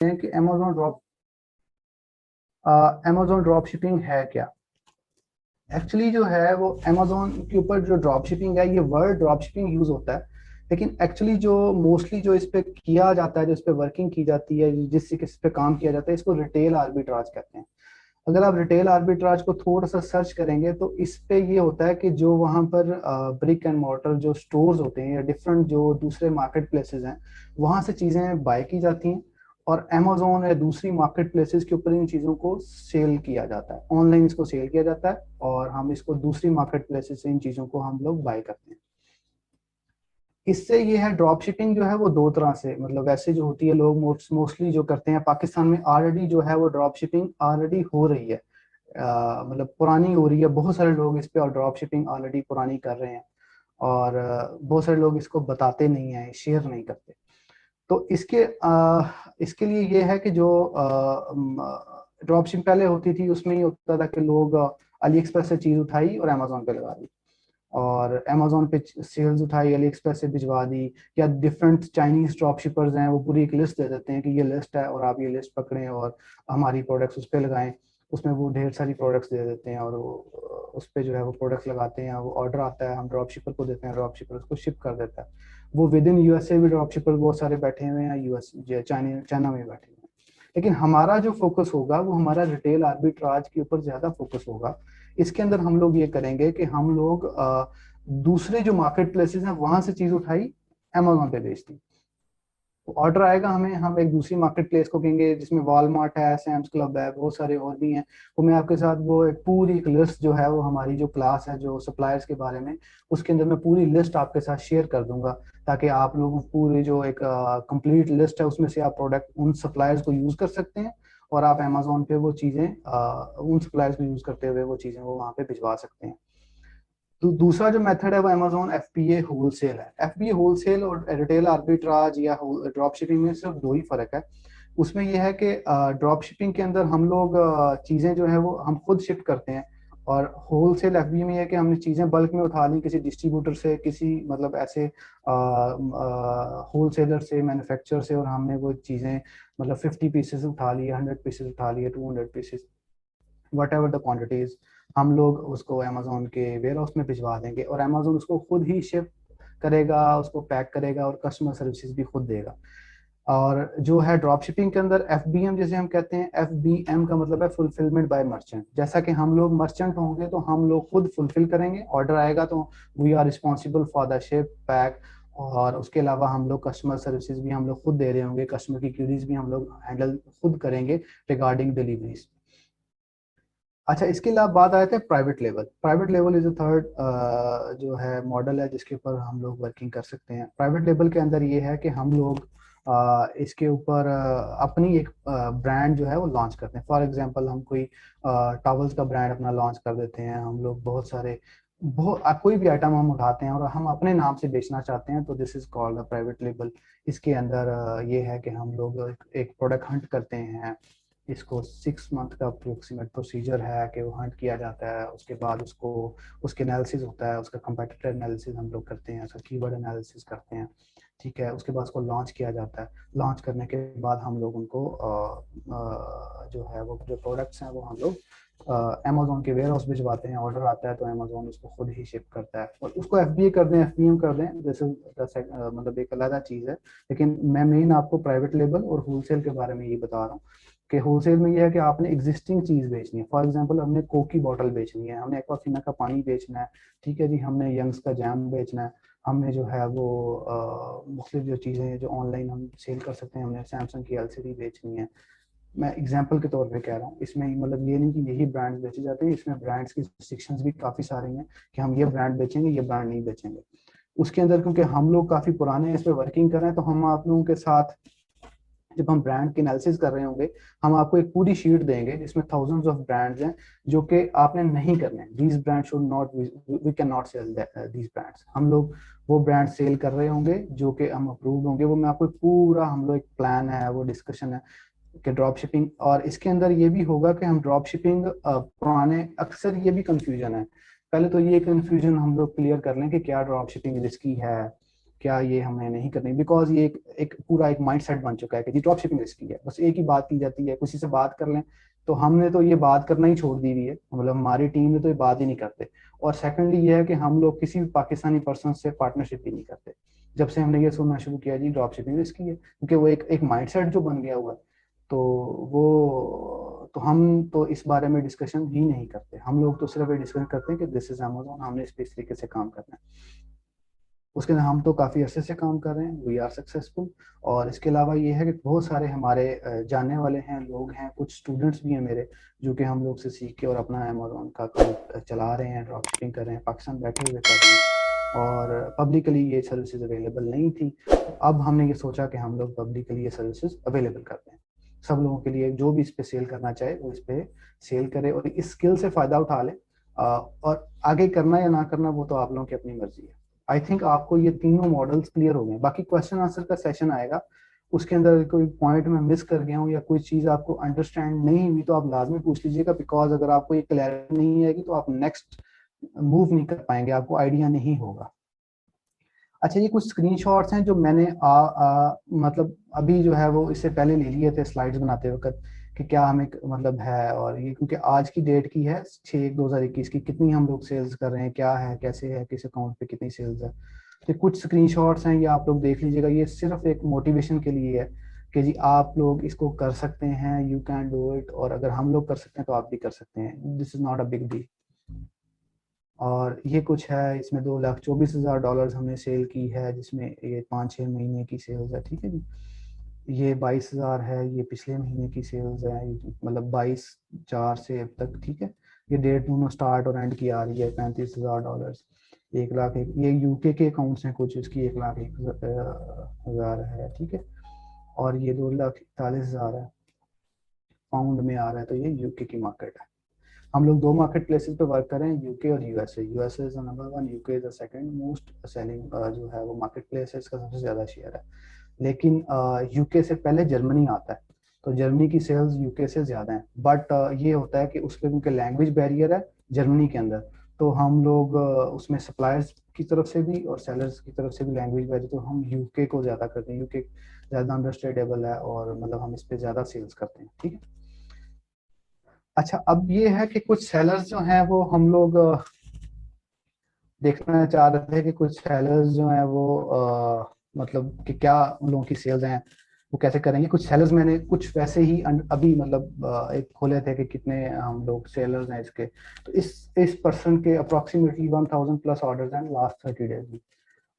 हैं कि Amazon drop shipping है क्या। एक्चुअली जो है वो अमेजोन के ऊपर जो ड्रॉप शिपिंग है, ये वर्ड ड्रॉप शिपिंग यूज होता है, लेकिन एक्चुअली जो मोस्टली जो इस पे किया जाता है, जो इस पे वर्किंग की जाती है, जिस इस पे काम किया जाता है, इसको रिटेल आर्बिट्राज कहते हैं। अगर आप रिटेल आर्बिट्राज को थोड़ा सा सर्च करेंगे तो इस पे ये होता है कि जो वहाँ पर ब्रिक एंड मॉर्टर जो स्टोर्स होते हैं या डिफरेंट जो दूसरे मार्केट प्लेसेस हैं, वहाँ से चीज़ें बाय की जाती हैं और अमेजोन या दूसरी मार्केट प्लेसेस के ऊपर इन चीज़ों को सेल किया जाता है, ऑनलाइन इसको सेल किया जाता है और हम इसको दूसरी मार्केट प्लेसेस से इन चीज़ों को हम लोग बाय करते हैं। इससे ये है ड्रॉप शिपिंग जो है वो दो तरह से, मतलब वैसे जो होती है लोग मोस्टली जो करते हैं, पाकिस्तान में ऑलरेडी जो है वो ड्रॉप शिपिंग ऑलरेडी हो रही है, मतलब पुरानी हो रही है, बहुत सारे लोग इस पे ड्रॉप शिपिंग ऑलरेडी पुरानी कर रहे हैं और बहुत सारे लोग इसको बताते नहीं हैं, शेयर नहीं करते। तो इसके लिए ये है कि जो ड्रॉप शिपिंग पहले होती थी उसमें ये होता था कि लोग अली एक्सप्रेस से चीज़ उठाई और अमेजोन पे लगा दी, और अमेजोन पे सेल्स उठाई, अली एक्सप्रेस से भिजवा दी, या डिफरेंट चाइनीज ड्रॉप शिपर्स हैं वो पूरी एक लिस्ट दे देते हैं कि ये लिस्ट है और आप ये लिस्ट पकड़ें और हमारी प्रोडक्ट्स उस पर लगाएं। उसमें वो ढेर सारी प्रोडक्ट्स दे देते हैं और वो उस पर जो है वो प्रोडक्ट्स लगाते हैं, वो ऑर्डर आता है, हम ड्रॉप शिपर को देते हैं, ड्रॉप शिपर उसको शिप कर देता है। वो विद इन यूएसए भी ड्रॉप शिपर बहुत सारे बैठे हुए हैं, यूएस चाइना में बैठे हुए हैं। लेकिन हमारा जो फोकस होगा वो हमारा रिटेल आर्बिट्राज के ऊपर ज्यादा फोकस होगा। इसके अंदर हम लोग ये करेंगे कि हम लोग दूसरे जो मार्केट प्लेसेस हैं वहां से चीज उठाई, अमेजोन पे बेच दी। ऑर्डर आएगा हमें, हम एक दूसरी मार्केट प्लेस को कहेंगे जिसमें वॉलमार्ट है, सैम्स क्लब है, बहुत सारे और भी हैं, वो मैं आपके साथ वो एक पूरी एक लिस्ट जो है वो हमारी जो क्लास है जो सप्लायर्स के बारे में, उसके अंदर मैं पूरी लिस्ट आपके साथ शेयर कर दूंगा, ताकि आप लोग पूरी जो एक कंप्लीट लिस्ट है उसमें से आप प्रोडक्ट उन सप्लायर्स को यूज कर सकते हैं और आप अमेजोन पे वो चीज़ें उन सप्लायर्स को यूज करते हुए वो चीज़ें वो वहाँ पे भिजवा सकते हैं। तो दूसरा जो मेथड है वो अमेजोन एफबीए होलसेल है। एफबीए होलसेल और रिटेल आर्बिट्राज या ड्रॉप शिपिंग में सिर्फ दो ही फर्क है। उसमें यह है कि ड्रॉप शिपिंग के अंदर हम लोग चीज़ें जो है वो हम खुद शिफ्ट करते हैं, और होलसेल एफबीए में यह है कि हमने चीज़ें बल्क में उठा ली किसी डिस्ट्रीब्यूटर से, किसी मतलब ऐसे होलसेलर से, मैन्युफैक्चरर से, और हमने वो चीज़ें मतलब 50 पीसेस उठा लिए, 100 पीसेस उठा लिए, 200 pieces, what ever the quantities, हम लोग उसको अमेजोन के वेयर हाउस में भिजवा देंगे और अमेजोन उसको खुद ही शिप करेगा, उसको पैक करेगा और कस्टमर सर्विसेज भी खुद देगा। और जो है ड्रॉप शिपिंग के अंदर एफबीएम जिसे हम कहते हैं, एफबीएम का मतलब है फुलफिलमेंट बाय मर्चेंट। जैसा कि हम लोग मर्चेंट होंगे तो हम लोग खुद फुलफिल करेंगे, ऑर्डर आएगा तो we are responsible for the ship pack, और उसके अलावा हम लोग कस्टमर सर्विसेज भी हम लोग खुद दे रहे होंगे, कस्टमर की क्यूरीज भी हम लोग हैंडल खुद करेंगे रिगार्डिंग डिलीवरीज। अच्छा, इसके अलावा बात आए थे private level. Private level is a third जो है मॉडल है जिसके ऊपर हम लोग वर्किंग कर सकते हैं। प्राइवेट लेवल के अंदर ये है कि हम लोग इसके ऊपर अपनी एक ब्रांड जो है वो लॉन्च करते हैं। फॉर एग्जांपल हम कोई टॉवल्स का ब्रांड अपना लॉन्च कर देते हैं, हम लोग बहुत सारे कोई भी आइटम हम उठाते हैं और हम अपने नाम से बेचना चाहते हैं, तो this is called a private label. इसके अंदर ये है कि हम लोग एक प्रोडक्ट हंट करते हैं, इसको 6 मंथ का अप्रोक्सीमेट प्रोसीजर है कि वो हंट किया जाता है, उसके बाद उसको उसके एनालिसिस होता है, उसका कंपेटिटर एनालिसिस हम लोग करते हैं, उसका कीवर्ड एनालिसिस करते हैं, ठीक है। उसके बाद उसको लॉन्च किया जाता है। लॉन्च करने के बाद हम लोग उनको जो है वो जो प्रोडक्ट्स हैं वो हम लोग अमेजोन के वेयर हाउस भिजवाते हैं, ऑर्डर आता है तो अमेजोन उसको खुद ही शिप करता है। और उसको एफबीए कर दें, एफबीएम कर दें, जैसे मतलब एक अलग चीज़ है, लेकिन मैं मेन आपको प्राइवेट लेबल और होलसेल के बारे में ये बता रहा हूँ कि होलसेल में ये है कि आपने एग्जिस्टिंग चीज़ बेचनी है। फॉर एग्जांपल हमने कोक की बॉटल बेचनी है, हमने एक्वाफिना का पानी बेचना है, ठीक है जी, हमने यंग्स का जैम बेचना है, हमने जो है वो मुख्तलिफ जो चीज़ें हैं जो ऑनलाइन हम सेल कर सकते हैं, हमने सैमसंग की एलसीडी बेचनी है। मैं एग्जांपल के तौर पे कह रहा हूँ, इसमें मतलब ये नहीं कि यही ब्रांड्स बेचे जाते हैं, इसमें ब्रांड्स की रिस्ट्रिक्शंस भी काफ़ी सारे हैं कि हम ये ब्रांड बेचेंगे, ये ब्रांड नहीं बेचेंगे। उसके अंदर क्योंकि हम लोग काफ़ी पुराने इस पर वर्किंग कर रहे हैं, तो हम आप लोगों के साथ जब हम ब्रांड की एनालिसिस कर रहे होंगे, हम आपको एक पूरी शीट देंगे जिसमें थाउजेंड्स ऑफ ब्रांड्स हैं जो कि आपने नहीं करने। These brand should not, we can not sell these brands. हम लोग वो ब्रांड सेल कर रहे होंगे जो कि हम अप्रूव होंगे, वो मैं आपको पूरा हम लोग एक प्लान है, वो डिस्कशन है कि ड्रॉप शिपिंग। और इसके अंदर ये भी होगा कि हम ड्रॉप शिपिंग पुराने, अक्सर ये भी कंफ्यूजन है, पहले तो ये कंफ्यूजन हम लोग क्लियर कर लें कि क्या ड्रॉप शिपिंग रिस्की है, क्या ये हमें नहीं करनी, बिकॉज ये एक पूरा एक माइंडसेट बन चुका है कि जी ड्रॉप शिपिंग रिस्की है, बस एक ही बात की जाती है, किसी से बात कर लें, तो हमने तो ये बात करना ही छोड़ दी हुई है, मतलब हमारी टीम में तो ये बात ही नहीं करते। और सेकंडली ये है कि हम लोग किसी भी पाकिस्तानी पर्सन से पार्टनरशिप ही नहीं करते। जब से हमने ये सुनना शुरू किया जी ड्रॉप शिपिंग रिस्की है, क्योंकि वो एक माइंडसेट जो बन गया हुआ है, तो वो तो हम तो इस बारे में डिस्कशन ही नहीं करते। हम लोग तो सिर्फ ये डिस्कशन करते हैं कि दिस इज अमेजोन, हमने इस पे इस तरीके से काम करना है। उसके अंदर हम तो काफ़ी अरसे से काम कर रहे हैं, वी आर सक्सेसफुल। और इसके अलावा ये है कि बहुत सारे हमारे जानने वाले हैं, लोग हैं, कुछ स्टूडेंट्स भी हैं मेरे, जो कि हम लोग से सीख के और अपना अमेजोन का काम चला रहे हैं, ड्रॉप शिपिंग कर रहे हैं, पाकिस्तान बैठे हुए कर रहे हैं। और पब्लिकली ये सर्विसेज अवेलेबल नहीं थी, तो अब हमने ये सोचा कि हम लोग पब्लिकली ये सर्विसेज अवेलेबल करते हैं सब लोगों के लिए। जो भी इस पे सेल करना चाहे वो इस पे सेल करे और इस स्किल से फ़ायदा उठा ले। और आगे करना या ना करना वो तो आप लोगों की अपनी मर्जी है। आई थिंक आपको ये तीनों मॉडल्स क्लियर हो गए। बाकी क्वेश्चन आंसर का सेशन आएगा, उसके अंदर कोई पॉइंट मैं मिस कर गया हूँ या कोई चीज़ आपको अंडरस्टैंड नहीं हुई तो आप लाजमी पूछ लीजिएगा, बिकॉज अगर आपको ये क्लैरिटी नहीं आएगी तो आप नेक्स्ट मूव नहीं कर पाएंगे, आपको आइडिया नहीं होगा। अच्छा, ये कुछ स्क्रीनशॉट्स हैं जो मैंने मतलब अभी जो है वो इससे पहले ले लिए थे स्लाइड्स बनाते वक्त, कि क्या हमें मतलब है, और ये क्योंकि आज की डेट की है 6/1/2021 की, कितनी हम लोग सेल्स कर रहे हैं, क्या है, कैसे है, किस अकाउंट पे कितनी सेल्स है। तो कुछ स्क्रीनशॉट्स हैं, ये आप लोग देख लीजिएगा। ये सिर्फ एक मोटिवेशन के लिए है कि जी आप लोग इसको कर सकते हैं, यू कैन डू इट, और अगर हम लोग कर सकते हैं तो आप भी कर सकते हैं, this is not a big deal. और ये कुछ है, इसमें $2,24,000 हमने सेल की है, जिसमें ये 5-6 महीने की सेल्स है, ठीक है जी। ये 22,000 है, ये पिछले महीने की सेल्स है, मतलब 22/4 से अब तक, ठीक है। ये डेट दोनों स्टार्ट और एंड की आ रही है, $35,000, 1 लाख एक, ये यूके के अकाउंट्स हैं कुछ, इसकी 1,01,000 है, ठीक है। और ये 2,41,000 है, पाउंड में आ रहा है, तो ये यूके की मार्केट है। हम लोग दो मार्केट प्लेसेस पे वर्क करें, यूके और USA. USA is number 1, UK is the second most selling जो है वो मार्केट प्लेस है, इसका सबसे ज़्यादा शेयर है। लेकिन यूके से पहले जर्मनी आता है, तो जर्मनी की सेल्स यूके से ज़्यादा है। बट ये होता है कि उसके क्योंकि लैंग्वेज बैरियर है जर्मनी के अंदर, तो हम लोग उसमें सप्लायर्स की तरफ से भी और सेलर्स की तरफ से भी लैंग्वेज बैरियर, तो हम यूके को ज़्यादा करते हैं, यूके ज़्यादा अंडरस्टैंडेबल है और मतलब हम इस पर ज़्यादा सेल्स करते हैं, ठीक है। अच्छा, अब ये है कि कुछ सेलर्स जो हैं वो हम लोग देखना चाह रहे थे कि कुछ सेलर्स जो हैं वो मतलब कि क्या उन लोगों की सेल्स हैं वो कैसे करेंगे। कुछ सेलर्स मैंने कुछ वैसे ही अभी मतलब एक खोले थे कि कितने हम लोग सेलर्स हैं इसके, तो इस पर्सन के अप्रॉक्सीमेटली 1,000 प्लस ऑर्डर्स हैं लास्ट 30 डेज में,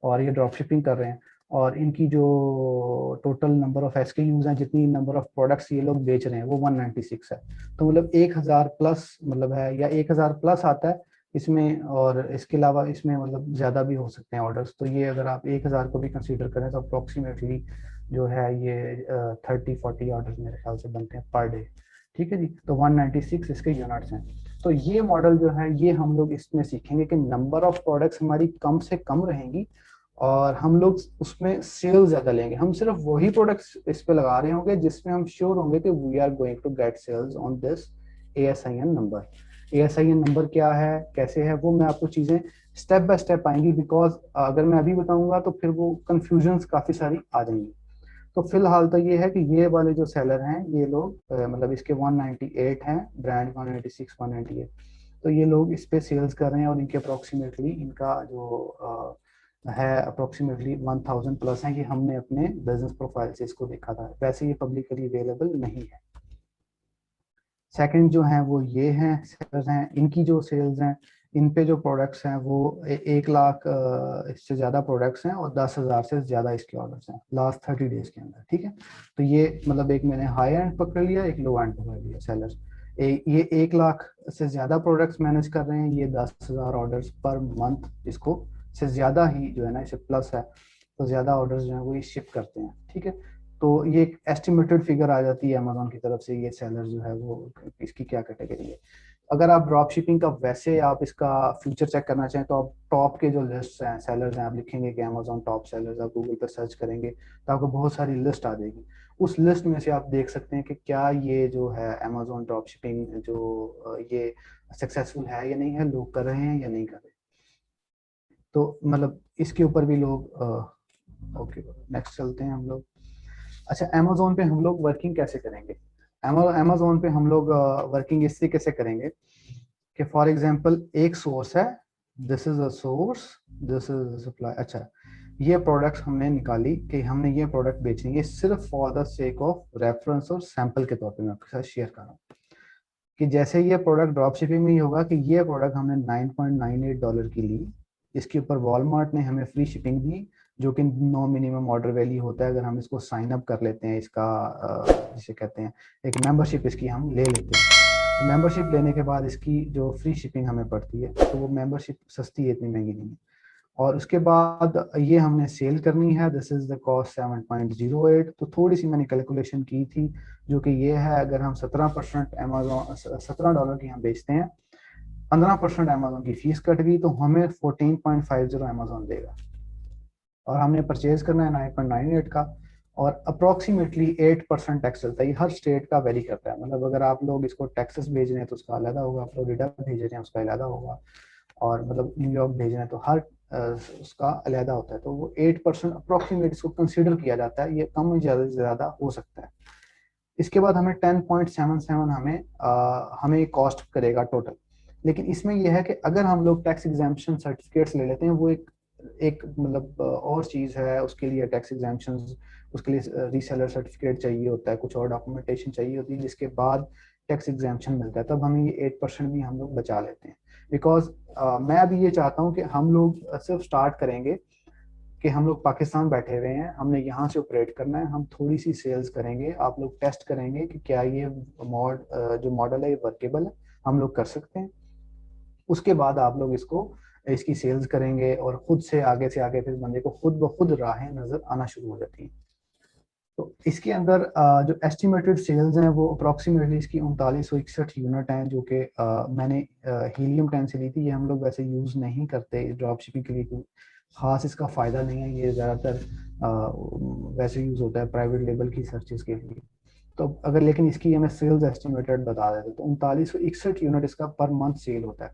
और ये ड्रॉप शिपिंग कर रहे हैं। और इनकी जो टोटल नंबर ऑफ SKUs हैं, जितनी नंबर ऑफ प्रोडक्ट्स ये लोग बेच रहे हैं वो 196 है। तो मतलब 1,000 प्लस मतलब है, या 1,000 प्लस आता है इसमें, और इसके अलावा इसमें मतलब ज़्यादा भी हो सकते हैं ऑर्डर्स। तो ये अगर आप 1,000 को भी कंसीडर करें तो अप्रॉक्सीमेटली जो है ये 30-40 ऑर्डर्स मेरे ख्याल से बनते हैं पर डे, ठीक है जी। तो 196 इसके यूनिट्स हैं। तो ये मॉडल जो है ये हम लोग इसमें सीखेंगे कि नंबर ऑफ प्रोडक्ट्स हमारी कम से कम रहेंगी और हम लोग उसमें सेल ज्यादा लेंगे। हम सिर्फ वही प्रोडक्ट्स इस पे लगा रहे होंगे जिसमें हम श्योर होंगे कि we are going to get sales on this ASIN number. ASIN number क्या है, कैसे है, वो मैं आपको चीजें स्टेप बाय स्टेप आएंगी, बिकॉज अगर मैं अभी बताऊंगा तो फिर वो कंफ्यूजन्स काफी सारी आ जाएंगी। तो फिलहाल तो ये है कि ये वाले जो सेलर हैं ये लोग मतलब इसके 198 हैं, ब्रांड 196 198, तो ये लोग इस पे सेल्स कर रहे हैं और इनके अप्रोक्सीमेटली इनका जो है अप्रोक्सीमेटली 1,000 प्लस है। ये हमने अपने बिजनेस प्रोफाइल से इसको देखा था, वैसे ये पब्लिकली अवेलेबल नहीं है। सेकंड जो है वो ये हैं सेलर्स हैं, इनकी जो सेल्स हैं, इन पे जो प्रोडक्ट्स हैं वो 1 लाख इससे ज़्यादा प्रोडक्ट्स हैं और 10,000 से ज़्यादा इसके ऑर्डर्स हैं लास्ट 30 डेज के अंदर, ठीक है। तो ये मतलब एक मैंने हाई एंड पकड़ लिया, एक लो एंड पकड़ लिया सेलर्स। ये 1 लाख से ज़्यादा प्रोडक्ट्स मैनेज कर रहे हैं, ये 10,000 ऑर्डर्स पर मंथ इसको से ज़्यादा ही जो है ना इसे प्लस है, तो ज़्यादा ऑर्डर्स जो है वो ये शिप करते हैं, ठीक है। तो ये एक एस्टिमेटेड फिगर आ जाती है अमेजोन की तरफ से, ये सेलर जो है वो इसकी क्या कैटेगरी है। अगर आप ड्रॉप शिपिंग का वैसे आप इसका फ्यूचर चेक करना चाहें तो आप टॉप के जो लिस्ट हैं सेलर्स हैं, आप लिखेंगे कि अमेजोन टॉप सेलर्स, आप गूगल पर सर्च करेंगे तो आपको बहुत सारी लिस्ट आ जाएगी। उस लिस्ट में से आप देख सकते हैं कि क्या ये जो है अमेजोन ड्रॉप शिपिंग जो ये सक्सेसफुल है या नहीं है, लोग कर रहे हैं या नहीं कर रहे। तो मतलब इसके ऊपर भी लोग ओके, नेक्स्ट चलते हैं हम लोग। अच्छा, अमेजोन पे हम लोग वर्किंग कैसे करेंगे? अमेजोन पे हम लोग वर्किंग इस तरीके से करेंगे कि फॉर एग्जांपल एक सोर्स है, this is a source, this is supply. अच्छा, ये प्रोडक्ट्स हमने निकाली कि हमने ये प्रोडक्ट बेचेंगे सिर्फ for the sake of reference और सैंपल के तौर पे मैं आपके साथ शेयर कर रहा हूँ कि जैसे ये प्रोडक्ट ड्रॉप शिपिंग में ही होगा कि ये प्रोडक्ट हमने $9.98 की ली, इसके ऊपर वॉलमार्ट ने हमें फ्री शिपिंग दी, जो कि नो मिनिमम ऑर्डर वैल्यू होता है अगर हम इसको साइन अप कर लेते हैं, इसका जिसे कहते हैं एक मेंबरशिप इसकी हम ले लेते हैं। मेंबरशिप लेने के बाद इसकी जो फ्री शिपिंग हमें पड़ती है, तो वो मेंबरशिप सस्ती है, इतनी महंगी नहीं है। और उसके बाद ये हमने सेल करनी है, दिस इज द कॉस्ट 7.08। तो थोड़ी सी मैंने कैलकुलेशन की थी, जो कि ये है, अगर हम 17% अमेजोन, $17 की हम बेचते हैं, 15% अमेजोन की फीस कट गई, तो हमें 14.50 अमेजोन देगा। और हमने परचेज करना है 9.98 का, और अप्रोक्सीमेटली 8% टैक्स चलता है। ये हर स्टेट का वेरी करता है, मतलब अगर आप लोग इसको टैक्सेस भेज रहे हैं तो उसका अलग होगा, फ्लोरिडा भेज रहे हैं उसका अलग होगा, और मतलब न्यूयॉर्क भेज रहे हैं तो हर उसका अलहदा होता है। तो वो 8% अप्रोक्सीमेट इसको कंसिडर किया जाता है, ये कम ज़्यादा से ज़्यादा हो सकता है। इसके बाद हमें 10.77 हमें कॉस्ट करेगा टोटल। लेकिन इसमें यह है कि अगर हम लोग टैक्स एग्जाम्पशन सर्टिफिकेट्स ले लेते हैं, वो एक एक मतलब और चीज़ है, उसके लिए टैक्स एग्जाम्पशन, उसके लिए रीसेलर सर्टिफिकेट चाहिए होता है, कुछ और डॉक्यूमेंटेशन चाहिए होती है, जिसके बाद टैक्स एग्जाम्पशन मिलता है, तब हमें ये 8% भी हम लोग बचा लेते हैं। बिकॉज मैं अभी ये चाहता हूँ कि हम लोग सिर्फ स्टार्ट करेंगे कि हम लोग पाकिस्तान बैठे हुए हैं, हमने यहाँ से ऑपरेट करना है, हम थोड़ी सी सेल्स करेंगे, आप लोग टेस्ट करेंगे कि क्या ये जो मॉडल है ये वर्केबल है, हम लोग कर सकते हैं। उसके बाद आप लोग इसकी सेल्स करेंगे, और खुद से आगे फिर बंदे को खुद ब खुद राहें नजर आना शुरू हो जाती हैं। तो इसके अंदर जो एस्टिमेटेड सेल्स हैं वो अप्रॉक्सीमेटली इसकी 3961 यूनिट हैं, जो कि मैंने हीलियम 10 से ली थी। ये हम लोग वैसे यूज़ नहीं करते ड्रॉप शिपिंग के लिए, कोई ख़ास इसका फ़ायदा नहीं है, ये ज़्यादातर वैसे यूज़ होता है प्राइवेट लेबल की सर्चेज के लिए। तो अगर लेकिन इसकी हमें सेल्स एस्टिमेटेड बता देते तो 3961 यूनिट इसका पर मंथ सेल होता है,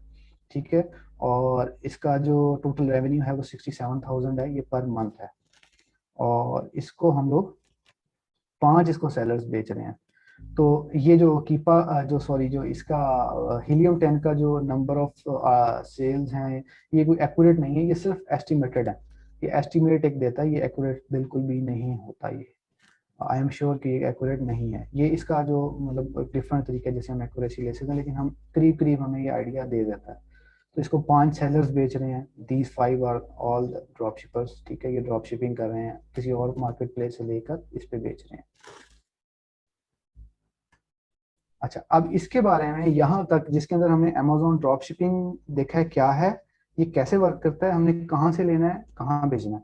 ठीक है। और इसका जो टोटल रेवेन्यू है वो 67,000 है, ये पर मंथ है। और इसको हम लोग 5 इसको सेलर्स बेच रहे हैं। तो ये जो कीपा जो सॉरी जो इसका हीलियम 10 का जो नंबर ऑफ सेल्स हैं, ये कोई एक्यूरेट नहीं है, ये सिर्फ एस्टिमेटेड है। ये एस्टिमेट एक देता है, ये एक्यूरेट बिल्कुल भी नहीं होता। ये आई एम श्योर कि ये एक्यूरेट नहीं है। ये इसका जो मतलब डिफरेंट तरीका है जैसे हम एक्यूरेसी ले सकते हैं, लेकिन हम करीब करीब हमें ये आइडिया दे देता है। तो इसको 5 सेलर्स बेच रहे हैं, these 5 are all drop shippers, ठीक है। ये ड्रॉप शिपिंग कर रहे हैं, किसी और मार्केट प्लेस से लेकर इस पे बेच रहे हैं। अच्छा, अब इसके बारे में यहाँ तक जिसके अंदर हमने अमेजोन ड्रॉप शिपिंग देखा है क्या है, ये कैसे वर्क करता है, हमने कहाँ से लेना है, कहाँ भेजना है,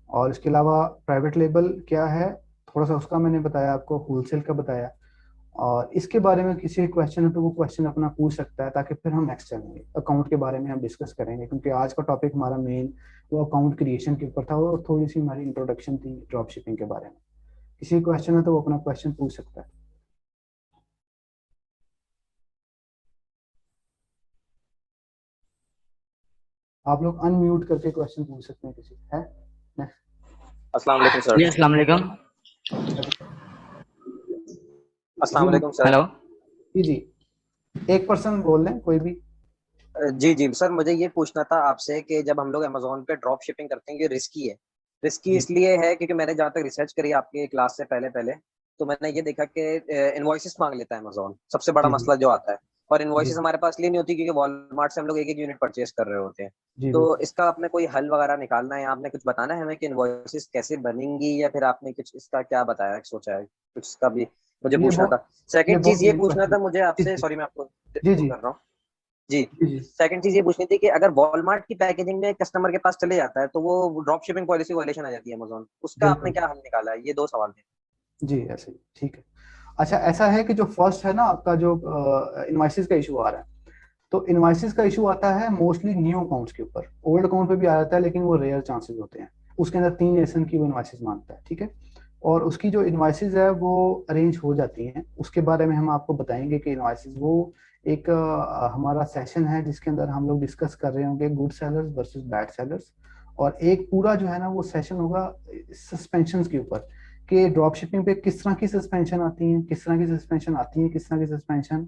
और इसके अलावा प्राइवेट लेबल क्या है, थोड़ा सा उसका मैंने बताया आपको, होलसेल का बताया। और इसके बारे में किसी क्वेश्चन है तो वो क्वेश्चन अपना पूछ सकता है, ताकि फिर हम नेक्स्ट चलेंगे अकाउंट के बारे में हम डिस्कस करेंगे, क्योंकि आज का टॉपिक हमारा मेन वो अकाउंट क्रिएशन के ऊपर था, और थोड़ी सी हमारी इंट्रोडक्शन थी ड्रॉप शिपिंग के बारे में। किसी क्वेश्चन है तो वो अपना क्वेश्चन पूछ सकता है। आप लोग अनम्यूट करके क्वेश्चन पूछ सकते हैं, किसी है नेक्स्ट। अस्सलाम वालेकुम सर। जी अस्सलाम वालेकुम। अस्सलाम जी वालेकुम सर। हेलो। जी जी, एक पर्सन बोल लें कोई भी। जी जी सर, मुझे ये पूछना था आपसे कि जब हम लोग अमेजोन पे ड्रॉप शिपिंग करते हैं, ये रिस्की है। रिस्की जी इसलिए है क्योंकि मैंने जहाँ तक रिसर्च करी आपके क्लास से पहले पहले, तो मैंने ये देखा कि इनवॉइसेस मांग लेता है अमेजोन, सबसे बड़ा जी जी मसला जो आता है। और जी इनवॉइसेस जी हमारे पास इसलिए नहीं होती क्योंकि वॉलमार्ट से हम लोग एक एक यूनिट परचेज कर रहे होते हैं। जी तो बिल्कुल। इसका आपने कोई हल वगैरह निकालना है, या आपने कुछ बताना है हमें कि इनवॉइसेस कैसे बनेंगी, या फिर आपने कुछ इसका क्या बताया, सोचा है कुछ इसका भी मुझे ये पूछना बहुत था। सेकंड चीज बहुत ये मेन पूछना क्वेश्चन। था मुझे जी आपसे, जी सॉरी मैं आपको जी वो जी कर रहा हूँ। जी। जी जी सेकंड चीज ये पूछनी थी कि अगर वॉलमार्ट की पैकेजिंग में कस्टमर के पास चले जाता है तो वो ड्रॉप शिपिंग पॉलिसी वायलेशन आ जाती है अमेजोन, उसका आपने बिल्कुल। क्या हल निकाला है? ये दो सवाल थे। जी ऐसे ही ठीक है। अच्छा, ऐसा है कि जो फर्स्ट है ना आपका, जो इनवाइसिस का इशू आ रहा है, तो इनवाइसिस का इशू आता है मोस्टली न्यू अकाउंट्स के ऊपर। ओल्ड अकाउंट पे भी आ जाता है, लेकिन वो रेयर चांसेस होते हैं। उसके अंदर 3 की वो इनवाइसिस मांगता है, ठीक है। और उसकी जो इनवाइसिस है वो अरेंज हो जाती हैं, उसके बारे में हम आपको बताएंगे कि इनवाइसिस वो एक हमारा सेशन है जिसके अंदर हम लोग डिस्कस कर रहे होंगे good sellers versus bad sellers. और एक पूरा जो है ना वो सेशन होगा सस्पेंशन के ऊपर, कि ड्रॉप शिपिंग पे किस तरह की सस्पेंशन आती हैं, किस तरह की सस्पेंशन आती है, किस तरह की सस्पेंशन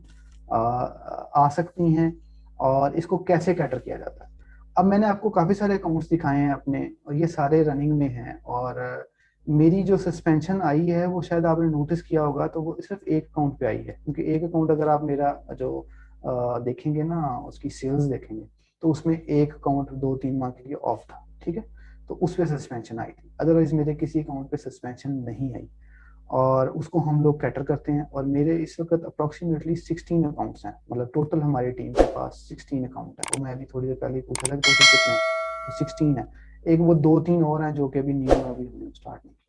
आ सकती हैं, और इसको कैसे कैटर किया जाता है। अब मैंने आपको काफ़ी सारे अकाउंट्स दिखाए हैं अपने, और ये सारे रनिंग में हैं, और मेरी जो सस्पेंशन आई है वो शायद आपने नोटिस किया होगा, तो वो सिर्फ एक अकाउंट पे आई है, क्योंकि एक अकाउंट अगर आप मेरा जो देखेंगे ना उसकी सेल्स देखेंगे, तो उसमें एक अकाउंट 2-3 माह के लिए ऑफ था, ठीक है, तो उस पर सस्पेंशन आई थी, अदरवाइज मेरे किसी अकाउंट पे सस्पेंशन नहीं आई, और उसको हम लोग कैटर करते हैं। और मेरे इस वक्त अप्रोक्सीमेटली 16 अकाउंट्स हैं, मतलब टोटल हमारी टीम के पास 16 अकाउंट है। तो मैं अभी थोड़ी देर पहले ही पूछा था कि टोटल कितने हैं, तो 16 है। एक वो 2-3 और हैं जो कि अभी न्यू अभी हमने स्टार्ट नहीं किया।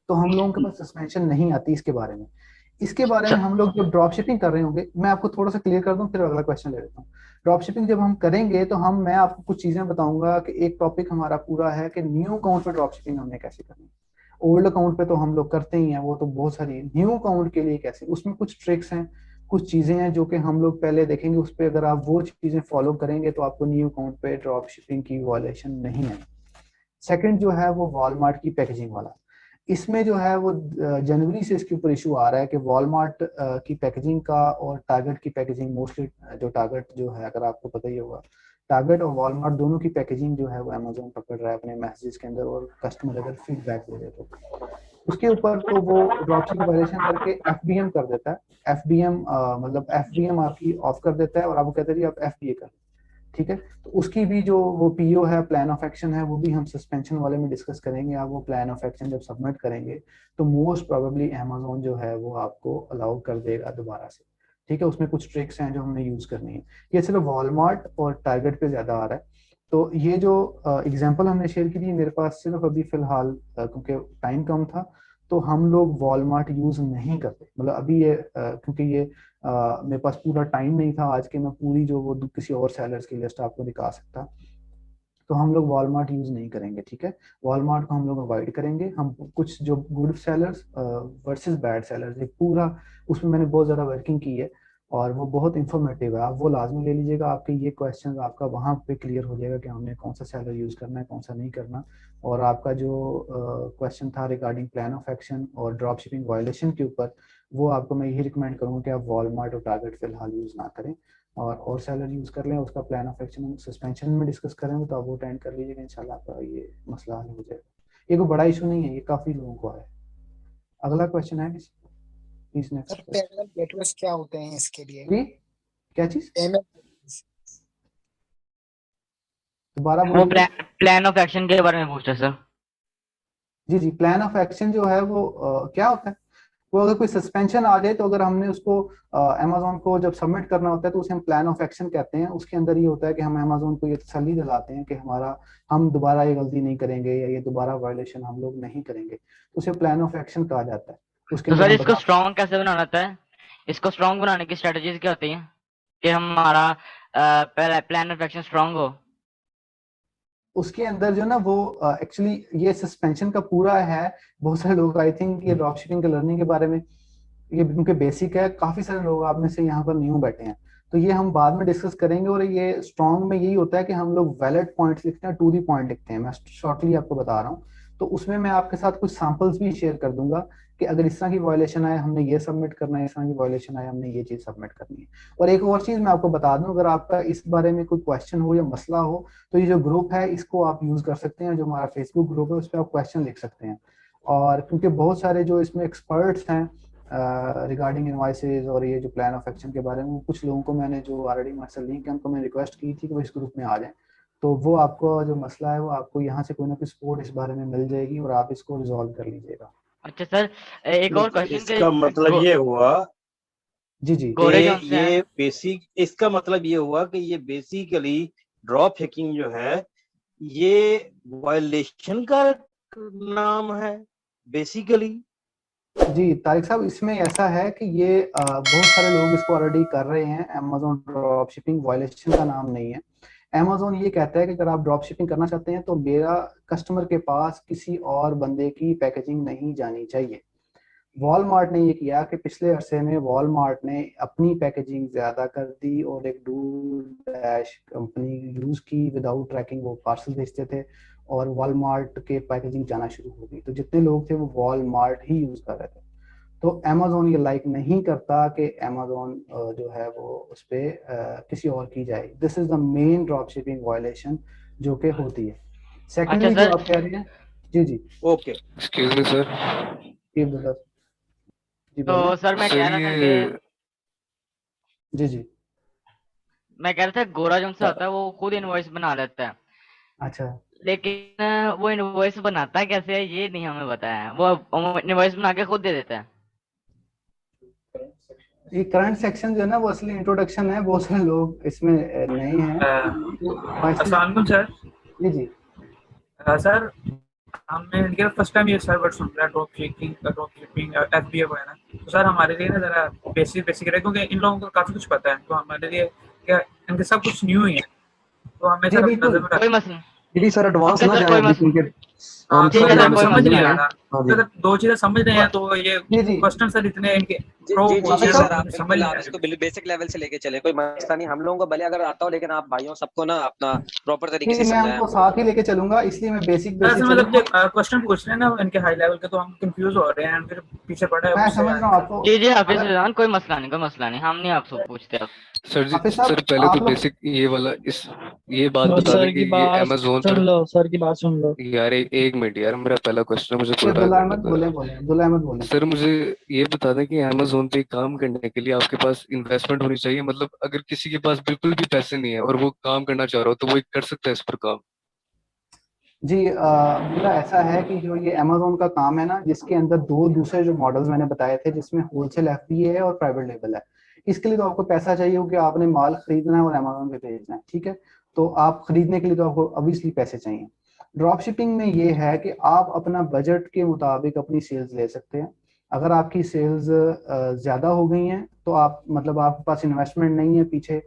तो हम लोगों के पास सस्पेंशन नहीं आती इसके बारे में। इसके बारे में हम लोग जब ड्रॉप शिपिंग कर रहे होंगे, मैं आपको थोड़ा सा क्लियर कर दूं, फिर अगला क्वेश्चन ले लेता हूँ। ड्रॉप शिपिंग जब हम करेंगे तो मैं आपको कुछ चीजें बताऊंगा कि एक टॉपिक हमारा पूरा है कि न्यू अकाउंट पे ड्रॉप शिपिंग हमने कैसे करनी है। ओल्ड अकाउंट पे तो हम लोग करते ही हैं, वो तो बहुत सारी, न्यू अकाउंट के लिए कैसे, उसमें कुछ ट्रिक्स हैं, कुछ चीजें हैं जो कि हम लोग पहले देखेंगे। उस पर अगर आप वो चीजें फॉलो करेंगे तो आपको न्यू अकाउंट पे ड्रॉप शिपिंग की वॉलेशन नहीं है। सेकंड जो है वो वॉलमार्ट की पैकेजिंग वाला। इसमें जो है वो जनवरी से इसके ऊपर इशू आ रहा है कि वॉलमार्ट की पैकेजिंग का और टारगेट की पैकेजिंग मोस्टली, जो टारगेट जो है अगर आपको पता ही होगा, टारगेट और वॉलमार्ट दोनों की पैकेजिंग जो है वो अमेजोन पकड़ रहा है अपने मैसेजेस के अंदर, और कस्टमर अगर फीडबैक दे दे तो उसके ऊपर तो वो ड्रॉपशिप वायलेशन करके एफबीएम कर देता है। एफबीएम मतलब एफबीएम आपकी ऑफ कर देता है और आपको कहता है जी आप एफबीए कर, ठीक है। तो उसकी भी जो वो पीओ है, प्लान ऑफ एक्शन है, वो भी हम सस्पेंशन वाले में डिस्कस करेंगे। आप वो प्लान ऑफ एक्शन जब सबमिट करेंगे तो मोस्ट प्रोबेबली अमेजोन जो है वो आपको अलाउ कर देगा दोबारा से, ठीक है। उसमें कुछ ट्रिक्स हैं जो हमने यूज करनी है। ये सिर्फ वॉलमार्ट और टारगेट पे ज्यादा आ रहा है। तो ये जो एग्जांपल हमने शेयर की थी, मेरे पास सिर्फ अभी फिलहाल क्योंकि टाइम कम था, तो हम लोग वॉलमार्ट यूज नहीं करते, मतलब अभी ये क्योंकि ये मेरे पास पूरा टाइम नहीं था आज के, मैं पूरी जो वो किसी और सेलर्स की लिस्ट आपको दिखा सकता, तो हम लोग वॉलमार्ट यूज नहीं करेंगे, ठीक है। वॉलमार्ट को हम लोग अवॉइड करेंगे। हम कुछ जो good sellers versus bad sellers, एक पूरा उसमें मैंने बहुत ज़्यादा वर्किंग की है, और वो बहुत इंफॉर्मेटिव है, आप वो लाजमी ले लीजिएगा। आपके ये क्वेश्चन आपका वहाँ पे क्लियर हो जाएगा कि हमने कौन सा सेलर यूज़ करना है, कौन सा नहीं करना। और आपका जो क्वेश्चन था रिगार्डिंग प्लान ऑफ एक्शन और ड्रॉप शिपिंग वायलेशन के ऊपर, वो आपको मैं यही रिकमेंड करूँगा कि आप वॉलमार्ट और टारगेट फिलहाल यूज़ ना करें, और सेलर यूज कर लें। उसका प्लान ऑफ एक्शन हम सस्पेंशन में डिस्कस करेंगे, तो आप वो अटेंड कर लीजिएगा, इंशाल्लाह आपका ये मसला हल हो जाएगा। ये कोई बड़ा इशू नहीं है, ये काफी लोगों को है। अगला क्वेश्चन है किसी, please next sir question. Payment gateways क्या होते हैं इसके लिए? जी, क्या चीज, पेमेंट दोबारा वो बोलिए। प्लान ऑफ एक्शन के बारे में पूछ रहे सर। जी जी, प्लान ऑफ एक्शन जो है वो क्या होता है, वो अगर कोई सस्पेंशन आ जाए तो अगर हमने उसको अमेजोन को जब सबमिट करना होता है तो उसे हम प्लान ऑफ एक्शन कहते हैं। उसके अंदर ये होता है कि हम अमेजोन को ये तसल्ली दिलाते हैं कि हम दोबारा ये गलती नहीं करेंगे, या ये दोबारा वायलेशन हम लोग नहीं करेंगे, तो उसे प्लान ऑफ एक्शन कहा जाता है। उसके तो अंदर सर हम इसको बता, स्ट्रॉन्ग कैसे बनाना होता है? इसको स्ट्रॉन्ग बनाने की स्ट्रेटजीज क्या होती हैं कि हमारा प्लान ऑफ एक्शन स्ट्रॉन्ग हो? उसके अंदर जो ना वो एक्चुअली ये सस्पेंशन का पूरा है। बहुत सारे लोग आई थिंक ये ड्रॉप शिपिंग के लर्निंग के बारे में, ये उनके बेसिक है, काफी सारे लोग आप में से यहाँ पर न्यू बैठे हैं, तो ये हम बाद में डिस्कस करेंगे। और ये स्ट्रॉन्ग में यही होता है कि हम लोग वैलिड पॉइंट्स लिखते हैं, टू दी पॉइंट लिखते हैं। मैं शॉर्टली आपको बता रहा हूँ, तो उसमें मैं आपके साथ कुछ सैंपल्स भी शेयर कर दूंगा कि अगर इस तरह की वायलेशन आए हमने ये सबमिट करना है, इस तरह की वायलेशन आए हमने ये चीज सबमिट करनी है। और एक और चीज मैं आपको बता दूं, अगर आपका इस बारे में कोई क्वेश्चन हो या मसला हो, तो ये जो ग्रुप है इसको आप यूज कर सकते हैं, जो हमारा फेसबुक ग्रुप है उस पर आप क्वेश्चन लिख सकते हैं। और क्योंकि बहुत सारे जो इसमें एक्सपर्ट्स हैं रिगार्डिंग इनवॉइसेज और ये जो प्लान ऑफ एक्शन के बारे में, कुछ लोगों को मैंने जो ऑलरेडी हमारे लिंक है उनको मैं रिक्वेस्ट की थी कि वो इस ग्रुप में आ जाएं, तो वो आपको जो मसला है वो आपको यहाँ से कोई ना कोई सपोर्ट इस बारे में मिल जाएगी और आप इसको रिजॉल्व कर लीजिएगा। अच्छा सर, एक और क्वेश्चन इसका मतलब ये हुआ जी जी, गोरे जॉन से ये बेसिक, इसका मतलब ये हुआ कि ये बेसिकली ड्रॉप हैकिंग जो है ये वायलेशन का नाम है बेसिकली। जी तारिक साहब, इसमें ऐसा है कि ये बहुत सारे लोग इसको ऑलरेडी कर रहे हैं। अमेजोन ड्रॉप शिपिंग वायलेशन का नाम नहीं है। अमेजोन ये कहता है कि अगर आप ड्रॉप शिपिंग करना चाहते हैं तो मेरा कस्टमर के पास किसी और बंदे की पैकेजिंग नहीं जानी चाहिए। वॉलमार्ट ने ये किया कि पिछले अरसे में वॉलमार्ट ने अपनी पैकेजिंग ज़्यादा कर दी और एक डू डैश कंपनी यूज़ की, विदाउट ट्रैकिंग वो पार्सल भेजते थे और वॉलमार्ट के पैकेजिंग जाना शुरू हो गई। तो जितने लोग थे वो वॉलमार्ट ही यूज़ कर रहे थे। तो अमेजोन ये लाइक नहीं करता कि अमेजोन जो है वो उस पर किसी और की जाए। This is the main drop shipping violation जो कि होती है। सेकेंडली जो सर। आप कह रहे हैं, जी जी ओके, एक्सक्यूज मी सर। जी ब्रदर, जी तो बोलें। सर मैं सर कह रहा था ये कि जी जी मैं कह रहा था गोरा जोन से आता है वो खुद इनवॉइस बना लेता है, अच्छा, लेकिन वो इनवॉइस बनाता कैसे है ये नहीं हमें बताया है। वो इनवॉइस बना के खुद दे देता है। ये करंट सेक्शन जो है ना वो असली इंट्रोडक्शन है, बहुत सारे लोग इसमें नए हैं। अस्सलाम वालेकुम सर। जी जी सर हमने इनके फर्स्ट टाइम ये सर वर्ड सुन रहा है, ड्रॉप शिपिंग एफबीए वगैरह। तो सर हमारे लिए ना जरा बेसिक रहे, क्योंकि इन लोगों को काफी कुछ पता है, तो हमारे लिए क्या इनके सब कुछ न्यू ही है, तो हमें जी सर बिल्कुल। नजर में कोई रख। मसला जी सर एडवांस ओके ना सर, जाए कोई अभी, मसला क्योंकि हाँ, हम ठीक है सब सर, सर, हमें कोई समझ नहीं समझ आ रहे हैं। रहा। हाँ जी अगर दो चीजें समझ रहे हैं तो ये जी जी क्वेश्चन सर इतने इनके जी प्रो जी जी हाफिज जी पूछे सर, साहब, आप तो समझ बिल्कुल नहीं आप आ इसको रही। बेसिक लेवल से लेके चले, कोई मसला नहीं। हम लोगों को भले अगर आता हो, लेकिन आप भाइयों सबको ना अपना प्रॉपर तरीके से जी मैं समझाएं उनको हमको। साथ ही लेके चलूंगा, इसलिए मैं बेसिक सर बेसिक मतलब जो चलूंगा। क्वेश्चन पूछ रहे हैं ना इनके हाई लेवल के, तो हम कंफ्यूज हो रहे हैं, फिर पीछे पड़ा है मैं उससे समझ रहा हूँ आपको। जी जी हाफिज अगर रिजवान, कोई मसला नहीं, कोई मसला नहीं, हम नहीं आपसे पूछते अब। सर जी, हाफिज सर साहब पहले आप तो लोग, बेसिक ये वाला ये बात बता सर दें की कि ये बात अमेजोन सुन पर। लो, सर की बात सुन लो। यार एक मिनट यार, मेरा पहला क्वेश्चन मुझे ये पूरा अब्दुल्ला करने अहमद दो बोले यार। बोले अब्दुल्ला अहमद बोले। सर मुझे ये बता दें कि अमेजोन पे काम करने के लिए आपके पास इन्वेस्टमेंट होनी चाहिए, मतलब अगर किसी के पास बिल्कुल भी पैसे नहीं है और वो काम करना चाह रहा हो तो वो कर सकता है इस पर काम? जी अब्दुल्ला, ऐसा है कि जो ये अमेजोन का काम है ना, जिसके अंदर दो दूसरे जो मॉडल्स मैंने बताए थे, जिसमें होलसेल एफबीए है और प्राइवेट लेबल है, इसके लिए तो आपको पैसा चाहिए क्योंकि आपने माल खरीदना है और अमेजोन पे भेजना है, ठीक है। तो आप खरीदने के लिए तो आपको ऑब्वियसली पैसे चाहिए। ड्रॉप शिपिंग में ये है कि आप अपना बजट के मुताबिक अपनी सेल्स ले सकते हैं। अगर आपकी सेल्स ज़्यादा हो गई हैं तो आप मतलब आपके पास इन्वेस्टमेंट नहीं है पीछे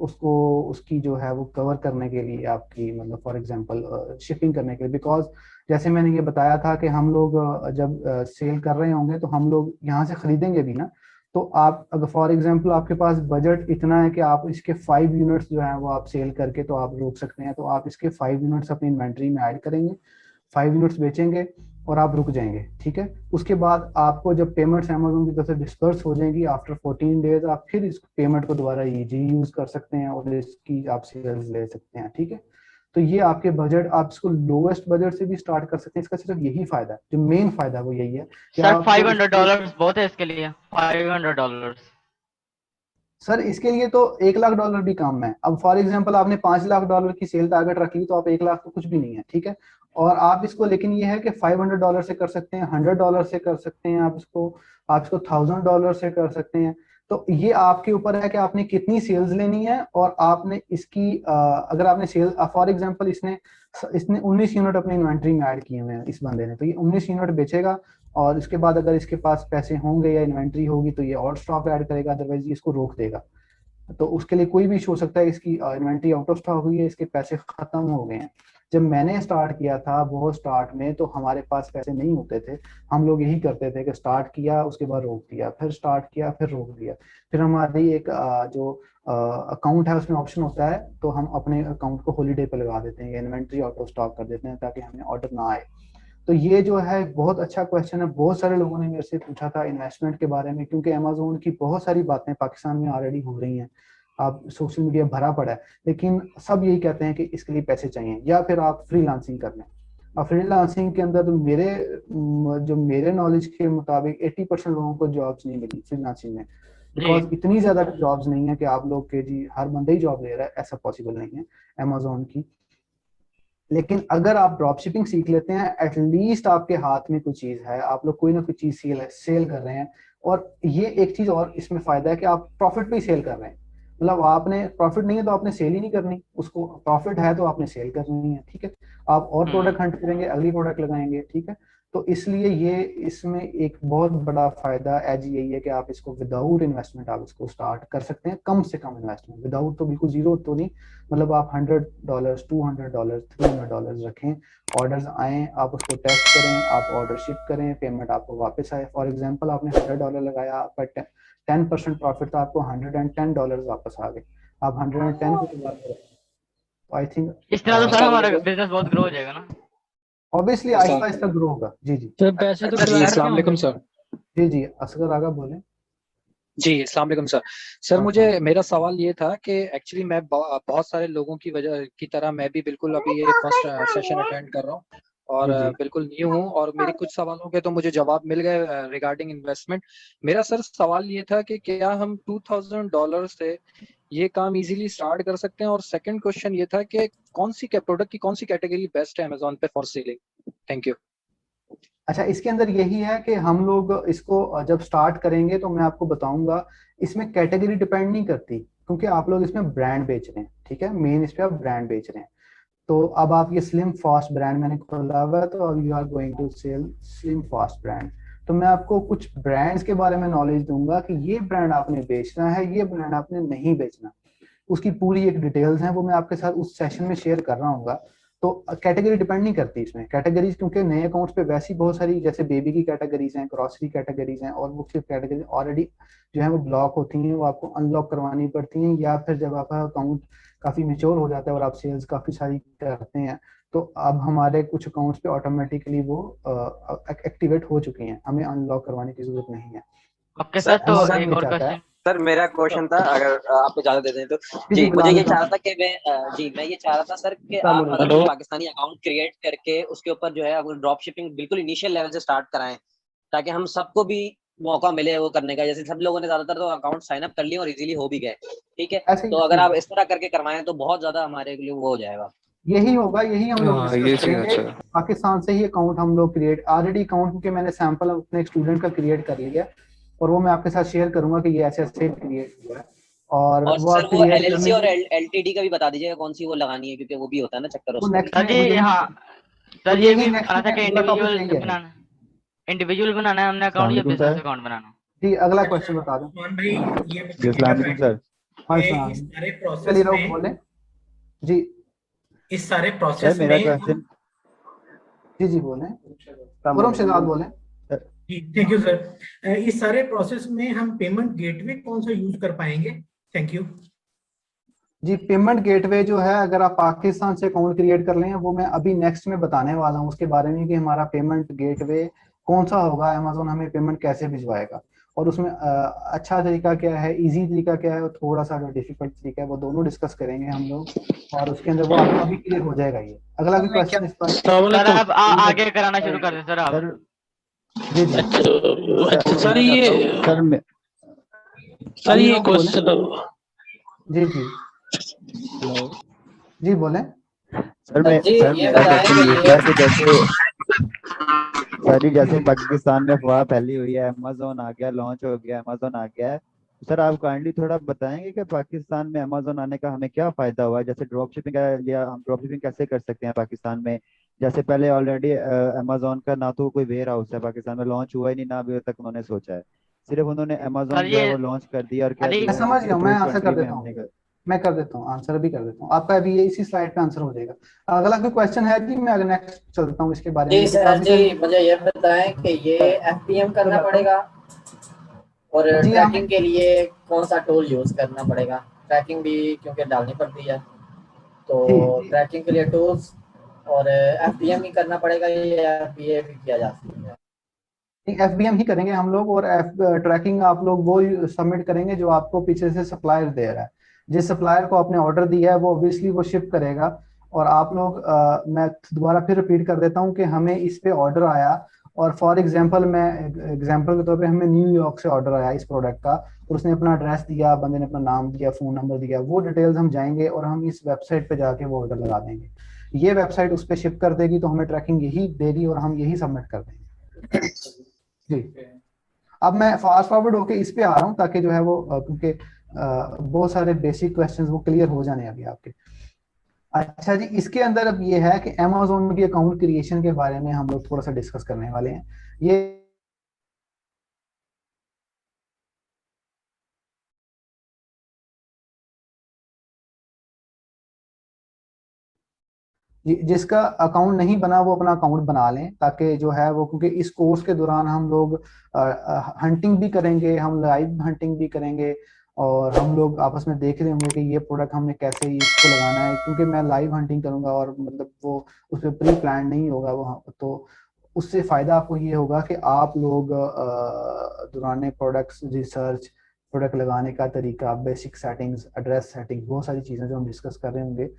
उसको उसकी जो है वो कवर करने के लिए, आपकी मतलब फॉर एग्जांपल शिपिंग करने के लिए। बिकॉज जैसे मैंने ये बताया था कि हम लोग जब सेल कर रहे होंगे तो हम लोग यहाँ से खरीदेंगे भी ना। तो आप अगर फॉर एग्जांपल आपके पास बजट इतना है कि आप इसके 5 यूनिट्स जो है वो आप सेल करके तो आप रोक सकते हैं, तो आप इसके 5 यूनिट्स अपनी इन्वेंट्री में ऐड करेंगे, 5 यूनिट्स बेचेंगे और आप रुक जाएंगे, ठीक है। उसके बाद आपको जब पेमेंट्स अमेजोन की तरफ से डिस्पर्स हो जाएंगी आफ्टर 14 डेज, आप फिर इस पेमेंट को दोबारा ईजी यूज कर सकते हैं और इसकी आप सेल्स ले सकते हैं, ठीक है। तो ये आपके बजट, आप इसको लोवेस्ट बजट से भी स्टार्ट कर सकते हैं। इसका सिर्फ यही फायदा है, जो मेन फायदा है वो यही है कि सर आपको इसके, $500 बहुत है इसके लिए, $500। सर इसके लिए तो $1 लाख भी काम है। अब फॉर एग्जांपल आपने $5 लाख की सेल टारगेट रख ली तो आप 1 लाख तो कुछ भी नहीं है, ठीक है। और आप इसको, लेकिन ये है कि $500 से कर सकते हैं, $100 से कर सकते हैं, आप इसको $1000 से कर सकते हैं। तो ये आपके ऊपर है कि आपने कितनी सेल्स लेनी है और आपने इसकी अगर आपने सेल फॉर एग्जांपल इसने इसने 19 यूनिट अपनी इन्वेंट्री में ऐड किए हुए हैं इस बंदे ने, तो ये 19 यूनिट बेचेगा और इसके बाद अगर इसके पास पैसे होंगे या इन्वेंट्री होगी तो ये और स्टॉक ऐड करेगा, अदरवाइज ये इसको रोक देगा। तो उसके लिए कोई भी इशू हो सकता है, इसकी इन्वेंट्री आउट ऑफ स्टॉक हुई है, इसके पैसे खत्म हो गए हैं। जब मैंने स्टार्ट किया था बहुत स्टार्ट में तो हमारे पास पैसे नहीं होते थे, हम लोग यही करते थे कि स्टार्ट किया उसके बाद रोक दिया, फिर स्टार्ट किया फिर रोक दिया। फिर हमारी एक जो अकाउंट है उसमें ऑप्शन होता है, तो हम अपने अकाउंट को हॉलीडे पे लगा देते हैं, इन्वेंट्री आउट ऑफ स्टॉक कर देते हैं ताकि हमें ऑर्डर ना आए। तो ये जो है बहुत अच्छा क्वेश्चन है, बहुत सारे लोगों ने मेरे से पूछा था इन्वेस्टमेंट के बारे में, क्योंकि अमेजोन की बहुत सारी बातें पाकिस्तान में ऑलरेडी हो रही हैं, आप सोशल मीडिया भरा पड़ा है, लेकिन सब यही कहते हैं कि इसके लिए पैसे चाहिए या फिर आप फ्रीलांसिंग कर लें। और फ्रीलांसिंग के अंदर तो जो मेरे नॉलेज के मुताबिक 80% लोगों को जॉब्स नहीं मिली फ्रीलांसिंग में, बिकॉज इतनी ज्यादा जॉब्स नहीं है कि आप लोग के जी हर बंदा ही जॉब ले रहा है, ऐसा पॉसिबल नहीं है अमेजोन की। लेकिन अगर आप ड्रॉप शिपिंग सीख लेते हैं, एटलीस्ट आपके हाथ में कोई चीज है, आप लोग कोई ना कोई चीज सेल कर रहे हैं। और ये एक चीज और इसमें फायदा है कि आप प्रॉफिट पे ही सेल कर रहे हैं, मतलब आपने प्रॉफिट नहीं है तो आपने सेल ही नहीं करनी, उसको प्रॉफिट है तो आपने सेल करनी है, ठीक है। आप और प्रोडक्ट हंट करेंगे, अगली प्रोडक्ट लगाएंगे, ठीक है। तो इसलिए ये इसमें एक बहुत बड़ा फायदा एज यही है कि आप इसको विदाउट इन्वेस्टमेंट आप इसको स्टार्ट कर सकते हैं, कम से कम इन्वेस्टमेंट, विदाउट तो बिल्कुल जीरो तो नहीं, मतलब आप $100 $200 $300 रखें, ऑर्डर्स आए, आप उसको टेस्ट करें, आप ऑर्डर शिप करें, पेमेंट आपको वापस आए। फॉर एग्जांपल आपने $100 लगाया, आपका 10% प्रॉफिट था, आपको $110 वापस आ गए, आप 110 को दोबारा करें। तो आई थिंक इस तरह तो सर हमारा बिजनेस बहुत ग्रो हो जाएगा ना। ऑब्वियसली आहिस्ता आहिस्ता ग्रो होगा। जी जी सर पैसे तो अच्छा, ट्रांसफर अस्सलाम क्या वालेकुम होंगे? जी जी, असगर आगा बोलें। जी अस्सलाम वालेकुम सर। सर हाँ, मुझे मेरा सवाल ये था कि एक्चुअली मैं बहुत सारे लोगों की वजह की तरह मैं भी बिल्कुल अभी ये फर्स्ट सेशन अटेंड कर रहा हूँ और जी जी बिल्कुल न्यू हूँ और मेरे कुछ सवालों के तो मुझे जवाब मिल गए रिगार्डिंग इन्वेस्टमेंट। मेरा सर सवाल ये था कि क्या हम $2000 से ये काम इजीली स्टार्ट कर सकते हैं, और सेकंड क्वेश्चन ये था कि प्रोडक्ट की कौन सी कैटेगरी बेस्ट है अमेजोन पे फॉर सेलिंग? Thank you. अच्छा, इसके अंदर यही है कि हम लोग इसको जब स्टार्ट करेंगे तो मैं आपको बताऊंगा, इसमें कैटेगरी डिपेंड नहीं करती, क्योंकि आप लोग इसमें ब्रांड बेच रहे हैं, ठीक है, मेन इस पे आप ब्रांड बेच रहे हैं। तो अब आप ये स्लिम फास्ट ब्रांड मैंने खोला हुआ है, तो अब you are going to sell Slim Fast brand. तो मैं आपको कुछ ब्रांड्स के बारे में नॉलेज दूंगा कि ये ब्रांड आपने बेचना है, ये ब्रांड आपने नहीं बेचना, उसकी पूरी एक डिटेल्स है, वो मैं आपके साथ उस सेशन में शेयर कर रहा हूँ। तो कैटेगरी डिपेंड नहीं करती इसमें, कैटेगरीज क्योंकि नए अकाउंट्स पे वैसी बहुत सारी जैसे बेबी की कैटेगरीज हैं, ग्रोसरी कैटेगरीज हैं, और वो सिर्फ कैटेगरी ऑलरेडी जो है वो ब्लॉक होती हैं, वो आपको अनलॉक करवानी पड़ती हैं, या फिर जब आपका अकाउंट काफी मेच्योर हो जाता है और आप सेल्स काफी सारी करते हैं, तो अब हमारे कुछ अकाउंट्स पे ऑटोमेटिकली वो एक्टिवेट हो चुकी हैं, हमें अनलॉक करवाने की जरूरत नहीं है। ओके सर, तो अमेज़न एक ये और चाहता है। क्वेश्चन। सर मेरा क्वेश्चन था, अगर आप इजाजत दे दें तो। जी जी, जी, मुझे गुलाम ये साहब। चाह रहा था कि मैं ये चाह रहा था सर कि अस्सलाम आप वालेकुम। मतलब पाकिस्तानी अकाउंट क्रिएट करके उसके ऊपर जो है अगर ड्रॉप शिपिंग बिल्कुल इनिशियल लेवल से स्टार्ट कराएं, ताकि हम सबको भी मौका मिले वो करने का। जैसे सब लोगों ने ज्यादातर तो अकाउंट साइन अप कर लिए और इजीली हो भी गए, ठीक है, ऐसे ही तो ऐसे अगर ही आप इस तरह करके करवाएं तो बहुत ज्यादा हमारे लिए वो हो जाएगा। यही होगा, यही हम लोग हाँ, ये डिस्कस सीन करेंगे। अच्छा है। पाकिस्तान से ही अकाउंट हम लोग क्रिएट, ऑलरेडी अकाउंट के मैंने सैंपल अपने एक स्टूडेंट का क्रिएट कर लिया, और वो मैं आपके साथ शेयर करूंगा कि ये ऐसे ऐसे क्रिएट हुआ है, और और वो सर आप वो क्रिएट एलएलसी करने और के एलटीडी का भी बता दीजिएगा कौन सी वो लगानी है, क्योंकि वो भी होता है ना चक्कर वो उसका भी। नेक्स्ट सर में, जी वो यही हाँ, वो सर ये यही भी नेक्स्ट बताना था में कि अगला टॉपिक इंडिविजुअल यही है। बनाना, इंडिविजुअल बनाना है हमने अकाउंट या अस्सलामुअलैकुम बिजनेस सर। अकाउंट बनाना? जी, अगला क्वेश्चन बता दो। उस्मान भाई, ये जी अस्सलामुअलैकुम सर। हाँ कि सलाम। इस सारे चलिए प्रोसेस रोक में बोले। जी इस सारे सर प्रोसेस मेरा में क्वेश्चन जी जी बोले, अस्सलाम खुरम वालेकुम शहजाद बोले। सर। Thank you sir. इस सारे प्रोसेस में हम पेमेंट गेटवे कौन सा यूज कर पाएंगे? Thank you. जी, पेमेंट गेटवे जो है, अगर आप पाकिस्तान से अकाउंट क्रिएट कर लें, वो मैं अभी नेक्स्ट में बताने वाला हूँ उसके बारे में कि हमारा पेमेंट गेटवे कौन सा होगा, अमेजोन हमें पेमेंट कैसे भिजवाएगा, और उसमें अच्छा तरीका क्या है, इजी तरीका क्या है, और थोड़ा सा जो डिफिकल्ट तरीका है, वो दोनों डिस्कस करेंगे हम लोग, और उसके अंदर वो आपको अभी क्लियर हो जाएगा। ये अगला भी मैं क्या क्वेश्चन इस पर। सर आप आगे कराना शुरू कर दें सर आप। सर जी जी सर ये सर मैं सर अली ये रोक बोले। क्वेश्चन जी जी हेलो जी बोले। सर मेरा क्वेश्चन ये था कि जैसे सर जी जैसे पाकिस्तान में अफवाह फैली हुई है, अमेजोन आ गया, लॉन्च हो गया, अमेजोन आ गया है, सर आप काइंडली थोड़ा बताएंगे कि पाकिस्तान में अमेजोन आने का हमें क्या फायदा हुआ है? जैसे ड्रॉप शिपिंग का, या हम ड्रॉप शिपिंग कैसे कर सकते हैं पाकिस्तान में? जैसे पहले ऑलरेडी अमेजोन का ना तो कोई वेयर हाउस है पाकिस्तान में, लॉन्च हुआ ही नहीं, ना अभी तक उन्होंने सोचा है, सिर्फ उन्होंने सर अमेजोन जो है ये वो लॉन्च कर दिया और कह अली मैं दिया समझ कि गया हूँ, मैं अप्रूव आंसर कर कंट्री में देता हमने हूँ, मैं कर देता हूँ, आंसर भी कर देता हूँ आपका, अभी ये इसी स्लाइड पे आंसर हो जाएगा। अगला कोई क्वेश्चन है जी? मैं अगर नेक्स्ट चलता हूँ इसके बारे में। जी सर जी, मुझे ये बताएं कि ये एफपीएम करना पड़ेगा और जी ट्रैकिंग के लिए कौन सा टूल यूज करना पड़ेगा? ट्रैकिंग भी क्योंकि डालनी पड़ती है, तो जी ट्रैकिंग के लिए टूल्स और एफपीएम ही करना पड़ेगा या एफपीए भी किया जा सकता है? एफबीएम ही करेंगे हम लोग, और ट्रैकिंग आप लोग वो सबमिट करेंगे जो आपको पीछे से सप्लायर दे रहा है। जिस सप्लायर को आपने ऑर्डर दिया है वो ऑब्वियसली वो शिप करेगा, और आप लोग मैं दोबारा फिर रिपीट कर देता हूँ कि हमें इस पे ऑर्डर आया, और फॉर एग्जांपल मैं एग्जांपल के तौर पे हमें न्यूयॉर्क से ऑर्डर आया इस प्रोडक्ट का, और उसने अपना एड्रेस दिया, बंदे ने अपना नाम दिया, फोन नंबर दिया, वो डिटेल्स हम जाएंगे और हम इस वेबसाइट पे जाके वो ऑर्डर लगा देंगे, ये वेबसाइट उस पर शिप कर देगी, तो हमें ट्रैकिंग यही देगी और हम यही सबमिट कर देंगे। जी, अब मैं फास्ट फॉरवर्ड होके इस पे आ रहा हूँ ताकि जो है वो क्योंकि बहुत सारे बेसिक क्वेश्चंस वो क्लियर हो जाने अभी आपके। अच्छा जी, इसके अंदर अब ये है कि Amazon की अकाउंट क्रिएशन के बारे में हम लोग थोड़ा सा डिस्कस करने वाले हैं। ये जिसका अकाउंट नहीं बना वो अपना अकाउंट बना लें, ताकि जो है वो, क्योंकि इस कोर्स के दौरान हम लोग हंटिंग भी करेंगे, हम लाइव हंटिंग भी करेंगे, और हम लोग आपस में देख रहे होंगे कि ये प्रोडक्ट हमने कैसे इसको लगाना है, क्योंकि मैं लाइव हंटिंग करूंगा और मतलब वो उस पर प्री प्लान नहीं होगा वो, तो उससे फ़ायदा आपको ये होगा कि आप लोग दौरान प्रोडक्ट्स रिसर्च, प्रोडक्ट लगाने का तरीका, बेसिक सेटिंग्स, एड्रेस सेटिंग, बहुत सारी चीज़ें जो हम डिस्कस कर रहे होंगे,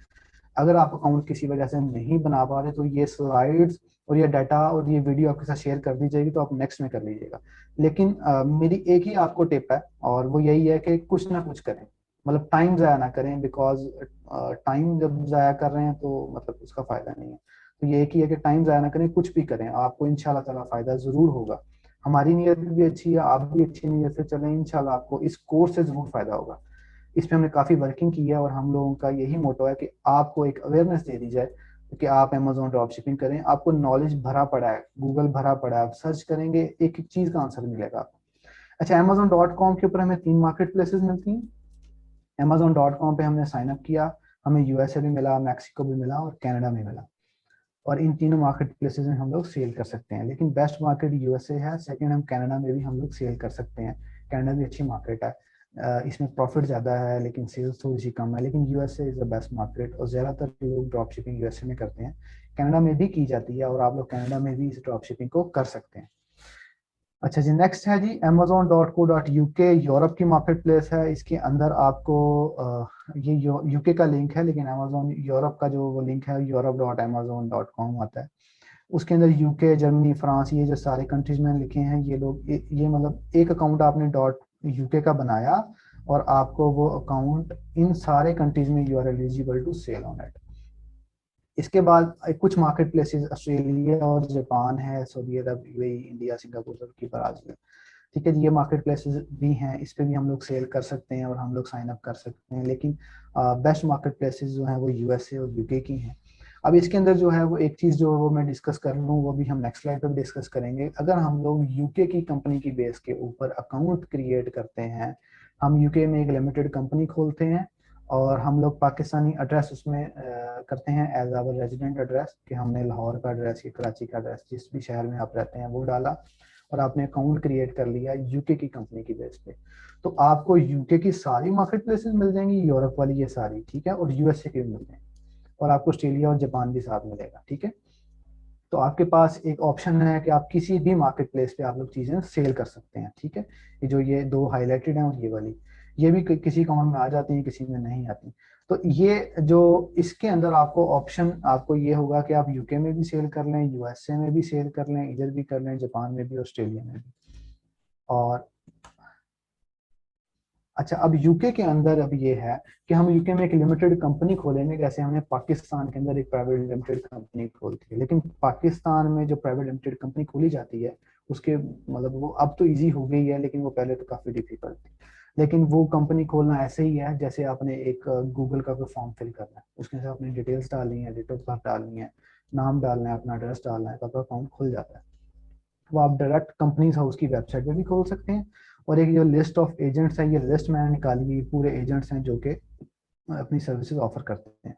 अगर आप अकाउंट किसी वजह से नहीं बना पा रहे तो ये स्लाइड्स और ये डाटा और ये वीडियो आपके साथ शेयर कर दी जाएगी, तो आप नेक्स्ट में कर लीजिएगा। लेकिन मेरी एक ही आपको टिप है, और वो यही है कि कुछ ना कुछ करें, मतलब टाइम ज़ाया ना करें, बिकॉज टाइम जब ज़ाया कर रहे हैं तो मतलब उसका फ़ायदा नहीं है। तो ये एक ही है कि टाइम ज़ाया ना करें, कुछ भी करें, आपको इंशाल्लाह ताला फ़ायदा ज़रूर होगा। हमारी नीयत भी अच्छी है, आप भी अच्छी नीयत से चलें, इंशाल्लाह आपको इस कोर्स से ज़रूर फ़ायदा होगा। इस पे हमने काफ़ी वर्किंग की है, और हम लोगों का यही मोटो है कि आपको एक अवेयरनेस दे दी जाए कि आप अमेजोन ड्रॉप शिपिंग करें। आपको नॉलेज भरा पड़ा है, गूगल भरा पड़ा है, आप सर्च करेंगे एक एक चीज़ का आंसर मिलेगा आपको। अच्छा, Amazon.com के ऊपर हमें 3 मार्केट प्लेसेस मिलती हैं। Amazon.com पे हमने साइन अप किया, हमें USA भी मिला, मैक्सिको भी मिला और कनाडा में मिला, और इन तीनों मार्केट प्लेसेस में हम लोग सेल कर सकते हैं। लेकिन बेस्ट मार्केट USA है, सेकंड हम कनाडा में भी हम लोग सेल कर सकते हैं। कनाडा भी अच्छी मार्केट है, इसमें प्रॉफिट ज़्यादा है लेकिन सेल्स थोड़ी सी कम है, लेकिन USA is the best market, और ज़्यादातर लोग ड्रॉप शिपिंग USA में करते हैं। कनाडा में भी की जाती है, और आप लोग कनाडा में भी इस ड्रॉप शिपिंग को कर सकते हैं। अच्छा जी, नेक्स्ट है जी Amazon.co.uk, यूरोप की मार्केट प्लेस है। इसके अंदर आपको ये यूके का लिंक है, लेकिन Amazon यूरोप का जो वो लिंक है europe.amazon.com आता है। उसके अंदर यूके, जर्मनी, फ्रांस, ये जो सारे कंट्रीज में लिखे हैं, ये लोग ये मतलब एक अकाउंट आपने .uk का बनाया, और आपको वो अकाउंट इन सारे कंट्रीज में you are eligible to sell on it. इसके बाद कुछ मार्केट प्लेसेस ऑस्ट्रेलिया और जापान है, Saudi Arabia, UAE, India, Singapore, Turkey, Brazil, ठीक है जी, ये मार्केट प्लेसेस भी हैं, इस पे भी हम लोग सेल कर सकते हैं और हम लोग साइन अप कर सकते हैं। लेकिन बेस्ट मार्केट प्लेसेस जो हैं वो USA और UK की हैं। अब इसके अंदर जो है वो एक चीज़ जो वो मैं डिस्कस कर लूँ, वो भी हम नेक्स्ट स्लाइड पर डिस्कस करेंगे। अगर हम लोग UK की कंपनी की बेस के ऊपर अकाउंट क्रिएट करते हैं, हम UK में एक लिमिटेड कंपनी खोलते हैं, और हम लोग पाकिस्तानी एड्रेस उसमें करते हैं एज आवर रेजिडेंट एड्रेस, कि हमने लाहौर का एड्रेस या कराची का एड्रेस, जिस भी शहर में आप रहते हैं वो डाला, और आपने अकाउंट क्रिएट कर लिया यूके की कंपनी की बेस पे, तो आपको यूके की सारी मार्केट प्लेसेस मिल जाएंगी, यूरोप वाली ये सारी, ठीक है, और USA के भी मिल जाएंगे, और आपको ऑस्ट्रेलिया और जापान भी साथ मिलेगा, ठीक है। तो आपके पास एक ऑप्शन है कि आप किसी भी मार्केट प्लेस पे आप लोग चीज़ें सेल कर सकते हैं, ठीक है। ये दो हाईलाइटेड हैं, और ये वाली, ये भी किसी अकाउंट में आ जाती है, किसी में नहीं आती। तो ये जो इसके अंदर आपको ऑप्शन आपको ये होगा कि आप यूके में भी सेल कर लें, USA में भी सेल कर लें, इधर भी कर लें, जापान में भी, ऑस्ट्रेलिया में भी। और अच्छा, अब यूके के अंदर अब ये है कि हम यूके में एक लिमिटेड कंपनी खोलेंगे, जैसे हमने पाकिस्तान के अंदर एक प्राइवेट लिमिटेड कंपनी खोली थी। लेकिन पाकिस्तान में जो प्राइवेट लिमिटेड कंपनी खोली जाती है, उसके मतलब वो अब तो इजी हो गई है, लेकिन वो पहले तो काफ़ी डिफिकल्ट थी। लेकिन वो कंपनी खोलना ऐसे ही है जैसे आपने एक गूगल का कोई फॉर्म फिल करना है, उसके साथ अपनी डिटेल्स डालनी है, डेट ऑफ बर्थ डालनी है, नाम डालना है, अपना एड्रेस डालना है, तो आपका अकाउंट खुल जाता है। वो आप डायरेक्ट कंपनीज हाउस की वेबसाइट पे भी खोल सकते हैं। और एक जो लिस्ट ऑफ एजेंट्स है, ये लिस्ट मैंने निकाली, पूरे एजेंट्स हैं जो कि अपनी सर्विसेज ऑफर करते हैं,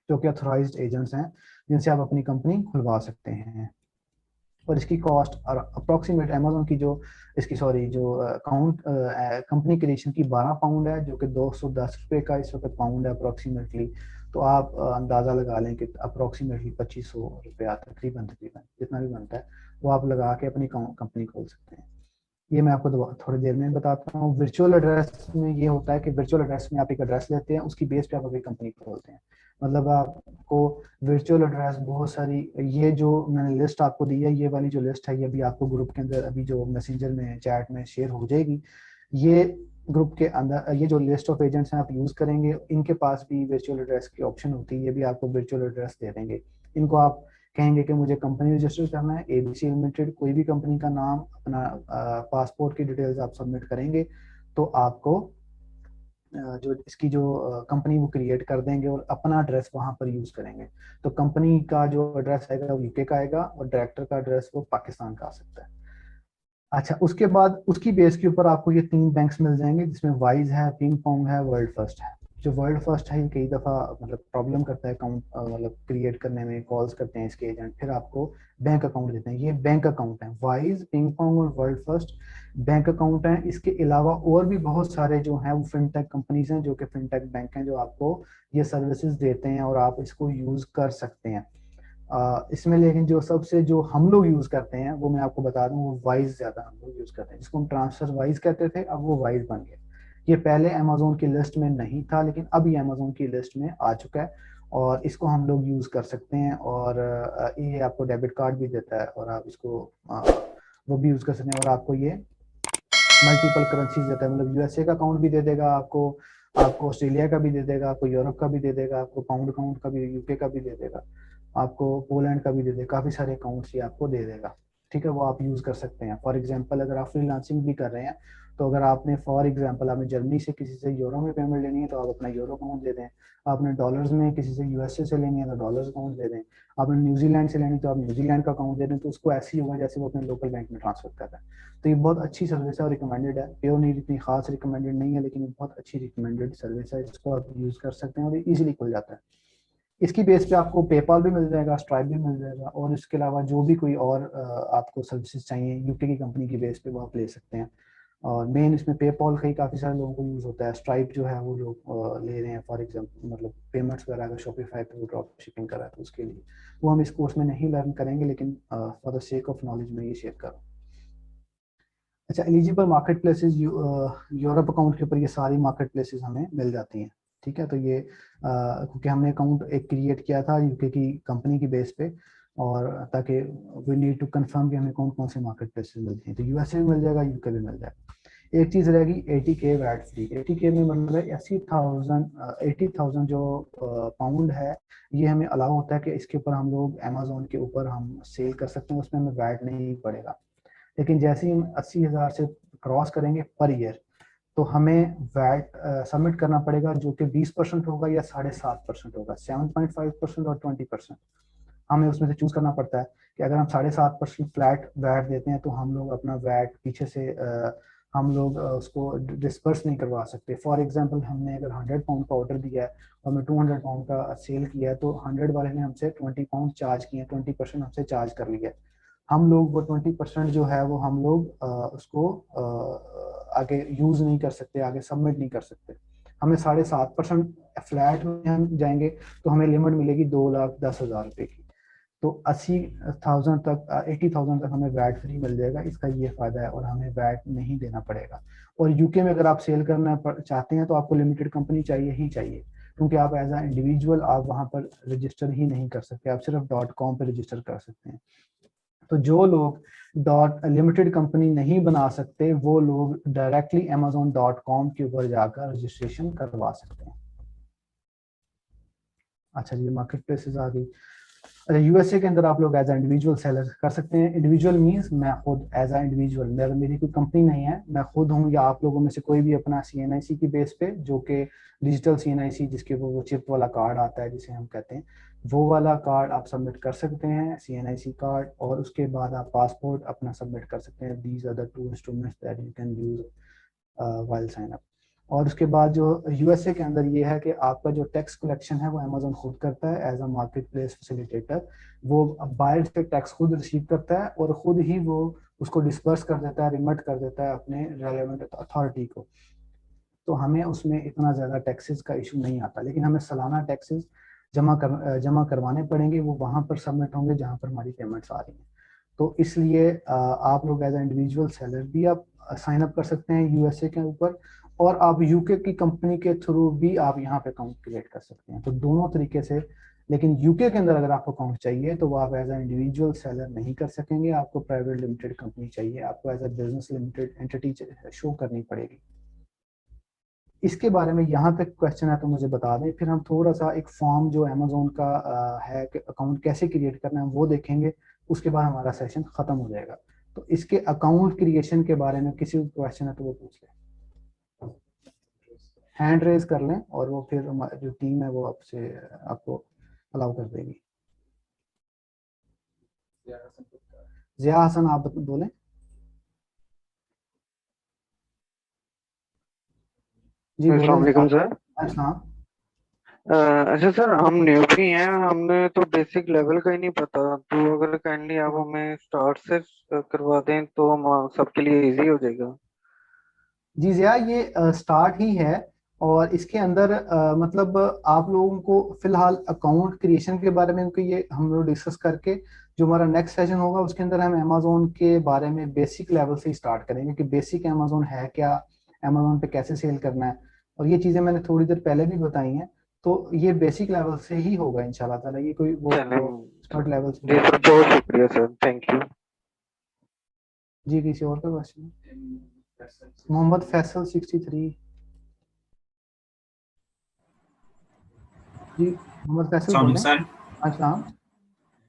जो कि अथोराइज्ड एजेंट्स हैं, जिनसे आप अपनी कंपनी खुलवा सकते हैं। और इसकी कॉस्ट और अप्रॉक्सीमेट अमेजोन की जो इसकी सॉरी जो अकाउंट कंपनी क्रिएशन की 12 पाउंड है, जो कि 210 रुपये का इस वक्त पाउंड है अप्रॉक्सीमेटली। तो आप अंदाज़ा लगा लें कि अप्रॉक्सीमेटली 2500 रुपया तकरीबन जितना भी बनता है, वो आप लगा के अपनी कंपनी खोल सकते हैं। ये मैं आपको थोड़ी देर में बताता हूँ। वर्चुअल एड्रेस में ये होता है कि वर्चुअल एड्रेस में आप एक एड्रेस लेते हैं, उसकी बेस पे आप अपनी कंपनी खोलते हैं। मतलब आपको वर्चुअल एड्रेस बहुत सारी, ये जो मैंने लिस्ट आपको दी है, ये वाली जो लिस्ट है, ये भी आपको ग्रुप के अंदर अभी जो मैसेंजर में चैट में शेयर हो जाएगी। ये ग्रुप के अंदर ये जो लिस्ट ऑफ एजेंट्स हैं आप यूज़ करेंगे, इनके पास भी वर्चुअल एड्रेस की ऑप्शन होती है, ये भी आपको वर्चुअल एड्रेस दे देंगे। इनको आप कहेंगे कि मुझे कंपनी रजिस्टर करना है, ABC लिमिटेड, कोई भी कंपनी का नाम, अपना पासपोर्ट की डिटेल्स आप सबमिट करेंगे, तो आपको जो इसकी जो कंपनी वो क्रिएट कर देंगे और अपना एड्रेस वहां पर यूज करेंगे। तो कंपनी का जो एड्रेस आएगा वो यूके का आएगा और डायरेक्टर का एड्रेस वो पाकिस्तान का आ सकता है। अच्छा, उसके बाद उसकी बेस के ऊपर आपको ये 3 बैंक्स मिल जाएंगे, जिसमें वाइज है, पिंग पोंग है, वर्ल्ड फर्स्ट है। जो वर्ल्ड फर्स्ट है ये कई दफ़ा मतलब प्रॉब्लम करता है अकाउंट मतलब क्रिएट करने में, कॉल्स करते हैं इसके एजेंट, फिर आपको बैंक अकाउंट देते हैं। ये बैंक अकाउंट है, वाइज, पिंग पोंग और वर्ल्ड फर्स्ट बैंक अकाउंट हैं। इसके अलावा और भी बहुत सारे जो हैं वो फिनटेक कंपनीज हैं, जो कि फिनटेक बैंक हैं, जो आपको ये सर्विसेज देते हैं और आप इसको यूज़ कर सकते हैं। इसमें लेकिन जो सबसे जो हम लोग यूज़ करते हैं वो मैं आपको बता दूं, वो वाइज ज़्यादा हम लोग यूज़ करते हैं, जिसको हम ट्रांसफर वाइज कहते थे, अब वो वाइज बन गया। ये पहले अमेजोन की लिस्ट में नहीं था, लेकिन अब ये अमेजोन की लिस्ट में आ चुका है और इसको हम लोग यूज़ कर सकते हैं। और ये आपको डेबिट कार्ड भी देता है और आप इसको वो भी यूज़ कर सकते हैं। और आपको ये मल्टीपल करेंसीज देता है, मतलब यूएसए का अकाउंट भी दे देगा आपको, आपको ऑस्ट्रेलिया का भी दे देगा, आपको यूरोप का भी दे देगा, आपको पाउंड अकाउंट का भी, यूके का भी दे देगा, आपको पोलैंड का भी दे देगा, काफ़ी सारे अकाउंट्स ही आपको दे देगा। ठीक है, वो आप यूज़ कर सकते हैं। फॉर एग्जांपल अगर आप फ्रीलांसिंग भी कर रहे हैं, तो अगर आपने फॉर एग्जांपल आपने जर्मनी से किसी से यूरो में पेमेंट लेनी है तो आप अपना यूरो अकाउंट दे दें, आपने डॉलर्स में किसी से यूएसए से लेनी है तो डॉलर्स अकाउंट दे दें, आपने न्यूजीलैंड से लेनी तो आप न्यूजीलैंड का अकाउंट दे दें, तो उसको ऐसे ही होगा जैसे वो अपने लोकल बैंक में ट्रांसफर कर रहा है। तो ये बहुत अच्छी सर्विस है और रिकमेंडेड है। प्योर नीड इतनी खास रिकमेंडेड नहीं है, लेकिन ये बहुत अच्छी रिकमेंडेड सर्विस है, इसको आप यूज़ कर सकते हैं और ये ईजिली खुल जाता है। इसकी बेस पे आपको पेपाल भी मिल जाएगा, स्ट्राइप भी मिल जाएगा, और इसके अलावा जो भी कोई और आपको सर्विसेज चाहिए यूके की कंपनी की बेस पे वो आप ले सकते हैं। और मेन इसमें पेपाल का ही काफ़ी सारे लोगों को यूज़ होता है। स्ट्राइप जो है वो लोग ले रहे हैं फॉर एग्जाम्पल, मतलब पेमेंट्स वगैरह अगर शॉपिफाई पे वो ड्रॉप शिपिंग कर रहा है तो उसके लिए वो हम इस कोर्स में नहीं लर्न करेंगे, लेकिन for the sake of knowledge में ये शेयर करूँ। अच्छा, eligible market places, Europe account के ऊपर ये सारी मार्केट प्लेसेस हमें मिल जाती हैं। ठीक है, तो ये क्योंकि हमने अकाउंट एक क्रिएट किया था यूके की कंपनी की बेस पे, और ताकि वी नीड टू कंफर्म कि हमें कौन कौन से मार्केट प्लेसेस मिलती हैं। तो यूएसए भी मिल जाएगा, यूके भी मिल जाएगा। एक चीज़ रहेगी 80K वैट फ्री। 80K में मतलब है 80,000 जो पाउंड है, ये हमें अलाउ होता है कि इसके ऊपर हम लोग अमेजोन के ऊपर हम सेल कर सकते हैं, उसमें हमें वैट नहीं पड़ेगा। लेकिन जैसे ही हम 80,000 से क्रॉस करेंगे पर ईयर, तो हमें वैट सबमिट करना पड़ेगा, जो कि 20% होगा या 7.5% होगा, 7.5% और 20%। हमें उसमें से चूज करना पड़ता है कि अगर हम 7.5% फ्लैट वैट देते हैं तो हम लोग अपना वैट पीछे से हम लोग उसको डिस्पर्स नहीं करवा सकते। फॉर एग्जांपल हमने अगर 100 पाउंड का ऑर्डर दिया है और हमें 200 पाउंड का सेल किया है, तो 100 वाले ने हमसे 20 पाउंड चार्ज किए, 20% हमसे चार्ज कर लिया है। हम लोग वो 20% जो है वो हम लोग उसको आगे यूज नहीं कर सकते, आगे सबमिट नहीं कर सकते। हमें 7.5% फ्लैट में हम जाएंगे तो हमें लिमिट मिलेगी 2,10,000 रुपए की। तो 80,000 तक 80,000 तक हमें वैट फ्री मिल जाएगा। इसका ये फायदा है और हमें वैट नहीं देना पड़ेगा। और यूके में अगर आप सेल करना चाहते हैं तो आपको लिमिटेड कंपनी चाहिए ही चाहिए, क्योंकि आप एज अ इंडिविजुअल आप वहाँ पर रजिस्टर ही नहीं कर सकते, आप सिर्फ .com पे रजिस्टर कर सकते हैं। तो जो लोग लिमिटेड कंपनी नहीं बना सकते वो लोग डायरेक्टली amazon.com के ऊपर जाकर रजिस्ट्रेशन करवा सकते हैं। अच्छा जी, मार्केट प्लेसेस आ गई। अच्छा, यूएसए के अंदर आप लोग एज इंडिविजुअल सेलर कर सकते हैं। इंडिविजुअल मींस मैं खुद एज अ इंडिविजुअल, मेरी कोई कंपनी नहीं है, मैं खुद हूँ, या आप लोगों में से कोई भी अपना CNIC की बेस पे, जो कि डिजिटल CNIC जिसके ऊपर वो चिप वाला कार्ड आता है जिसे हम कहते हैं, वो वाला कार्ड आप सबमिट कर सकते हैं, CNIC कार्ड, और उसके बाद आप पासपोर्ट अपना सबमिट कर सकते हैं। These are the 2 instruments that you can use while sign up. और उसके बाद जो यूएसए के अंदर ये है कि आपका जो टैक्स कलेक्शन है वो अमेजोन खुद करता है as a market place facilitator. वो बायर से टैक्स खुद रिसीव करता है और खुद ही वो उसको डिस्पर्स कर देता है, रिमिट कर देता है अपने रेलेवेंट अथॉरिटी को। तो हमें उसमें इतना ज़्यादा टैक्सेस का इशू नहीं आता, लेकिन हमें सालाना टैक्सेस जमा करवाने पड़ेंगे, वो वहाँ पर सबमिट होंगे जहाँ पर हमारी पेमेंट्स आ रही हैं। तो इसलिए आप लोग एज ए इंडिविजुअल सेलर भी आप साइन अप कर सकते हैं यूएसए के ऊपर, और आप यूके की कंपनी के थ्रू भी आप यहाँ पे अकाउंट क्रिएट कर सकते हैं। तो दोनों तरीके से, लेकिन यूके के अंदर अगर आपको अकाउंट चाहिए तो वो आप एज ए इंडिविजुअल सेलर नहीं कर सकेंगे, आपको प्राइवेट लिमिटेड कंपनी चाहिए, आपको as a business limited entity show करनी पड़ेगी। इसके बारे में यहाँ तक क्वेश्चन है तो मुझे बता दें, फिर हम थोड़ा सा एक फॉर्म जो अमेजोन का है कि अकाउंट कैसे क्रिएट करना है वो देखेंगे, उसके बाद हमारा सेशन खत्म हो जाएगा। तो इसके अकाउंट क्रिएशन के बारे में किसी को क्वेश्चन है तो वो पूछ ले। हैंड रेज कर लें और वो फिर जो टीम है वो आपको अलाउ कर देगी। जिया हसन आप बोलें। जी बोलें। अस्सलाम वालेकुम सर। अस्सलाम। अच्छा सर, हम न्यूबी हैं, हमने तो बेसिक लेवल का ही नहीं पता, तो अगर काइंडली आप हमें स्टार्ट से करवा दें तो हम सबके लिए इजी हो जाएगा। जी जिया, ये स्टार्ट ही है और इसके अंदर मतलब आप लोगों को फिलहाल अकाउंट क्रिएशन के बारे में क्योंकि ये हम लोग डिस्कस करके जो हमारा नेक्स्ट सेशन होगा उसके अंदर हम अमेजोन के बारे में बेसिक लेवल से ही स्टार्ट करेंगे कि बेसिक अमेजोन है क्या, अमेजोन पे कैसे सेल करना है, और ये चीज़ें मैंने थोड़ी देर पहले भी बताई हैं। तो ये बेसिक लेवल से ही होगा इंशाल्लाह ताला, ये कोई वो एक्सपर्ट लेवल से जी सर, बहुत शुक्रिया सर, थैंक यू। जी किसी और का क्वेश्चन? मोहम्मद फैसल 63। जी मोहम्मद फैसल बोल रहे हैं। अच्छा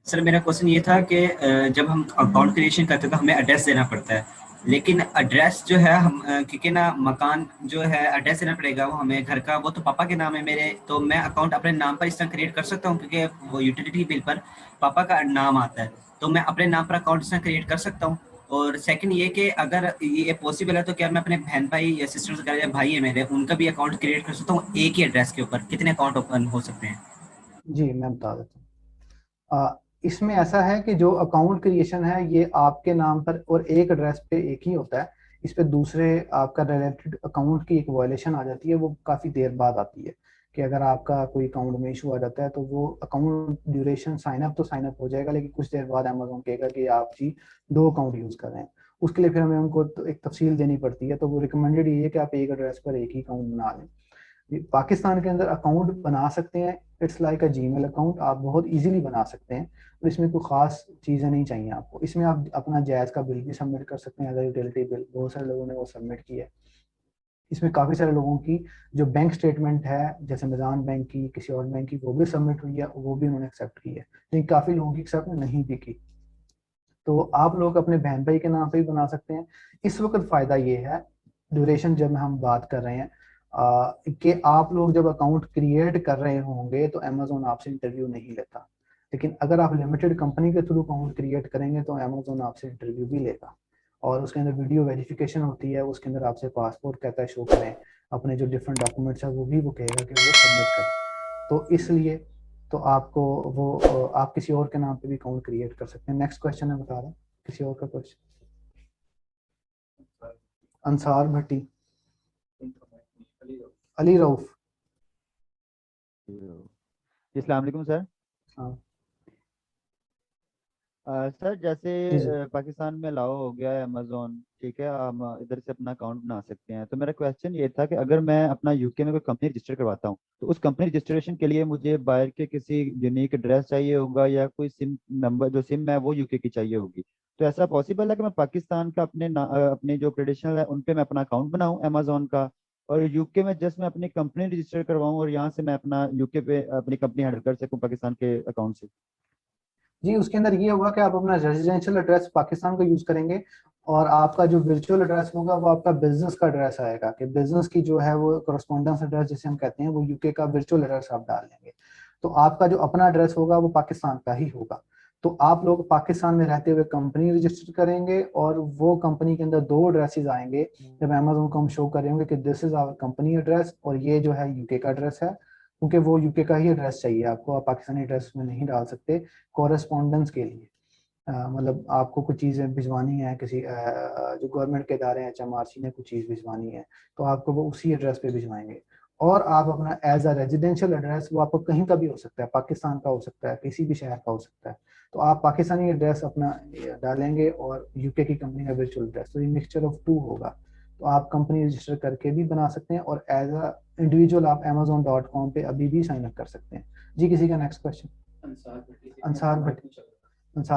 सर मेरा क्वेश्चन ये था कि जब हम अकाउंट क्रिएशन करते हैं तो हमें एड्रेस देना पड़ता है, लेकिन एड्रेस जो है हम क्योंकि ना मकान जो है एड्रेस देना पड़ेगा वो हमें घर का, वो तो पापा के नाम है मेरे, तो मैं अकाउंट अपने नाम पर इस तरह क्रिएट कर सकता हूँ क्योंकि वो यूटिलिटी बिल पर पापा का नाम आता है, तो मैं अपने नाम पर अकाउंट इस तरह क्रिएट कर सकता हूँ। और सेकंड ये कि अगर ये पॉसिबल है तो क्या मैं अपने बहन भाई या सिस्टर्स वगैरह या भाई है मेरे उनका भी अकाउंट क्रिएट कर सकता हूँ एक ही एड्रेस के ऊपर? कितने अकाउंट ओपन हो सकते हैं? जी मैं बता देता हूँ। इसमें ऐसा है कि जो अकाउंट क्रिएशन है ये आपके नाम पर और एक एड्रेस पे एक ही होता है, इस पे दूसरे आपका रिलेटेड अकाउंट की एक वायलेशन आ जाती है, वो काफ़ी देर बाद आती है कि अगर आपका कोई अकाउंट में इशू आ जाता है तो वो अकाउंट ड्यूरेशन साइन अप हो जाएगा, लेकिन कुछ देर बाद अमेजोन कहेगा कि आप जी 2 अकाउंट यूज़ कर रहे हैं, उसके लिए फिर हमें उनको तो एक तफसील देनी पड़ती है। तो वो रिकमेंडेड ये है कि आप एक एड्रेस पर एक ही अकाउंट बना लें। पाकिस्तान के अंदर अकाउंट बना सकते हैं, it's like a Gmail account, आप बहुत इजीली बना सकते हैं और इसमें कोई ख़ास चीज़ें नहीं चाहिए आपको। इसमें आप अपना जायज़ का बिल भी सबमिट कर सकते हैं, अगर यूटिलिटी बिल, बहुत सारे लोगों ने वो सबमिट किया है। इसमें काफ़ी सारे लोगों की जो बैंक स्टेटमेंट है जैसे मिज़ान बैंक की, किसी और बैंक की, वो भी सबमिट हुई है, वो भी उन्होंने एक्सेप्ट की है, लेकिन काफ़ी लोगों की एक्सेप्ट नहीं भी की। तो आप लोग अपने बहन भाई के नाम पे भी बना सकते हैं। इस वक्त फ़ायदा ये है, ड्यूरेशन जब हम बात कर रहे हैं कि आप लोग जब अकाउंट क्रिएट कर रहे होंगे तो अमेजोन आपसे इंटरव्यू नहीं लेता, लेकिन अगर आप लिमिटेड कंपनी के थ्रू अकाउंट क्रिएट करेंगे तो अमेजोन आपसे इंटरव्यू भी लेगा और उसके अंदर वीडियो वेरिफिकेशन होती है, उसके अंदर आपसे पासपोर्ट कहता है शो करें, अपने जो डिफरेंट डॉक्यूमेंट्स है वो भी वो कहेगा कि वो सबमिट करें। तो इसलिए तो आपको वो आप किसी और के नाम पे भी अकाउंट क्रिएट कर सकते हैं। नेक्स्ट क्वेश्चन है, बता रहा हूँ किसी और का क्वेश्चन। अंसार भट्टी, अली रऊफ। अस्सलाम वालेकुम सर। हाँ सर जैसे जी जी पाकिस्तान में अलाउ हो गया है अमेजोन, ठीक है, हम इधर से अपना अकाउंट बना सकते हैं, तो मेरा क्वेश्चन ये था कि अगर मैं अपना यूके में कोई कंपनी रजिस्टर करवाता हूँ तो उस कंपनी रजिस्ट्रेशन के लिए मुझे बाहर के किसी यूनिक एड्रेस चाहिए होगा या कोई सिम नंबर, जो सिम है वो यूके की चाहिए होगी? तो ऐसा पॉसिबल है कि मैं पाकिस्तान का अपने जो ट्रेडिशनल है उन पे मैं अपना अकाउंट बनाऊँ अमेजोन का, और यूके में जस्ट मैं अपनी कंपनी रजिस्टर करवाऊँ और यहाँ से मैं अपना यूके पे अपनी कंपनी हैंडल कर सकूँ पाकिस्तान के अकाउंट से? जी, उसके अंदर ये होगा कि आप अपना रेजिडेंशियल एड्रेस पाकिस्तान का यूज करेंगे और आपका जो वर्चुअल एड्रेस होगा वो आपका बिजनेस का एड्रेस आएगा, कि बिजनेस की जो है वो करस्पॉन्डेंस एड्रेस जिसे हम कहते हैं वो यूके का वर्चुअल एड्रेस आप डाल लेंगे, तो आपका जो अपना एड्रेस होगा वो पाकिस्तान का ही होगा। तो आप लोग पाकिस्तान में रहते हुए कंपनी रजिस्टर करेंगे और वो कंपनी के अंदर 2 एड्रेसेस आएंगे जब अमेजोन को हम शो करेंगे कि this is our company address और ये जो है यूके का एड्रेस है, क्योंकि वो यूके का ही एड्रेस चाहिए आपको, आप पाकिस्तानी एड्रेस में नहीं डाल सकते कॉरेस्पॉन्डेंस के लिए। मतलब आपको कुछ चीज़ें भिजवानी है किसी जो गवर्नमेंट के इदारे हैं, HMRC ने कुछ चीज़ भिजवानी है तो आपको वो उसी एड्रेस पे भिजवाएंगे, और आप अपना एज अ रेजिडेंशियल एड्रेस वो आपको कहीं का भी हो सकता है, पाकिस्तान का हो सकता है, किसी भी शहर का हो सकता है, तो आप पाकिस्तानी एड्रेस अपना डालेंगे और यूके की कंपनी का वर्चुअल एड्रेस, तो ये मिक्सचर ऑफ 2 होगा। तो आप कंपनी रजिस्टर करके भी बना सकते हैं और एज अ इंडिविजुअल आप amazon.com पे अभी भी साइन अप कर सकते हैं। जी किसी का नेक्स्ट क्वेश्चन? अंसार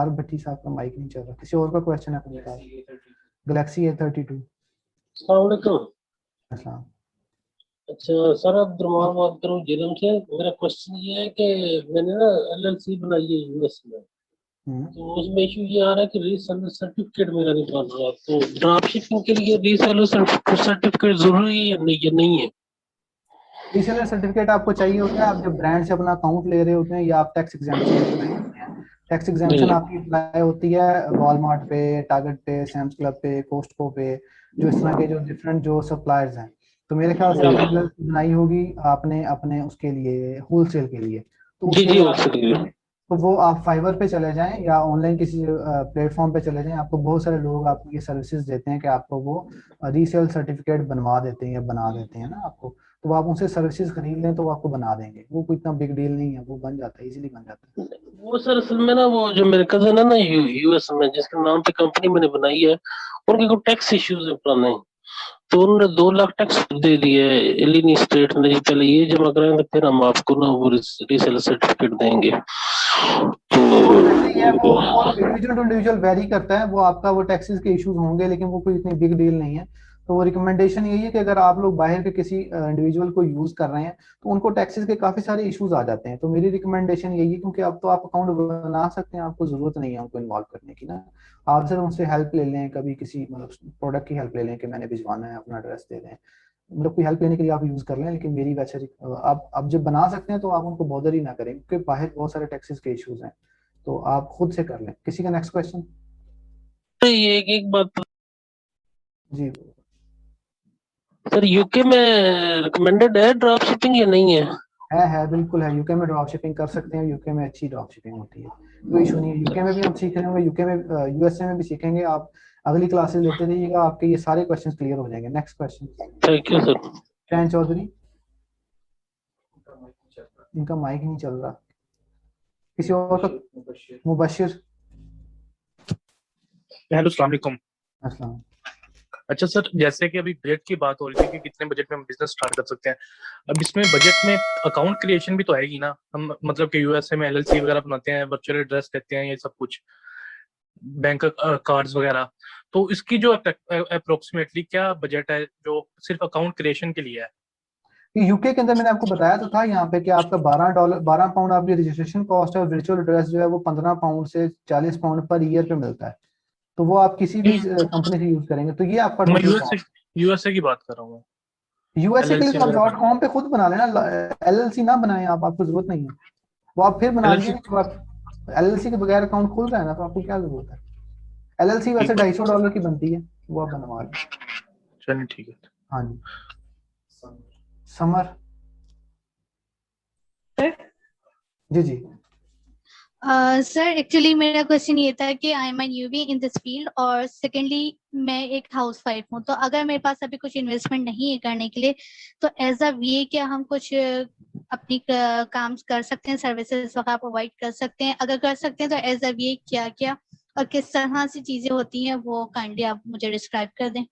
भट्टी साहब का माइक नहीं चल रहा, किसी और का क्वेश्चन है अपने पास? Galaxy A32। अस्सलाम। अच्छा सर, अब्दुलरहमान बात करूँ जिलम से। मेरा क्वेश्चन ये है कि मैंने ना LLC बनाई है यूएस में, तो उसमें इशू ये आ रहा है कि रीसेलर सर्टिफिकेट मेरा नहीं बन रहा, तो ड्रॉप शिपिंग के लिए रीसेलर सर्टिफिकेट जरूरी है या नहीं है? रीसेलर सर्टिफिकेट आपको चाहिए होता है आप जब ब्रांड से अपना अकाउंट ले रहे होते हैं या आप टैक्स एग्जाम्पशन अप्लाई करते हैं। टैक्स एग्जाम्पशन आपकी अप्लाई होती है वॉलमार्ट पे, टारगेट पे, सैम्स क्लब पे, कोस्टको पे, जो इस तरह के जो डिफरेंट जो सप्लायर्स हैं। तो मेरे ख्याल से आपने LLC बनाई होगी आपने अपने उसके लिए होलसेल के लिए, तो उसके लिए तो वो आप फाइवर पे चले जाएं या ऑनलाइन किसी प्लेटफॉर्म पे चले जाएं, आपको बहुत सारे लोग आपको ये सर्विसेज देते हैं कि आपको वो रीसेल सर्टिफिकेट बनवा देते हैं या बना देते हैं ना आपको, तो आप उनसे सर्विसेज खरीद लें तो वो आपको बना देंगे, वो कोई इतना बिग डील नहीं है, वो बन जाता है, इजीली बन जाता है। वो सर असल में ना वो जो मेरे कजन है ना यूएस में जिसके नाम पे कंपनी मैंने बनाई है, उनके कोई टैक्स इश्यूज है पुराने, तो उन्होंने 2 लाख टैक्स दे दिए एलिनी स्टेट ने, पहले ये जमा कराएंगे फिर हम आपको ना वो रीसेलर सर्टिफिकेट देंगे। तो वो इंडिविजुअल टू इंडिविजुअल वेरी करता है, वो आपका वो टैक्सेस के इश्यूज होंगे लेकिन वो कोई इतनी बिग डील नहीं है। तो वो रिकमेंडेशन यही है कि अगर आप लोग बाहर के किसी इंडिविजुअल को यूज कर रहे हैं तो उनको टैक्सेस के काफी सारे इश्यूज आ जाते हैं, तो मेरी रिकमेंडेशन यही है क्योंकि अब तो आप अकाउंट बना सकते हैं, आपको जरूरत नहीं है उनको इन्वॉल्व करने की ना, आप सिर्फ उनसे हेल्प ले लें, कभी किसी मतलब प्रोडक्ट की हेल्प ले लें कि मैंने भिजवाना है, अपना एड्रेस दे दें, मतलब कोई हेल्प लेने के लिए आप यूज कर लें। लेकिन मेरी वैसे आप जब बना सकते हैं तो आप उनको बॉदर ही ना करें क्योंकि बाहर बहुत सारे टैक्सेस के इश्यूज हैं, तो आप खुद से कर लें। किसी का नेक्स्ट क्वेश्चन? ये एक बात जी सर, यूके में रिकमेंडेड है ड्रॉप शिपिंग या नहीं है? है बिल्कुल है, यूके में ड्रॉप शिपिंग कर सकते हैं, यूके में अच्छी ड्रॉप शिपिंग होती है, कोई इशू नहीं है। यूके में भी हम सीख रहे होंगे, यूके में यूएसए में भी सीखेंगे, आप अगली क्लासेस लेते रहिएगा, आपके ये सारे क्वेश्चंस क्लियर हो जाएंगे। Next question. Thank you sir. Chain Chaudhary, इनका माइक नहीं चल रहा, किसी और का? मुबशिर। हेलो अस्सलाम वालेकुम। अस्सलाम। अच्छा सर, जैसे कि अभी बजट की बात हो रही थी कि कितने बजट में हम बिजनेस स्टार्ट कर सकते हैं, अब इसमें बजट में अकाउंट क्रिएशन भी तो आएगी ना, हम मतलब कि यूएसए में एलएलसी वगैरह बनाते हैं, वर्चुअल एड्रेस देते हैं, ये सब कुछ बैंक कार्ड्स वगैरह, तो इसकी जो अप्रोक्सीमेटली क्या बजट है जो सिर्फ अकाउंट क्रिएशन के लिए है? यूके के अंदर मैंने आपको बताया तो था यहाँ पे कि आपका $12 आपकी रजिस्ट्रेशन कॉस्ट है, और वर्चुअल एड्रेस जो है वो £15 से £40 पर ईयर पे मिलता है, तो वो आप किसी भी कंपनी से यूज करेंगे तो ये आपका मैं यूएसए की बात कर रहा हूँ। यूएसए के लिए तो आप .com पे खुद बना लेना, LLC ना बनाए आप, आपको जरूरत नहीं है, वो आप फिर बना लीजिए। LLC के बगैर अकाउंट खुल रहा है ना, तो आपको क्या जरूरत है। LLC वैसे $250 की बनती है, वो आप बनवा लें। चलिए ठीक है। हाँ जी। समर जी जी। सर एक्चुअली मेरा क्वेश्चन ये था कि I am newbie in this field, और सेकेंडली मैं एक हाउसवाइफ हूँ, तो अगर मेरे पास अभी कुछ इन्वेस्टमेंट नहीं है करने के लिए, तो एज अ वीए क्या हम कुछ अपनी काम कर सकते हैं, सर्विसेज वगैरह प्रोवाइड कर सकते हैं? अगर कर सकते हैं तो एज अ वीए क्या क्या और किस तरह से चीजें होती हैं वो काइंडली आप मुझे डिस्क्राइब कर दें।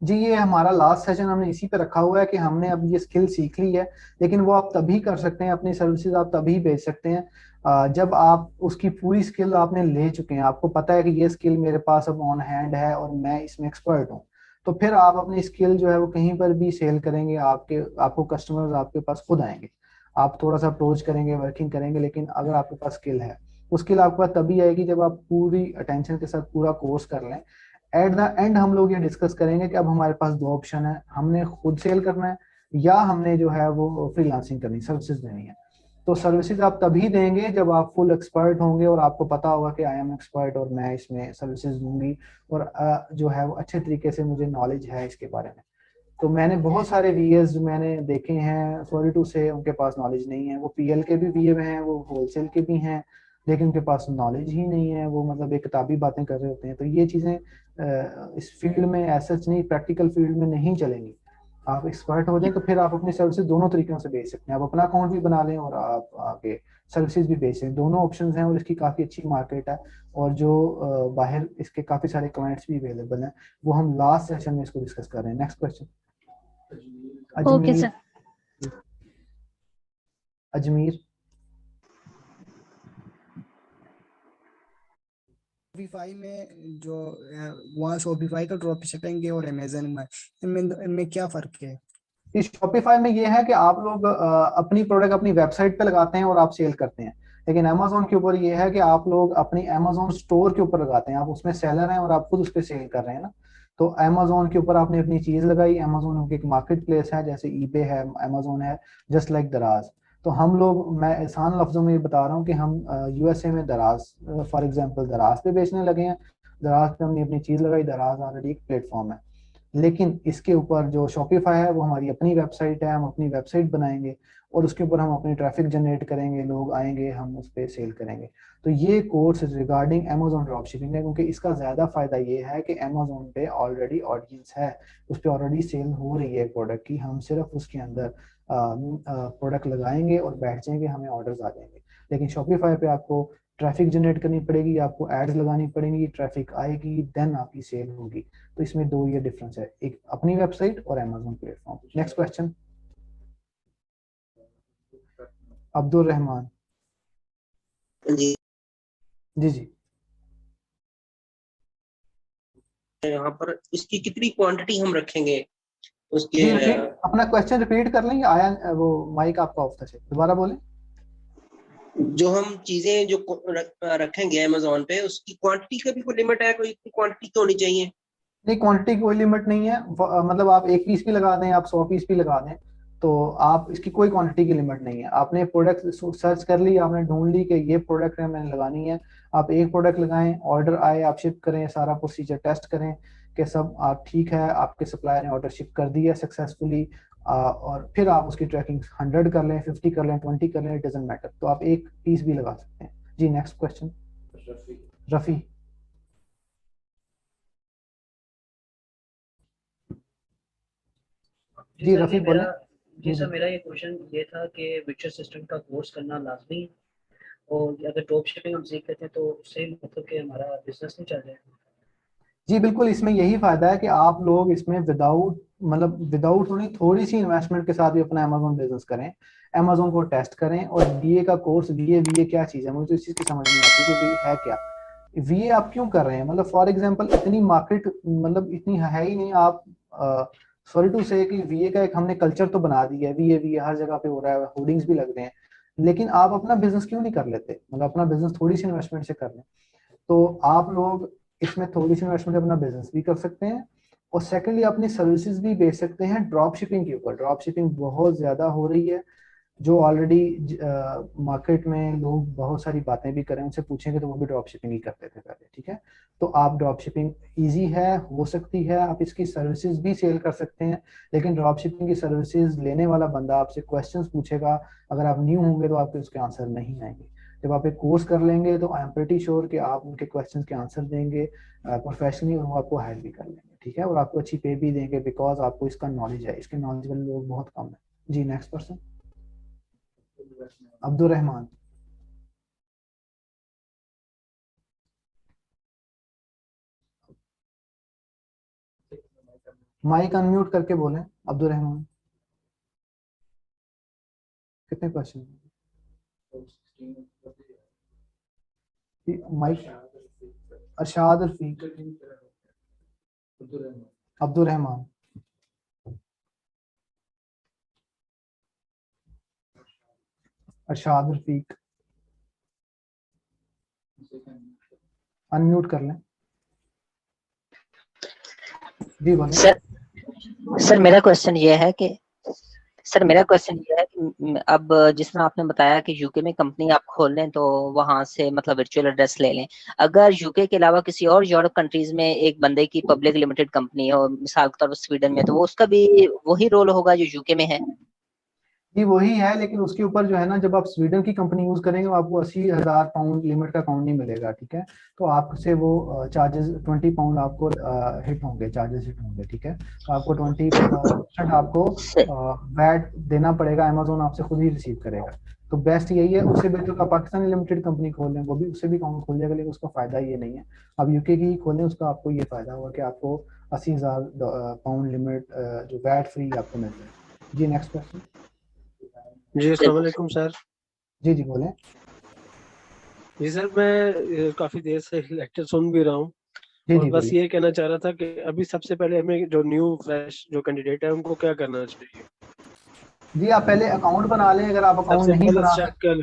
जी, ये हमारा लास्ट सेशन हमने इसी पे रखा हुआ है कि हमने अब ये स्किल सीख ली है, लेकिन वो आप तभी कर सकते हैं, अपनी सर्विसेज आप तभी बेच सकते हैं जब आप उसकी पूरी स्किल आपने ले चुके हैं, आपको पता है कि ये स्किल मेरे पास अब ऑन हैंड है और मैं इसमें एक्सपर्ट हूँ, तो फिर आप अपनी स्किल जो है वो कहीं पर भी सेल करेंगे, आपको कस्टमर्स आपके पास खुद आएंगे, आप थोड़ा सा अप्रोच करेंगे, वर्किंग करेंगे, लेकिन अगर आपके पास स्किल है, वो स्किल आपके पास तभी आएगी जब आप पूरी अटेंशन के साथ पूरा कोर्स कर लें। एट द एंड हम लोग ये डिस्कस करेंगे कि अब हमारे पास 2 ऑप्शन है, हमने खुद सेल करना है या हमने जो है वो फ्रीलांसिंग करनी, सर्विसेज देनी है। तो सर्विसेज आप तभी देंगे जब आप फुल एक्सपर्ट होंगे और आपको पता होगा कि आई एम एक्सपर्ट और मैं इसमें सर्विसेज दूंगी और जो है वो अच्छे तरीके से मुझे नॉलेज है इसके बारे में। तो मैंने बहुत सारे वीएस जो मैंने देखे हैं, सॉरी टू से उनके पास नॉलेज नहीं है, वो पीएल के भी वीए हैं, वो होलसेल के भी हैं, लेकिन उनके पास नॉलेज ही नहीं है, वो मतलब एक किताबी बातें कर रहे होते हैं। तो ये चीज़ें इस फील्ड में ऐसा नहीं, प्रैक्टिकल फील्ड में नहीं चलेंगी। आप एक्सपर्ट हो जाए तो फिर आप अपनी सर्विसेज दोनों तरीकों से बेच सकते हैं, आप अपना अकाउंट भी बना लें और आप आगे सर्विसेज भी बेच लें, दोनों ऑप्शंस हैं और इसकी काफ़ी अच्छी मार्केट है, और जो बाहर इसके काफ़ी सारे क्लाइंट्स भी अवेलेबल हैं, वो हम लास्ट सेशन में इसको डिस्कस कर रहे हैं। Next question. Okay sir. Ajmer. Shopify में जो वहाँ शॉपिफाई का ड्रॉप शिपिंग और अमेजन में इनमें क्या फर्क है? इस शॉपिफाई में ये है कि आप लोग अपनी प्रोडक्ट अपनी वेबसाइट पे लगाते हैं और आप सेल करते हैं, लेकिन अमेजोन के ऊपर ये है कि आप लोग अपनी अमेजोन स्टोर के ऊपर लगाते हैं, आप उसमें सेलर हैं और आप खुद उस पर सेल कर रहे हैं ना। तो अमेजोन के ऊपर आपने अपनी चीज लगाई, अमेजोन एक मार्केट प्लेस है, जैसे ईबे है, अमेजोन है, जस्ट लाइक दराज। तो हम लोग, मैं आसान लफ्जों में बता रहा हूँ कि हम यूएसए में दराज, फॉर एग्जांपल दराज पे बेचने लगे हैं, दराज पे हमने अपनी चीज लगाई, दराज ऑलरेडी एक प्लेटफॉर्म है। लेकिन इसके ऊपर जो शॉपिफाई है वो हमारी अपनी वेबसाइट है, हम अपनी वेबसाइट बनाएंगे और उसके ऊपर हम अपनी ट्रैफिक जनरेट करेंगे, लोग आएंगे, हम उस पर सेल करेंगे। तो ये course regarding Amazon drop shipping है, क्योंकि इसका ज़्यादा फ़ायदा ये है कि अमेजोन पे ऑलरेडी ऑडियंस है, उस पर ऑलरेडी सेल हो रही है प्रोडक्ट की, हम सिर्फ उसके अंदर प्रोडक्ट लगाएंगे और बैठ जाएंगे, हमें ऑर्डर्स आ जाएंगे। लेकिन शॉपिफाई पे आपको ट्रैफिक जनरेट करनी पड़ेगी, आपको एड्स लगानी पड़ेंगी, ट्रैफिक आएगी, देन आपकी सेल होगी। तो इसमें दो ये डिफरेंस है, एक अपनी वेबसाइट और Amazon platform. Next question, Abdul Rahman. जी जी जी यहाँ पर इसकी कितनी क्वांटिटी हम रखेंगे उसके जी, अपना क्वेश्चन रिपीट कर लेंगे, आया वो माइक आपका ऑफ था, दोबारा बोलें। जो हम चीजें जो रखेंगे अमेजोन पे, उसकी क्वांटिटी का भी कोई लिमिट है? कोई क्वांटिटी तो होनी चाहिए? नहीं, क्वांटिटी की कोई लिमिट नहीं है, मतलब आप 1 पीस भी लगा दें, आप 100 पीस भी लगा दें, तो आप इसकी कोई क्वांटिटी की लिमिट नहीं है। आपने प्रोडक्ट सर्च कर ली, आपने ढूंढ ली कि ये प्रोडक्ट है, मैंने लगानी है, आप एक प्रोडक्ट लगाएं, ऑर्डर आए, आप शिप करें, सारा प्रोसीजर टेस्ट करें कि सब आप ठीक है, आपके सप्लायर ने ऑर्डर शिप कर दिया सक्सेसफुली, और फिर आप उसकी ट्रैकिंग 100 कर लें, 50 कर लें, 20 कर लें, इट डजंट मैटर, तो आप 1 पीस भी लगा सकते हैं। जी नेक्स्ट क्वेश्चन, रफ़ी। जी रफ़ी बोले। जी सर, मेरा ये क्वेश्चन ये था कि विचर सिस्टम का कोर्स करना लाजमी है, और अगर ड्रॉप शिपिंग हम सीख लेते हैं तो उससे मतलब कि हमारा बिजनेस नहीं चल जाएगा? जी बिल्कुल, इसमें यही फायदा है कि आप लोग इसमें विदाउट थोड़ी सी इन्वेस्टमेंट के साथ भी अपना अमेजोन बिजनेस करें, अमेजोन को टेस्ट करें। और बीए का कोर्स, बीए क्या चीज़ है, मुझे तो इस चीज़ की समझ नहीं आती कि बीए है क्या, बीए आप क्यों कर रहे हैं। मतलब फॉर एग्जांपल इतनी मार्केट मतलब इतनी है ही नहीं, आप सॉरी टू से कि बीए का एक हमने कल्चर तो बना दिया है, बीए हर जगह पे हो रहा है, होर्डिंग्स भी लग रहे हैं, लेकिन आप अपना बिजनेस क्यों नहीं कर लेते, मतलब अपना बिजनेस थोड़ी सी इन्वेस्टमेंट से कर लें। तो आप लोग इसमें थोड़ी सी इन्वेस्टमेंट अपना बिजनेस भी कर सकते हैं, और सेकेंडली अपनी सर्विसेज भी बेच सकते हैं ड्रॉप शिपिंग के ऊपर। ड्रॉप शिपिंग बहुत ज़्यादा हो रही है, जो ऑलरेडी मार्केट में लोग बहुत सारी बातें भी करें, उनसे पूछेंगे तो वो भी ड्रॉप शिपिंग ही करते थे पहले, ठीक है। तो आप ड्रॉप शिपिंग ईजी है, हो सकती है, आप इसकी सर्विसेज भी सेल कर सकते हैं, लेकिन ड्रॉप शिपिंग की सर्विसेज लेने वाला बंदा आपसे क्वेश्चंस पूछेगा, अगर आप न्यू होंगे तो आपके उसके आंसर नहीं आएंगे। जब आप एक कोर्स कर लेंगे तो आई एम प्रीटी श्योर कि आप उनके क्वेश्चंस के आंसर देंगे प्रोफेशनली, और वो आपको हायर भी कर लेंगे, ठीक है, और आपको अच्छी पे भी देंगे, बिकॉज आपको इसका नॉलेज है। इसके नॉलेज वाले लोग बहुत कम है। जी next person, Abdul Rahman. Mic unmute करके बोलें अब्दुल रहमान। कितने question? Mic, Arshad Rafiq, Abdul Rahman, Arshad Rafiq, unmute कर लें। जी बोलें। सर मेरा क्वेश्चन ये है कि अब जिस तरह आपने बताया कि यूके में कंपनी आप खोल लें तो वहां से मतलब वर्चुअल एड्रेस ले लें, अगर यूके के अलावा किसी और यूरोप कंट्रीज में एक बंदे की पब्लिक लिमिटेड कंपनी हो, मिसाल के तौर पर स्वीडन में, तो वो उसका भी वही रोल होगा जो यूके में है? जी वही है, लेकिन उसके ऊपर जो है ना, जब आप स्वीडन की कंपनी यूज करेंगे आपको 80,000 पाउंड लिमिट का अकाउंट नहीं मिलेगा, ठीक है। तो आपसे वो चार्जेस 20 पाउंड आपको हिट होंगे, चार्जेस हिट होंगे, ठीक है। तो आपको 20% आपको वैट देना पड़ेगा, अमेजोन आपसे खुद ही रिसीव करेगा। तो बेस्ट यही है, उससे बेहतर का पाकिस्तानी लिमिटेड कंपनी खोल लें, वो भी उससे भी अकाउंट खोल जाएगा, लेकिन उसका फायदा ये नहीं है। अब यूके की खोलें, उसका आपको ये फायदा होगा कि आपको 80,000 पाउंड लिमिट जो वैट फ्री आपको मिल जाएगी। जी नेक्स्ट क्वेश्चन। जी अस्सलाम वालेकुम सर। जी जी बोलें। जी सर, मैं काफी देर से लेक्चर सुन भी रहा हूँ, और बस ये कहना चाह रहा था कि अभी सबसे पहले हमें जो न्यू फ्रेश जो कैंडिडेट है उनको क्या करना चाहिए? जी आप पहले अकाउंट बना लें, अगर आप अकाउंट नहीं बना सकते,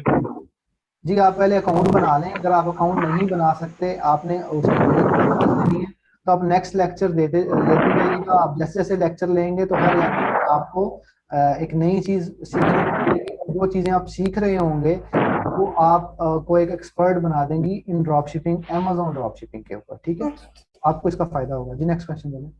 जी आप पहले अकाउंट बना लें, अगर आप अकाउंट नहीं बना सकते, आपने उसकी देनी है, तो आप नेक्स्ट लेक्चर लेते जाइएगा। आप जैसे जैसे लेक्चर लेंगे तो हर लेक्चर आपको एक नई चीज सीखने को मिलेगी। जो चीजें आप सीख रहे होंगे वो आप को एक एक्सपर्ट बना देंगी इन drop shipping, Amazon drop shipping के ऊपर, ठीक है। आपको इसका फायदा होगा। जी नेक्स्ट क्वेश्चन बोलें।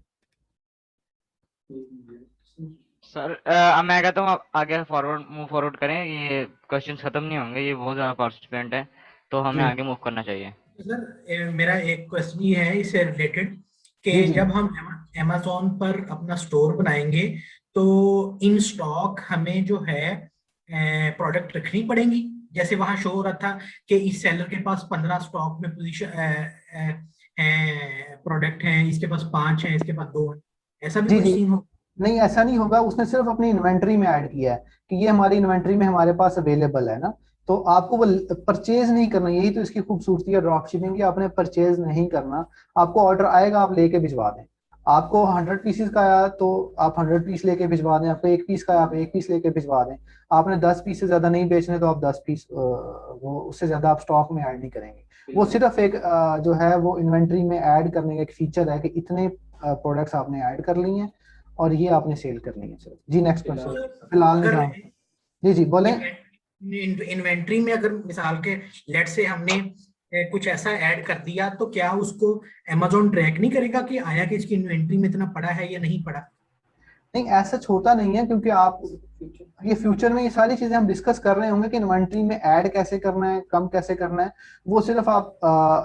सर अब मैं कहता हूँ आप आगे मूव फॉरवर्ड करें, ये क्वेश्चंस खत्म नहीं होंगे, ये बहुत ज्यादा पार्टिसिपेंट है, तो हमें जी। आगे मूव करना चाहिए। सर मेरा एक क्वेश्चन ये है इससे रिलेटेड कि जब हम Amazon पर अपना स्टोर बनाएंगे तो इन स्टॉक हमें जो है प्रोडक्ट रखनी पड़ेंगी। जैसे वहां शो हो रहा था कि इस सेलर के पास 15 स्टॉक में पोजीशन प्रोडक्ट हैं, इसके पास 5 हैं, इसके पास 2 हैं, ऐसा भी जी कुछ जी सीन हो? नहीं, ऐसा नहीं होगा। उसने सिर्फ अपनी इन्वेंट्री में ऐड किया है कि ये हमारी इन्वेंट्री में हमारे पास अवेलेबल है ना, तो आपको वो परचेज नहीं करना। यही तो इसकी खूबसूरती है ड्रॉप शिपिंग की, आपने परचेज नहीं करना। आपको ऑर्डर आएगा, आप लेके भिजवा दें। आपको 100 पीसेस का आया तो आप 100 पीस लेके भिजवा दें। आपको 1 पीस का आया, आप 1 पीस लेके भिजवा दें। आपने 10 पीस से ज्यादा नहीं बेचने तो आप 10 पीस वो उससे ज्यादा आप स्टॉक में ऐड नहीं करेंगे। वो सिर्फ एक जो है वो इन्वेंट्री में ऐड करने का एक फीचर है कि इतने प्रोडक्ट्स आपने ऐड कर लिए हैं और ये आपने सेल करनी है सिर्फ। जी नेक्स्ट क्वेश्चन। फिलहाल निजाम जी बोलें। इन्वेंट्री में अगर मिसाल के लेट से हमने कुछ ऐसा ऐड कर दिया तो क्या उसको Amazon ट्रैक नहीं करेगा कि आया कि इसकी इन्वेंट्री में इतना पड़ा है या नहीं पड़ा? नहीं, ऐसा छोटा नहीं है, क्योंकि आप ये फ्यूचर में ये सारी चीजें हम डिस्कस कर रहे होंगे कि इन्वेंट्री में ऐड कैसे करना है, कम कैसे करना है। वो सिर्फ आप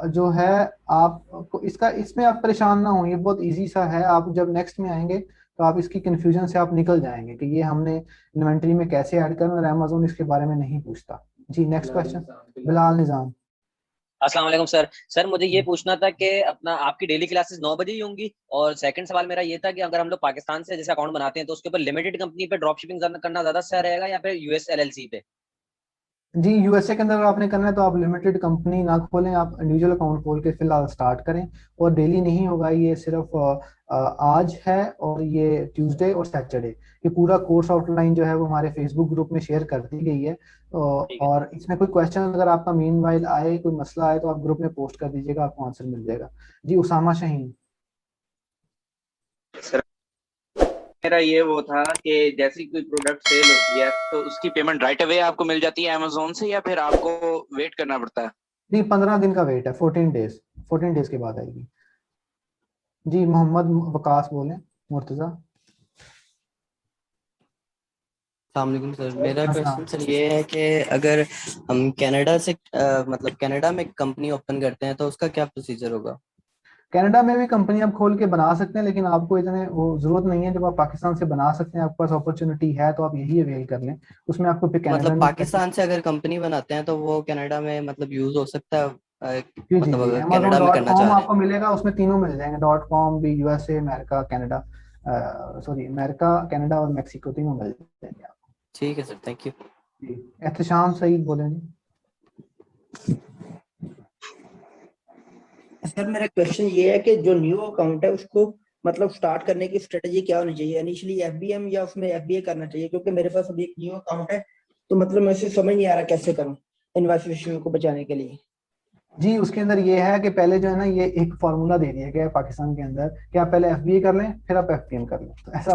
जो है आप इसका इसमें आप परेशान ना हो, ये बहुत इजी सा है। आप जब नेक्स्ट में आएंगे तो आप इसकी कंफ्यूजन से आप निकल जाएंगे कि ये हमने इन्वेंट्री में कैसे ऐड करना, और Amazon इसके बारे में नहीं पूछता। जी नेक्स्ट क्वेश्चन। बिलाल निजाम। अस्सलाम वालेकुम सर। सर मुझे ये पूछना था कि अपना आपकी डेली क्लासेस 9 बजे ही होंगी, और सेकंड सवाल मेरा ये था कि अगर हम लोग पाकिस्तान से जैसे अकाउंट बनाते हैं तो उसके ऊपर लिमिटेड कंपनी पे ड्रॉप शिपिंग करना ज्यादा सही रहेगा या फिर US LLC पे? जी USA के अंदर आपने करना है तो आप लिमिटेड कंपनी ना खोलें, आप इंडिविजुअल अकाउंट खोल के फिलहाल स्टार्ट करें। और डेली नहीं होगा, ये सिर्फ आज है और ये ट्यूसडे और सैटरडे। ये पूरा कोर्स आउटलाइन जो है वो हमारे फेसबुक ग्रुप में शेयर कर दी गई है। और इसमें कोई क्वेश्चन अगर आपका मीनवाइल आए, कोई मसला आए, तो आप ग्रुप में पोस्ट कर दीजिएगा, आपको आंसर मिल जाएगा। जी उसामा शाहीन। मेरा ये वो था कि जैसे कोई प्रोडक्ट सेल होती है तो उसकी पेमेंट राइट अवे आपको मिल जाती है Amazon से या फिर आपको वेट करना पड़ता है? नहीं, 15 दिन का वेट है, 14 डेज के बाद आएगी। जी मोहम्मद वकास बोले, मुर्तजा। अस्सलामुअलैकुम सर, मेरा क्वेश्चन सर ये है कि अगर हम कनाडा से मतलब कनाडा में कंपनी ओपन करते हैं तो उसका क्या प्रोसीजर होगा? कनाडा में भी कंपनी आप खोल के बना सकते हैं, लेकिन आपको इतने वो जरूरत नहीं है। जब आप पाकिस्तान से बना सकते हैं, आपके पास अपॉर्चुनिटी है, तो आप यही अवेल कर लें। उसमें आपको फिर कनाडा मतलब पाकिस्तान से अगर कंपनी बनाते हैं तो वो कनाडा में मतलब यूज हो सकता है जी मतलब अगर कनाडा में करना Amazon.com चाह रहे हैं? आपको मिलेगा, उसमें तीनों मिल जाएंगे। .com भी USA, America, Canada, sorry America, Canada और मैक्सिको, तीनों मिल जाएंगे आपको। ठीक है सर, थैंक यू। जी एहतशाम सईद बोले जी। सर मेरा क्वेश्चन ये है कि जो न्यू अकाउंट है उसको मतलब स्टार्ट करने की स्ट्रेटजी क्या होनी चाहिए? इनिशियली FBM या उसमें FBA करना चाहिए? क्योंकि मेरे पास अभी एक न्यू अकाउंट है तो मतलब मैं इसे समझ नहीं आ रहा कैसे करूं इन्वेस्टमेंट को बचाने के लिए। जी उसके अंदर ये है कि पहले जो है ना, ये एक फार्मूला दे दिया गया है पाकिस्तान के अंदर कि आप पहले FBA कर लें फिर आप FBM कर लें। तो ऐसा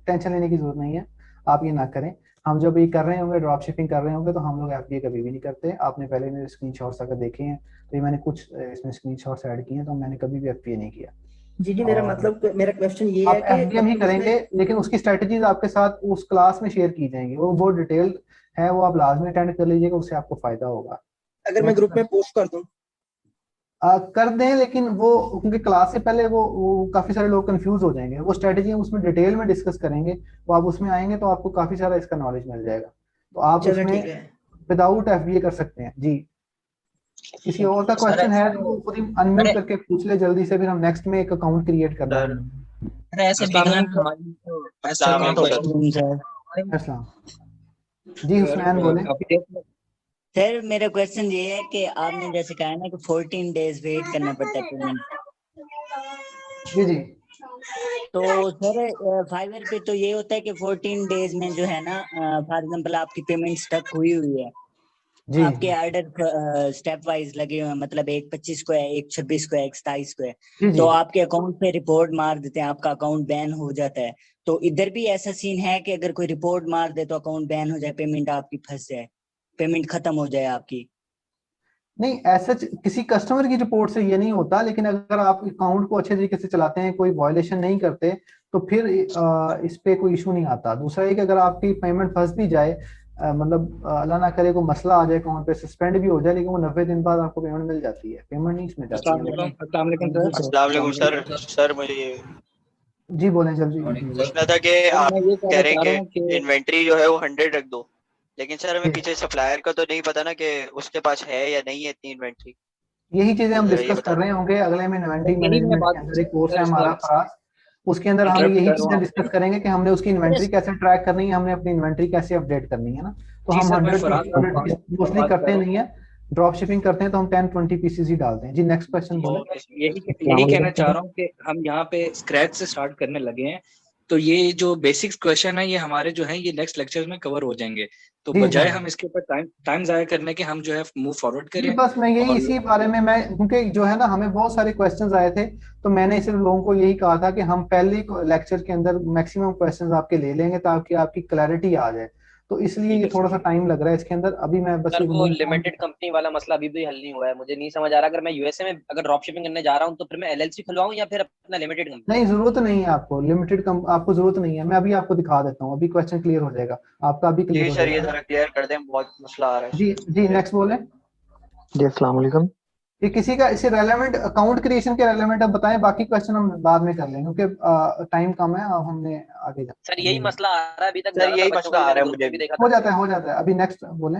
टेंशन लेने की जरूरत नहीं है, आप ये ना करें। हम जब ये कर रहे होंगे, ड्रॉप शिपिंग कर रहे होंगे, तो हम लोग FBA कभी भी नहीं करते। आपने पहले मेरे स्क्रीनशॉट्स अगर देखे हैं तो ये मैंने कुछ इसमें स्क्रीनशॉट्स ऐड किए हैं, तो मैंने कभी भी FBA नहीं किया। जी मेरा मतलब मेरा क्वेश्चन ये है कि FBM ही करेंगे, लेकिन उसकी स्ट्रेटजीज आपके साथ उस क्लास में शेयर की जाएंगी। वो बहुत डिटेल्ड है, वो आप लाजमी अटेंड कर लीजिएगा, उससे आपको फायदा होगा। अगर मैं ग्रुप में पोस्ट कर दूं? कर दें, लेकिन वो क्योंकि क्लास से पहले वो काफी सारे लोग कंफ्यूज हो जाएंगे। वो स्ट्रेटजी हम उसमें डिटेल में डिस्कस करेंगे, वो आप उसमें आएंगे तो आपको काफी सारा इसका नॉलेज मिल जाएगा। तो आप उसमें विदाउट FBA कर सकते हैं। जी किसी और का क्वेश्चन है तो खुद ही अनम्यूट करके पूछ ले जल्दी से, फिर हम नेक्स्ट में एक अकाउंट क्रिएट करना है। जी हुसैन बोले। सर मेरा क्वेश्चन ये है कि आपने जैसे कहा ना कि 14 डेज वेट करना पड़ता है पेमेंट। जी जी। तो सर फाइवर पे तो ये होता है कि 14 डेज में जो है ना, फॉर एग्जांपल आपकी पेमेंट स्टक हुई है जी आपके ऑर्डर स्टेप वाइज लगे हुए हैं, मतलब एक 25 को है, एक 26 को है, एक 27 को है, जी तो जी आपके अकाउंट पे रिपोर्ट मार देते हैं, आपका अकाउंट बैन हो जाता है। तो इधर भी ऐसा सीन है कि अगर कोई रिपोर्ट मार दे तो अकाउंट बैन हो जाए, पेमेंट आपकी फंस जाए, पेमेंट खत्म हो जाए आपकी। नहीं, ऐसा किसी कस्टमर की रिपोर्ट से ये नहीं होता, लेकिन अगर आप अकाउंट को अच्छे तरीके से चलाते हैं, कोई वायलेशन नहीं करते, तो फिर इस पे कोई इशू नहीं आता। दूसरा ये कि अगर आपकी पेमेंट फंस भी जाए, मतलब अल्लाह ना करे कोई मसला आ जाए, अकाउंट पे सस्पेंड भी हो जाए, लेकिन वो 90 दिन बाद आपको पेमेंट मिल जाती है, पेमेंट नहीं इसमें जाती है। अस्सलाम वालेकुम सर। सर मुझे ये जी बोलें सर जी। पूछना था कि आप कह रहे हैं कि इन्वेंट्री जो है वो 100 रख दो, लेकिन सर हमें पीछे सप्लायर का तो नहीं पता ना कि उसके पास है या नहीं है इतनी इन्वेंट्री। यही चीजें हम ये डिस्कस कर रहे होंगे अगले में। इन्वेंट्री यही मैं मैनेजमेंट बात के अंदर एक कोर्स है हमारा फराज, उसके अंदर हम यही चीजें डिस्कस करेंगे कि हमने उसकी इन्वेंट्री कैसे ट्रैक करनी है, हमने अपनी इन्वेंट्री कैसे अपडेट करनी है ना। तो जी हम सर, मैं 100 फराज पीसेस मोस्टली करते नहीं है, ड्रॉप शिपिंग करते हैं तो हम 10-20 पीसेस ही डालते हैं। जी नेक्स्ट क्वेश्चन बोले। यही कहना चाह रहा हूँ कि हम यहाँ पे स्क्रैच से स्टार्ट करने लगे हैं, तो ये जो बेसिक्स क्वेश्चन है ये हमारे जो है ये नेक्स्ट लेक्चर में कवर हो जाएंगे। तो जी बजाय जी। हम इसके ऊपर टाइम जाया करने के हम जो है मूव फॉरवर्ड जी करें। बस मैं यही और इसी बारे में मैं, क्योंकि जो है ना हमें बहुत सारे क्वेश्चंस आए थे, तो मैंने सिर्फ लोगों को यही कहा था कि हम पहले लेक्चर के अंदर मैक्सिमम क्वेश्चंस आपके ले लेंगे ताकि आपकी क्लैरिटी आ जाए। तो इसलिए ये थोड़ा सा टाइम लग रहा है इसके अंदर। अभी मैं बस सर ये वो लिमिटेड कंपनी वाला मसला अभी भी हल नहीं हुआ है, मुझे नहीं समझ आ रहा। अगर मैं यूएसए में अगर ड्रॉप शिपिंग करने जा रहा हूँ तो फिर मैं एलएलसी खुलवाऊं या फिर अपना लिमिटेड कंपनी? नहीं, जरूरत नहीं है आपको लिमिटेड आपको जरूरत नहीं है। मैं अभी आपको दिखा देता हूँ, अभी क्वेश्चन क्लियर हो जाएगा आपका, अभी क्लियर जी हो सर ये जाएगा। जरा क्लियर कर दें, बहुत मसला आ रहा है। जी जी नेक्स्ट बोले। जी अस्सलाम वालेकुम। ये किसी का इसे रेलेवेंट अकाउंट क्रिएशन के रेलेवेंट अब बताएं, बाकी क्वेश्चन हम बाद में कर लेंगे क्योंकि टाइम कम है, अब हमने आगे सर यही मसला आ रहा है अभी तक, सर ज्यादातर यही बच्चों मसला को आ भी रहा मैंने है ग्रुप में मुझे भी भी। देखा हो था। जाता है हो जाता है। अभी नेक्स्ट बोले,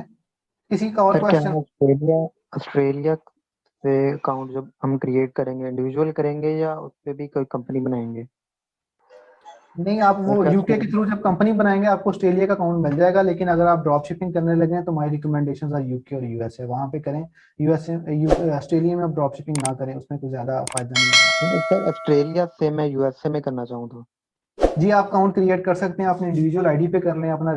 किसी का और सर क्या हम क्वेश्चन। ऑस्ट्रेलिया से अकाउंट जब हम क्रिएट करेंगे इंडिविजुअल करेंगे या उस पे भी कोई कंपनी बनाएंगे? नहीं, आप वो यूके के थ्रू जब कंपनी बनाएंगे आपको ऑस्ट्रेलिया का अकाउंट मिल जाएगा, लेकिन अगर आप ड्रॉप शिपिंग करने लगे हैं तो माय रिकमेंडेशंस आर यूके और यूएसए, वहां पे करें। यूएसए ऑस्ट्रेलिया में आप ड्रॉप शिपिंग ना करें, उसमें कोई ज्यादा फायदा नहीं है। सर ऑस्ट्रेलिया से मैं यूएसए में करना चाहूँ तो? जी आप अकाउंट क्रिएट कर सकते हैं, अपने इंडिविजुअल आईडी पे कर लें, अपना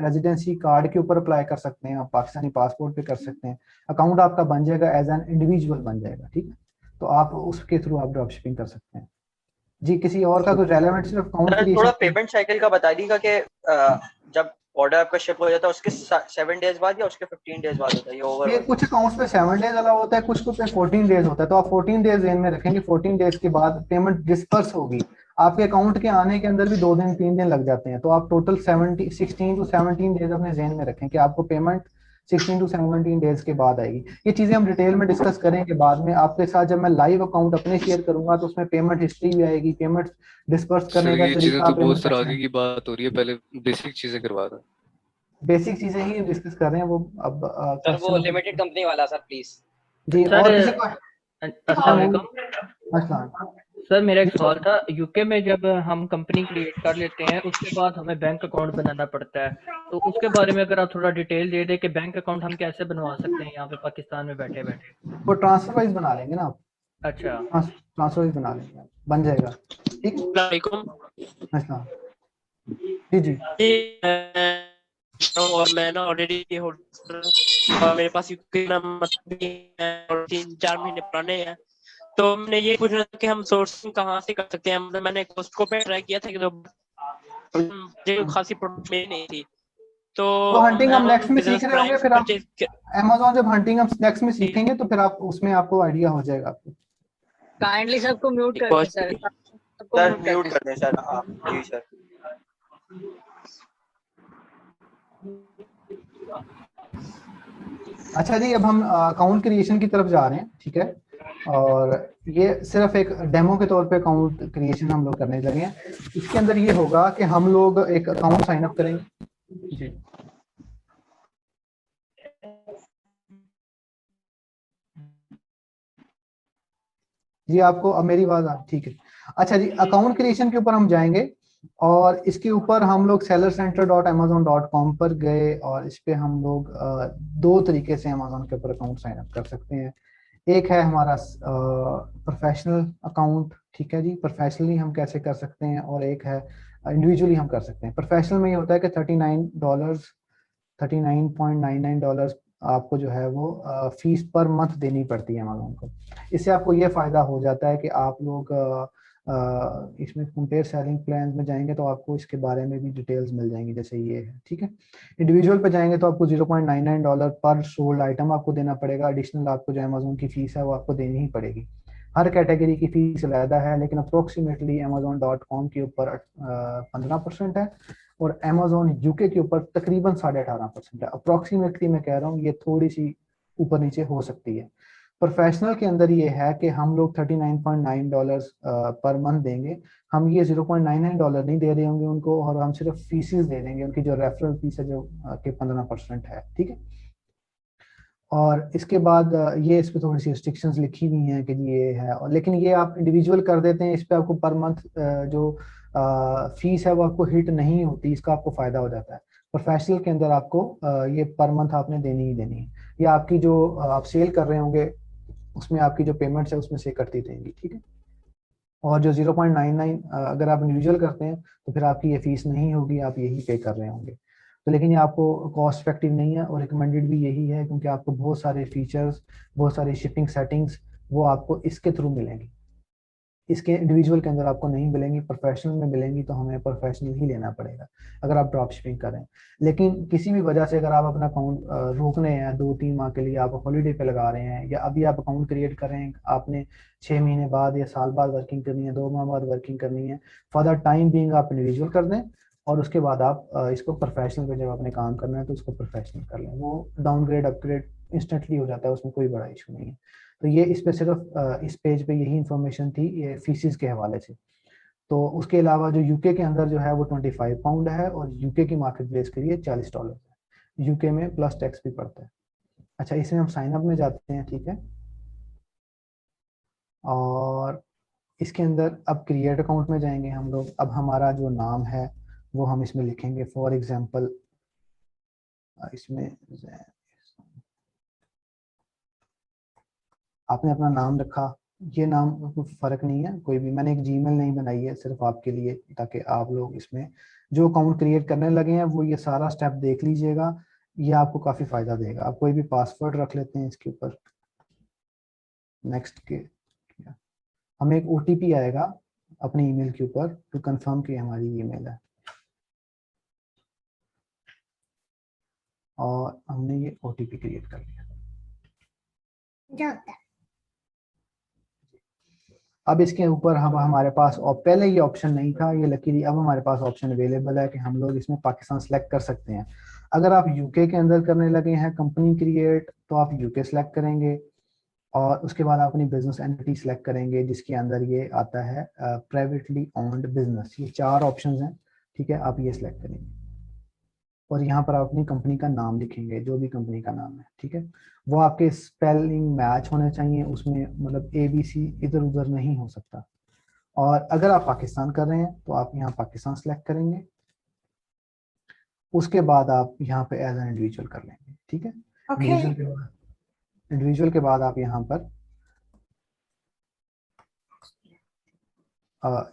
रेजिडेंसी कार्ड के ऊपर अप्लाई कर सकते हैं, आप पाकिस्तानी पासपोर्ट पे कर सकते हैं। अकाउंट आपका बन जाएगा, एज एन इंडिविजुअल बन जाएगा, ठीक है। तो आप उसके थ्रू आप ड्रॉप शिपिंग कर सकते हैं। जी किसी और का कोई रेलेवेंट सिर्फ अकाउंट सर थोड़ा क्रिएशन। पेमेंट साइकिल का बता दीजिएगा कि जब ऑर्डर आपका शिप हो जाता है उसके 7 डेज बाद या उसके 15 डेज बाद होता है ये ओवर? ये कुछ अकाउंट्स पे 7 डेज अलाउ होता है, कुछ पे 14 डेज होता है। तो आप 14 डेज जेन में रखेंगे, 14 डेज के बाद पेमेंट डिस्पर्स होगी। आपके अकाउंट के आने के अंदर भी 2-3 दिन लग जाते हैं, तो आप टोटल 16 to 17 डेज अपने जेन में रखें कि आपको पेमेंट 16 to 17 डेज के बाद आएगी। ये चीजें हम डिटेल में डिस्कस करेंगे बाद में आपके साथ। जब मैं लाइव अकाउंट अपने शेयर करूंगा तो उसमें पेमेंट हिस्ट्री भी आएगी, पेमेंट डिस्पर्स करने का ये चीजें तरीका, तो बहुत पेमेंट सर आगे की बात हो रही है, पहले बेसिक चीजें करवा दें। बेसिक चीजें ही डिस्कस कर रहे हैं वो अब सर वो लिमिटेड कंपनी वाला सर प्लीज। जी और किसी को? अस्सलाम वालेकुम। सर मेरा एक सवाल था, यूके में जब हम कंपनी क्रिएट कर लेते हैं उसके बाद हमें बैंक अकाउंट बनाना पड़ता है, तो उसके बारे में अगर आप थोड़ा डिटेल दे दें कि बैंक अकाउंट हम कैसे बनवा सकते हैं यहाँ पे पाकिस्तान में बैठे बैठे? वो ट्रांसफर वाइज बना लेंगे ना आप। अच्छा ट्रांसफर वाइज बना लेंगे, बन जाएगा। ठीक अस्सलाम। जी जी और मैं ना ऑलरेडी और मेरे पास यूके नंबर भी है और 3-4 महीने पुराने हैं, तो मैंने ये पूछना था कि हम सोर्सिंग कहाँ से कर सकते हैं। मतलब मैंने कोस्टको पे ट्राई किया था कि जो खासी प्रोडक्ट में नहीं थी, तो हंटिंग हम नेक्स्ट में Amazon सीख रहे होंगे, Prime फिर आप purchase Amazon जब हंटिंग हम नेक्स्ट में सीखेंगे तो फिर आप उसमें आपको आइडिया हो जाएगा आपको। काइंडली सबको म्यूट कर दें सर, सबको सर म्यूट म्यूट कर दें सर आप। जी सर। अच्छा जी, अब हम अकाउंट क्रिएशन की तरफ जा रहे हैं, ठीक है। और ये सिर्फ एक डेमो के तौर पे अकाउंट क्रिएशन हम लोग करने लगे हैं। इसके अंदर ये होगा कि हम लोग एक अकाउंट साइन अप करेंगे। जी जी आपको अब मेरी आवाज ठीक है। अच्छा जी, अकाउंट क्रिएशन के ऊपर हम जाएंगे और इसके ऊपर हम लोग sellercenter.amazon.com पर गए और इस पे हम लोग दो तरीके से अमेजोन के ऊपर अकाउंट साइन अप कर सकते हैं। एक है हमारा प्रोफेशनल अकाउंट, ठीक है जी, प्रोफेशनली हम कैसे कर सकते हैं, और एक है इंडिविजुअली हम कर सकते हैं। प्रोफेशनल में ये होता है कि $39 $39.99 आपको जो है वो फीस पर मंथ देनी पड़ती है अमेज़न को। इससे आपको ये फ़ायदा हो जाता है कि आप लोग इसमें कंपेयर सेलिंग प्लान में जाएंगे तो आपको इसके बारे में भी डिटेल्स मिल जाएंगी, जैसे ये है, ठीक है। इंडिविजुअल पे जाएंगे तो आपको $0.99 पर सोल्ड आइटम आपको देना पड़ेगा। एडिशनल आपको जो अमेज़न की फ़ीस है वो आपको देनी ही पड़ेगी। हर कैटेगरी की फ़ीस अलग है, लेकिन अप्रोक्सीमेटली Amazon.com के ऊपर 15% है और Amazon UK के ऊपर तकरीबन 18.5% है। अप्रोक्सीमेटली मैं कह रहा हूँ, ये थोड़ी सी ऊपर नीचे हो सकती है। प्रोफेशनल के अंदर ये है कि हम लोग $39.9 पर मंथ देंगे। हम ये $0.99 नहीं दे रहे होंगे उनको, और हम सिर्फ फीसेस दे देंगे, उनकी जो रेफरल फीस है जो कि 15% है, ठीक है। और इसके बाद ये इस पे थोड़ी सी रिस्ट्रिक्शंस लिखी हुई हैं कि ये है, और लेकिन ये आप इंडिविजुअल कर देते हैं, इस पे आपको पर मंथ जो फीस है वो आपको हिट नहीं होती, इसका आपको फ़ायदा हो जाता है। प्रोफेशनल के अंदर आपको ये पर मंथ आपने देनी ही देनी है, या आपकी जो आप सेल कर रहे होंगे उसमें आपकी जो पेमेंट्स है उसमें से कटती रहेंगी, ठीक है। और जो 0.99 अगर आप इंडिविजुअल करते हैं तो फिर आपकी ये फीस नहीं होगी, आप यही पे कर रहे होंगे। तो लेकिन ये आपको कॉस्ट इफेक्टिव नहीं है, और रिकमेंडेड भी यही है, क्योंकि आपको बहुत सारे फीचर्स, बहुत सारी शिपिंग सेटिंग्स वो आपको इसके थ्रू मिलेंगी। इसके इंडिविजुअल के अंदर आपको नहीं मिलेंगी, प्रोफेशनल में मिलेंगी, तो हमें प्रोफेशनल ही लेना पड़ेगा अगर आप ड्रॉप शिपिंग करें। लेकिन किसी भी वजह से अगर आप अपना अकाउंट रोकने हैं 2-3 माह के लिए, आप हॉलीडे पे लगा रहे हैं, या अभी आप अकाउंट क्रिएट कर रहे हैं, आपने 6 महीने बाद या साल बाद वर्किंग करनी है, 2 माह बाद वर्किंग करनी है, फॉर द टाइम बीइंग आप इंडिविजुअल कर दें, और उसके बाद आप इसको प्रोफेशनल पे जब आपने काम करना है तो उसको प्रोफेशनल कर लें। वो डाउनग्रेड अपग्रेड इंस्टेंटली हो जाता है, उसमें कोई बड़ा इशू नहीं है। तो ये इस पे सिर्फ इस पेज पे यही इंफॉर्मेशन थी ये फीसिस के हवाले से। तो उसके अलावा जो यूके के अंदर जो है वो £25 है, और यूके की मार्केट प्लेस के लिए $40 है। यूके में प्लस टैक्स भी पड़ता है। अच्छा, इसमें हम साइन अप में जाते हैं, ठीक है। और इसके अंदर अब क्रिएट अकाउंट में जाएंगे हम लोग। अब हमारा जो नाम है वो हम इसमें लिखेंगे। फॉर एग्जांपल इसमें आपने अपना नाम रखा, ये नाम कुछ फ़र्क नहीं है कोई भी, मैंने एक जीमेल नहीं बनाई है सिर्फ आपके लिए, ताकि आप लोग इसमें जो अकाउंट क्रिएट करने लगे हैं वो ये सारा स्टेप देख लीजिएगा, ये आपको काफ़ी फ़ायदा देगा। आप कोई भी पासवर्ड रख लेते हैं इसके ऊपर, नेक्स्ट के हमें एक OTP आएगा अपनी ईमेल के ऊपर टू कंफर्म कि हमारी ईमेल है, और हमने ये OTP क्रिएट कर लिया। अब इसके ऊपर हम हमारे पास, और पहले ये ऑप्शन नहीं था, ये लकीली अब हमारे पास ऑप्शन अवेलेबल है कि हम लोग इसमें पाकिस्तान सेलेक्ट कर सकते हैं। अगर आप यूके के अंदर करने लगे हैं कंपनी क्रिएट, तो आप यूके सेलेक्ट करेंगे, और उसके बाद आप अपनी बिजनेस एंटिटी सेलेक्ट करेंगे, जिसके अंदर ये आता है प्राइवेटली ओन्ड बिजनेस। ये 4 ऑप्शंस हैं, ठीक है। आप ये सिलेक्ट करेंगे, और यहाँ पर आप अपनी कंपनी का नाम लिखेंगे, जो भी कंपनी का नाम है, ठीक है। वो आपके स्पेलिंग मैच होने चाहिए, उसमें मतलब ABC इधर उधर नहीं हो सकता। और अगर आप पाकिस्तान कर रहे हैं तो आप यहाँ पाकिस्तान सेलेक्ट करेंगे, उसके बाद आप यहाँ पे एज एन इंडिविजुअल कर लेंगे, ठीक है। इंडिविजुअल के बाद आप यहाँ पर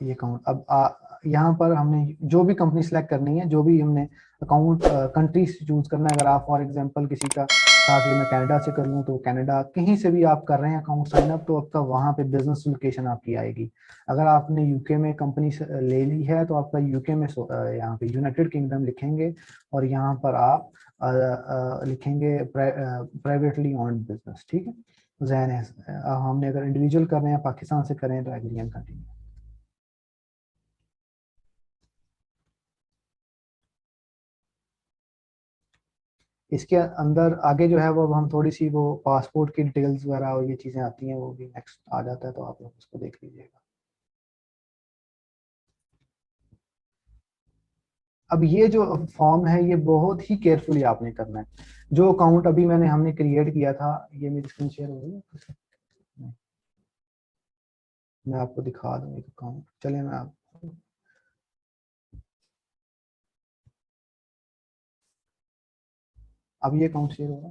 ये अकाउंट, अब यहाँ पर हमने जो भी कंपनी सेलेक्ट करनी है, जो भी हमने अकाउंट कंट्री चूज करना है। अगर आप फॉर एग्जांपल किसी का साथ मैं कनाडा से कर लूँ तो कनाडा, कहीं से भी आप कर रहे हैं अकाउंट साइन अप, तो आपका वहाँ पे बिजनेस लोकेशन आपकी आएगी। अगर आपने यूके में कंपनी ले ली है तो आपका यूके में यहाँ पे यूनाइटेड किंगडम लिखेंगे, और यहाँ पर आप लिखेंगे प्राइवेटली ओन्ड बिजनेस, ठीक है। जहन है, हमने अगर इंडिविजुअल कर रहे हैं पाकिस्तान से करें तो एग्री एंड कंटिन्यू। इसके अंदर आगे जो है वो हम थोड़ी सी वो पासपोर्ट की डिटेल्स वगैरह और ये चीज़ें आती हैं, वो भी नेक्स्ट आ जाता है, तो आप लोग उसको देख लीजिएगा। अब ये जो फॉर्म है ये बहुत ही केयरफुली आपने करना है। जो अकाउंट अभी हमने क्रिएट किया था, ये मेरी स्क्रीन शेयर हो रही है, मैं आपको दिखा दूँ एक अकाउंट। चलिए मैं आप अब ये अकाउंट शेयर हो रहा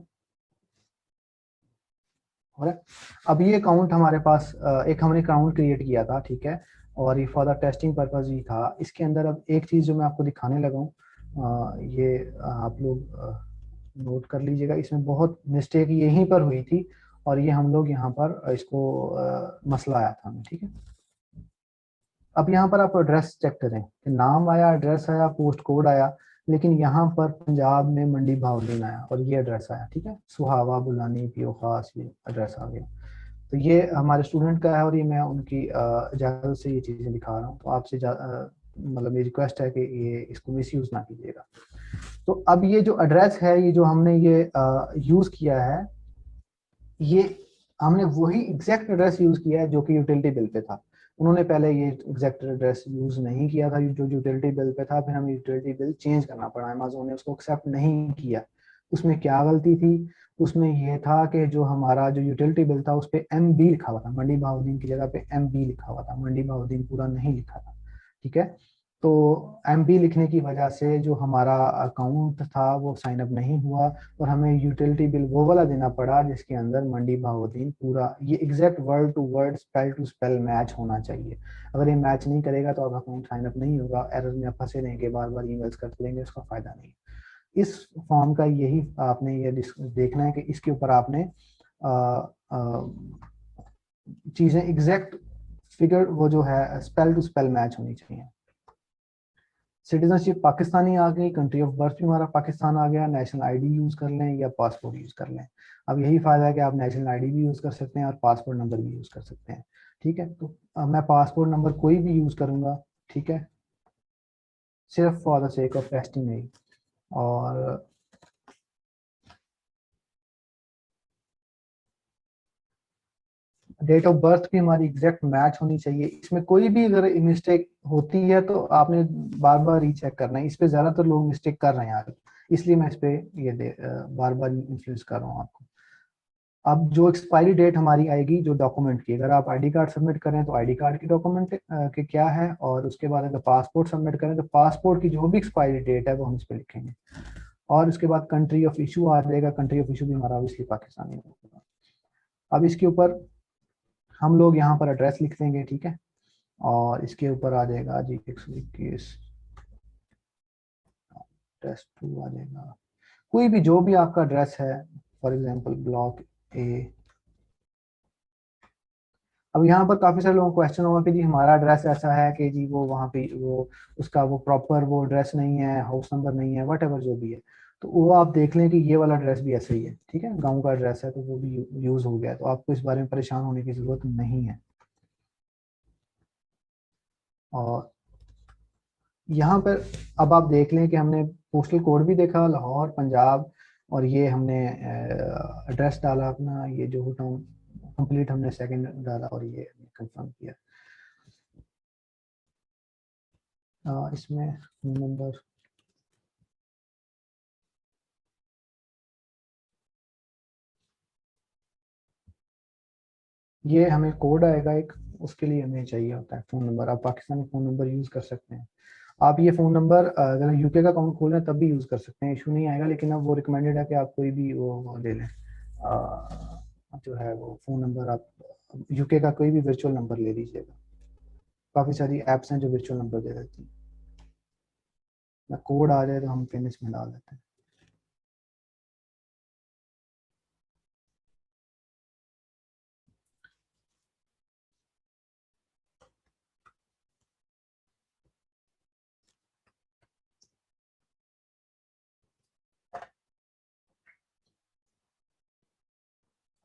है। अब ये अकाउंट हमारे पास एक हमने अकाउंट क्रिएट किया था, ठीक है, और ये फॉर द टेस्टिंग पर्पज ही था। इसके अंदर अब एक चीज़ जो मैं आपको दिखाने लगा हूँ, ये आप लोग नोट कर लीजिएगा, इसमें बहुत मिस्टेक यहीं पर हुई थी और ये हम लोग यहाँ पर इसको मसला आया था हमें, ठीक है। अब यहाँ पर आप एड्रेस चेक करें कि नाम आया, एड्रेस आया, पोस्ट कोड आया, लेकिन यहाँ पर पंजाब में मंडी भावलीन आया और ये एड्रेस आया, ठीक है। सुहावा बुलानी पीओ खास, ये एड्रेस आ गया। तो ये हमारे स्टूडेंट का है और ये मैं उनकी इजाज़त से ये चीज़ें दिखा रहा हूँ। तो आपसे मतलब मेरी रिक्वेस्ट है कि ये इसको मिसयूज़ ना कीजिएगा। तो अब ये जो एड्रेस है, ये जो हमने ये यूज़ किया है, ये हमने वही एग्जैक्ट एड्रेस यूज़ किया है जो कि यूटिलिटी बिल पे था। उन्होंने पहले ये एग्जैक्ट एड्रेस यूज़ नहीं किया था जो यूटिलिटी बिल पे था, फिर हमें यूटिलिटी बिल चेंज करना पड़ा, अमेज़न ने उसको एक्सेप्ट नहीं किया। उसमें क्या गलती थी? उसमें ये था कि जो हमारा जो यूटिलिटी बिल था उस पर MB लिखा हुआ था, मंडी भावदीन की जगह पे MB लिखा हुआ था, मंडी भावदीन पूरा नहीं लिखा था, ठीक है। तो MB लिखने की वजह से जो हमारा अकाउंट था वो साइन अप नहीं हुआ और हमें यूटिलिटी बिल वो वाला देना पड़ा जिसके अंदर मंडी भावदीन पूरा ये exact word to word, spell to spell match होना चाहिए। अगर ये मैच नहीं करेगा तो आपका अकाउंट साइन अप नहीं होगा, एरर में आप फंसे रहेंगे, बार बार ईमेल्स करते रहेंगे, उसका फायदा नहीं। इस फॉर्म का यही आपने ये देखना है कि इसके ऊपर आपने चीज़ें एग्जैक्ट फिगर वो जो है स्पेल टू स्पेल मैच होनी चाहिए। सिटीजनशिप पाकिस्तानी आ गई, कंट्री ऑफ बर्थ भी हमारा पाकिस्तान आ गया, नेशनल आईडी यूज कर लें या पासपोर्ट यूज कर लें। अब यही फायदा है कि आप नेशनल आईडी भी यूज कर सकते हैं और पासपोर्ट नंबर भी यूज कर सकते हैं, ठीक है। तो मैं पासपोर्ट नंबर कोई भी यूज करूंगा, ठीक है, सिर्फ for the sake of estimate. और डेट ऑफ बर्थ भी हमारी एग्जैक्ट मैच होनी चाहिए। इसमें कोई भी अगर मिस्टेक होती है तो आपने बार बार रीचेक करना है। इस पे ज्यादातर लोग मिस्टेक कर रहे हैं आज, इसलिए मैं इस पे ये बार बार इन्फ्लुएंस कर रहा हूँ आपको। अब जो एक्सपायरी डेट हमारी आएगी जो डॉक्यूमेंट की, अगर आप आईडी कार्ड सबमिट करें तो आईडी कार्ड की डॉक्यूमेंट के क्या है, और उसके बाद अगर पासपोर्ट सबमिट करें तो पासपोर्ट की जो भी एक्सपायरी डेट है वो हम इस पे लिखेंगे। और उसके बाद कंट्री ऑफ इशू आ जाएगा, कंट्री ऑफ इशू भी हमारा ऑब्वियसली पाकिस्तानी होगा। अब इसके ऊपर हम लोग यहाँ पर एड्रेस लिख देंगे, ठीक है, और इसके ऊपर आ जाएगा जी 121 टेस्ट 2 आ जाएगा। कोई भी जो भी आपका एड्रेस है, फॉर एग्जांपल ब्लॉक ए। अब यहाँ पर काफी सारे लोगों को क्वेश्चन होगा कि जी हमारा एड्रेस ऐसा है कि जी वो वहाँ पे वो उसका वो प्रॉपर वो एड्रेस नहीं है, हाउस नंबर नहीं है, वट जो भी है, तो वो आप देख लें कि ये वाला एड्रेस भी ऐसा ही है, ठीक है, गांव का एड्रेस है तो वो भी यूज हो गया, तो आपको इस बारे में परेशान होने की जरूरत नहीं है। और यहाँ पर अब आप देख लें कि हमने पोस्टल कोड भी देखा, लाहौर पंजाब, और ये हमने एड्रेस डाला अपना, ये जो टाउन कंप्लीट हमने सेकंड डाला और ये कंफर्म किया। इसमें नंबर ये हमें कोड आएगा एक, उसके लिए हमें चाहिए होता है फ़ोन नंबर। आप पाकिस्तानी फ़ोन नंबर यूज़ कर सकते हैं। आप ये फ़ोन नंबर अगर यूके का अकाउंट खोल रहे हैं तब भी यूज़ कर सकते हैं, इशू नहीं आएगा, लेकिन अब वो रिकमेंडेड है कि आप कोई भी वो ले लें, जो है वो फ़ोन नंबर आप यूके का कोई भी वर्चुअल नंबर ले लीजिएगा। काफ़ी सारी ऐप्स हैं जो वर्चुअल नंबर दे देती हैं। ना कोड आ जाए तो हम पिन इसमें डाल देते हैं।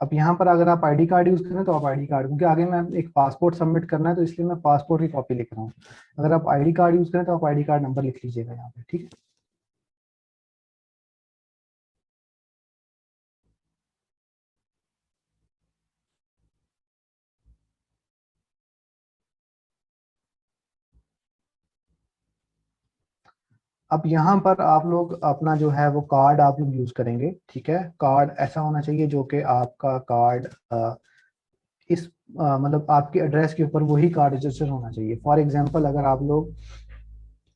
अब यहाँ पर अगर आप आईडी कार्ड यूज करें तो आप आईडी कार्ड, क्योंकि आगे मैं एक पासपोर्ट सबमिट करना है तो इसलिए मैं पासपोर्ट की कॉपी लिख रहा हूँ। अगर आप आईडी कार्ड यूज करें तो आप आईडी कार्ड नंबर लिख लीजिएगा यहाँ पे, ठीक है। अब यहाँ पर आप लोग अपना जो है वो कार्ड आप लोग यूज करेंगे, ठीक है। कार्ड ऐसा होना चाहिए जो कि आपका कार्ड इस मतलब आपके एड्रेस के ऊपर वही कार्ड रजिस्टर होना चाहिए। फॉर एग्जांपल अगर आप लोग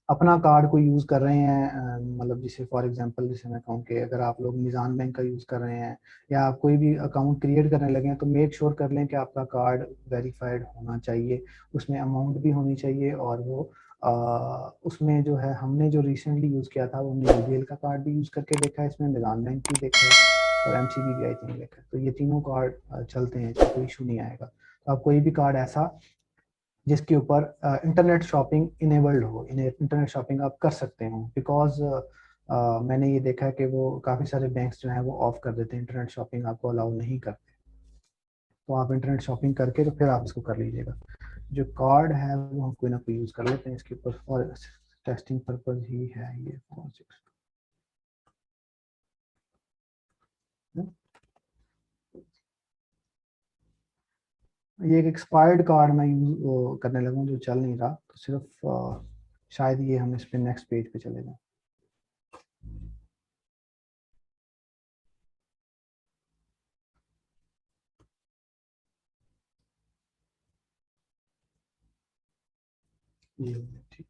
अपना कार्ड को यूज़ कर रहे हैं, मतलब जैसे फॉर एग्जांपल जैसे मैं कहूँ कि अगर आप लोग मिज़ान बैंक का यूज़ कर रहे हैं या आप कोई भी अकाउंट क्रिएट करने लगे हैं तो मेक श्योर कर लें कि आपका कार्ड वेरीफाइड होना चाहिए, उसमें अमाउंट भी होनी चाहिए और वो उसमें जो है हमने जो रिसेंटली यूज़ किया था वो हमने यूबीएल का कार्ड भी यूज़ करके देखा है, इसमें निज़ाम बैंक भी देखा है और एमसीबी भी आई थिंक देखा है। तो ये तीनों कार्ड चलते हैं, इसमें कोई इशू नहीं आएगा। तो आप कोई भी कार्ड ऐसा जिसके ऊपर इंटरनेट शॉपिंग इनेबल्ड हो, इंटरनेट शॉपिंग आप कर सकते हो, बिकॉज मैंने ये देखा है कि वो काफ़ी सारे बैंक्स जो हैं वो ऑफ कर देते हैं, इंटरनेट शॉपिंग आपको अलाउ नहीं करते। तो आप इंटरनेट शॉपिंग करके तो फिर आप इसको कर लीजिएगा। जो कार्ड है वो हम कोई ना कोई यूज़ कर लेते हैं इसके ऊपर, और टेस्टिंग पर्पज ही है ये 462। ये एक एक्सपायर्ड कार्ड मैं यूज करने लगा हूँ जो चल नहीं रहा, तो सिर्फ शायद ये हम इस पे नेक्स्ट पेज पे चले जाएं। ये ठीक,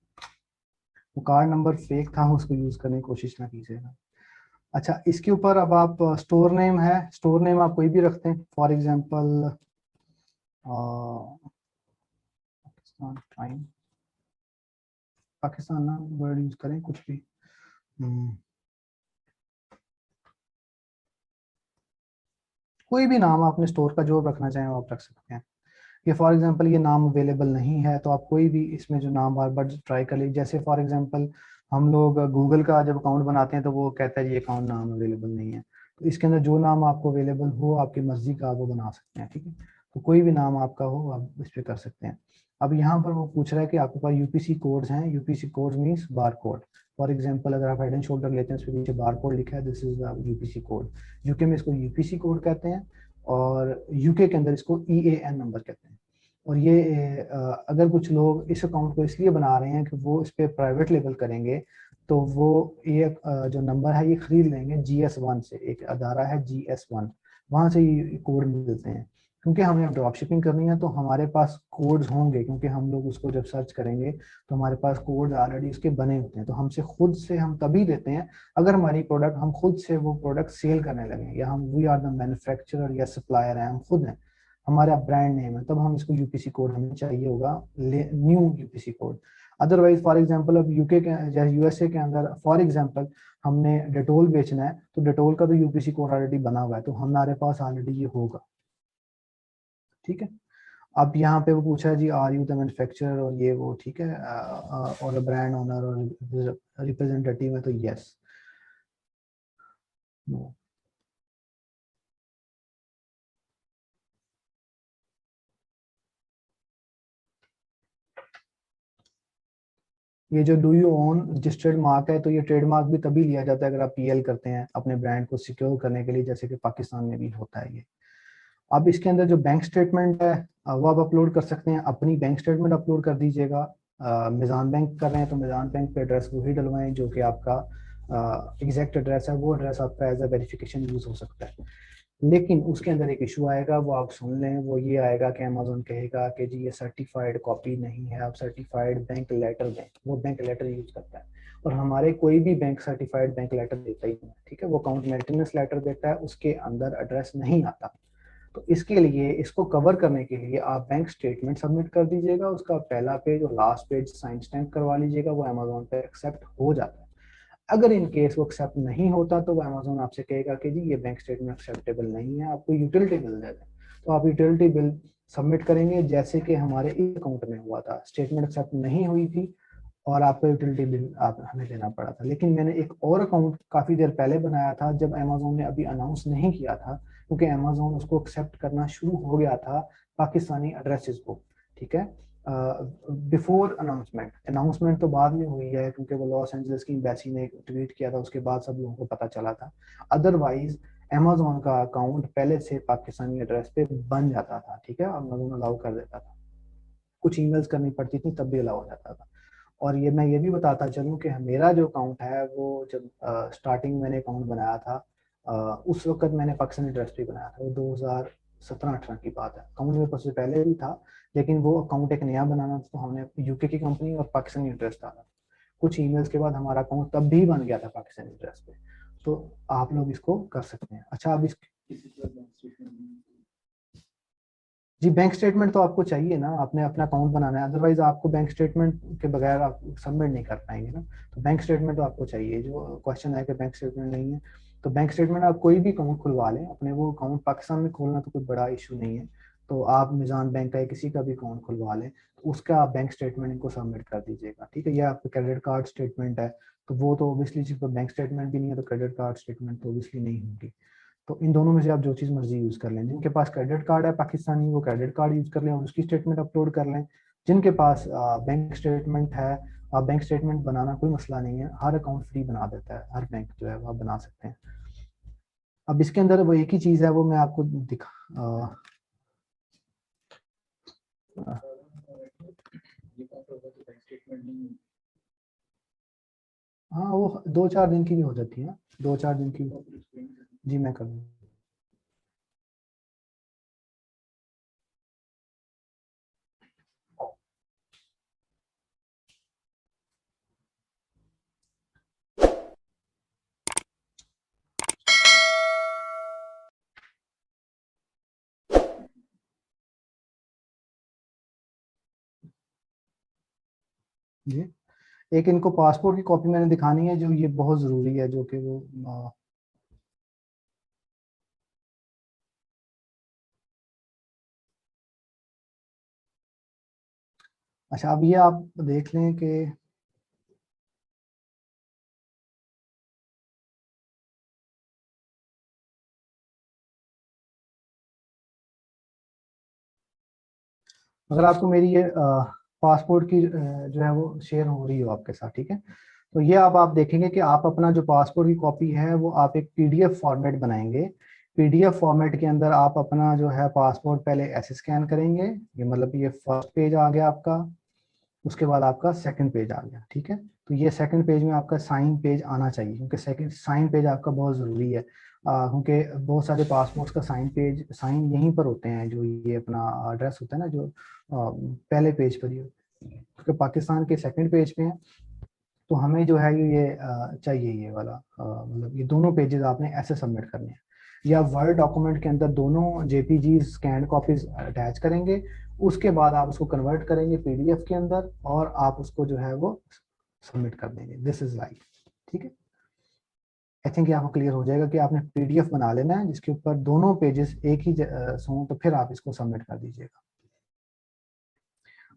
वो कार्ड नंबर फेक था, उसको यूज करने की कोशिश ना कीजिएगा। अच्छा, इसके ऊपर अब आप स्टोर नेम है, स्टोर नेम आप कोई भी रखते हैं, for example Pakistan time, Pakistan ना वर्ड यूज करें कुछ भी। कोई भी नाम अपने स्टोर का जो रखना चाहें वो आप रख सकते हैं। ये फॉर एग्जांपल ये नाम अवेलेबल नहीं है तो आप कोई भी इसमें जो नाम बार बार ट्राई कर लीजिए। जैसे फॉर एग्जांपल हम लोग गूगल का जब अकाउंट बनाते हैं तो वो कहता है ये अकाउंट नाम अवेलेबल नहीं है, तो इसके अंदर जो नाम आपको अवेलेबल हो आपकी मर्जी का आप वो बना सकते हैं। ठीक है, तो कोई भी नाम आपका हो आप इस पर कर सकते हैं। अब यहाँ पर वो पूछ रहा है कि आपके पास यूपीसी कोड्स हैं, UPC code means bar code. For example अगर आप हेड एंड शोल्डर लेते हैं, उसके पीछे बार कोड लिखा है, this is UPC code. UK में इसको यूपीसी कोड कहते हैं और यूके के अंदर इसको EAN नंबर कहते हैं। और ये अगर कुछ लोग इस अकाउंट को इसलिए बना रहे हैं कि वो इस पर प्राइवेट लेबल करेंगे, तो वो ये जो नंबर है ये खरीद लेंगे GS1 से, एक अदारा है GS1, वहाँ से ये कोड मिलते हैं। क्योंकि हमें ड्रॉप शिपिंग करनी है तो हमारे पास कोड्स होंगे, क्योंकि हम लोग उसको जब सर्च करेंगे तो हमारे पास कोड्स ऑलरेडी उसके बने होते हैं। तो हमसे खुद से हम तभी देते हैं अगर हमारी प्रोडक्ट, हम खुद से वो प्रोडक्ट सेल करने लगे, या हम वी आर द मैन्युफैक्चरर या सप्लायर हैं, हम खुद हैं, हमारा ब्रांड नेम है, तब हम इसको यूपीसी कोड हमें चाहिए होगा, new UPC code. Otherwise for example अब यूके के या यूएसए के अंदर फॉर एग्जांपल हमने डेटोल बेचना है तो डेटोल का तो यूपीसी कोड ऑलरेडी बना हुआ है, तो हमारे पास ऑलरेडी ये होगा। ठीक है, अब यहाँ पे वो पूछा है जी आर यू द मैन्युफैक्चरर और ये वो, ठीक है, और ब्रांड ओनर और रिप्रेजेंटेटिव है तो यस। नो, ये जो do you own registered mark है, तो ये ट्रेडमार्क भी तभी लिया जाता है अगर आप पीएल करते हैं अपने ब्रांड को सिक्योर करने के लिए, जैसे कि पाकिस्तान में भी होता है ये। अब इसके अंदर जो बैंक स्टेटमेंट है वो आप अपलोड कर सकते हैं, अपनी बैंक स्टेटमेंट अपलोड कर दीजिएगा। मिजान बैंक कर रहे हैं तो मिजान बैंक पे एड्रेस वही डलवाएं जो कि आपका एग्जैक्ट एड्रेस है, वो एड्रेस आपका एज अ वेरिफिकेशन यूज हो सकता है। लेकिन उसके अंदर एक इशू आएगा, वो आप सुन लें, वो ये आएगा कि अमेज़न कहेगा कि जी ये सर्टिफाइड कॉपी नहीं है, आप सर्टिफाइड बैंक लेटर दें। वो बैंक लेटर यूज करता है और हमारे कोई भी बैंक सर्टिफाइड बैंक लेटर देता ही नहीं। ठीक है, वो अकाउंट मेंटेनेंस लेटर देता है, उसके अंदर एड्रेस नहीं आता। तो इसके लिए, इसको कवर करने के लिए आप बैंक स्टेटमेंट सबमिट कर दीजिएगा, उसका पहला पेज और लास्ट पेज साइन स्टैम्प करवा लीजिएगा, वो अमेज़न पे एक्सेप्ट हो जाता है। अगर इन केस वो एक्सेप्ट नहीं होता तो वो अमेज़न आपसे कहेगा कि जी ये बैंक स्टेटमेंट एक्सेप्टेबल नहीं है, आपको यूटिलिटी बिल दे दें। तो आप यूटिलिटी बिल सबमिट करेंगे, जैसे कि हमारे इस अकाउंट में हुआ था, स्टेटमेंट एक्सेप्ट नहीं हुई थी और आपको यूटिलिटी बिल आप हमें देना पड़ा था। लेकिन मैंने एक और अकाउंट काफ़ी देर पहले बनाया था जब अमेज़न ने अभी अनाउंस नहीं किया था, क्योंकि अमेज़न उसको एक्सेप्ट करना शुरू हो गया था पाकिस्तानी एड्रेसेस को। ठीक है, बिफोर अनाउंसमेंट तो बाद में हुई है, क्योंकि वो लॉस एंजल्स की एम्बेसी ने ट्वीट किया था, उसके बाद सब लोगों को पता चला था। अदरवाइज अमेज़न का अकाउंट पहले से पाकिस्तानी एड्रेस पे बन जाता था। ठीक है, अमेज़न अलाउ कर देता था, कुछ ईमेल्स करनी पड़ती थी तब भी अलाउ हो जाता था। और ये मैं ये भी बताता चलूँ कि मेरा जो अकाउंट है वो जब स्टार्टिंग मैंने अकाउंट बनाया था उस वक्त मैंने पाकिस्तानी एड्रेस पे बनाया था, वो 2017-18 की बात है। अकाउंट मेरे पास से पहले भी था, लेकिन वो अकाउंट एक नया बनाना था तो हमने यूके की कंपनी और पाकिस्तानी एड्रेस डाला। कुछ ईमेल्स के बाद हमारा अकाउंट तब भी बन गया था पाकिस्तानी एड्रेस पे। तो आप लोग इसको कर सकते हैं। अच्छा, अब इस जी बैंक स्टेटमेंट तो आपको चाहिए ना, आपने अपना अकाउंट बनाना है, अदरवाइज आपको बैंक स्टेटमेंट के बगैर आप सबमिट नहीं कर पाएंगे ना। तो बैंक स्टेटमेंट तो आपको चाहिए। जो क्वेश्चन है कि बैंक स्टेटमेंट नहीं है, तो बैंक स्टेटमेंट आप कोई भी अकाउंट खुलवा लें अपने, वो अकाउंट पाकिस्तान में खोलना तो कोई बड़ा इशू नहीं है। तो आप मिजान बैंक का किसी का भी अकाउंट खुलवा लें, तो उसका आप बैंक स्टेटमेंट इनको सबमिट कर दीजिएगा, ठीक है। या आपका क्रेडिट कार्ड स्टेटमेंट है, तो वो तो ओबियसली जिस पर बैंक स्टेटमेंट भी नहीं है तो क्रेडिट कार्ड स्टेटमेंट तो ओबियसली नहीं होगी। तो इन दोनों में से आप जो चीज़ मर्जी यूज़ कर लें। जिनके पास क्रेडिट कार्ड है पाकिस्तानी, वो क्रेडिट कार्ड यूज़ कर लें और उसकी स्टेटमेंट अपलोड कर लें। जिनके पास बैंक स्टेटमेंट है, बैंक स्टेटमेंट बनाना कोई मसला नहीं है, हर अकाउंट फ्री बना देता है, हर बैंक जो है वो आप बना सकते हैं। अब इसके अंदर वो एक ही चीज़ है, वो मैं आपको दिखा हाँ वो 2-4 दिन की भी हो जाती है, 2-4 दिन की। जी मैं कर दूँ। जी एक इनको पासपोर्ट की कॉपी मैंने दिखानी है, जो ये बहुत ज़रूरी है, जो कि वो अच्छा अब ये आप देख लें कि अगर आपको मेरी ये पासपोर्ट की जो है वो शेयर हो रही हो आपके साथ, ठीक है, तो ये आप देखेंगे कि आप अपना जो पासपोर्ट की कॉपी है वो आप एक पीडीएफ फॉर्मेट बनाएंगे। पीडीएफ फॉर्मेट के अंदर आप अपना जो है पासपोर्ट पहले ऐसे स्कैन करेंगे, ये मतलब ये फर्स्ट पेज आ गया आपका, उसके बाद आपका सेकंड पेज आ गया, ठीक है। तो ये सेकंड पेज में आपका साइन पेज आना चाहिए, क्योंकि सेकंड साइन पेज आपका बहुत ज़रूरी है, क्योंकि बहुत सारे पासपोर्ट्स का साइन यहीं पर होते हैं, जो ये अपना एड्रेस होता है ना, जो पहले पेज पर ही होता है, क्योंकि पाकिस्तान के सेकंड पेज पे है। तो हमें जो है ये चाहिए ये वाला, मतलब ये दोनों पेजेस आपने ऐसे सबमिट करने हैं, या वर्ड डॉक्यूमेंट के अंदर दोनों जेपीजी स्कैन कॉपीज अटैच करेंगे, उसके बाद आप उसको कन्वर्ट करेंगे पीडीएफ के अंदर और आप उसको जो है वो सबमिट कर देंगे। दिस इज लाइक, ठीक है। आई थिंक आपको क्लियर हो जाएगा कि आपने पीडीएफ बना लेना है जिसके ऊपर दोनों पेजेस एक ही हों, तो फिर आप इसको सबमिट कर दीजिएगा।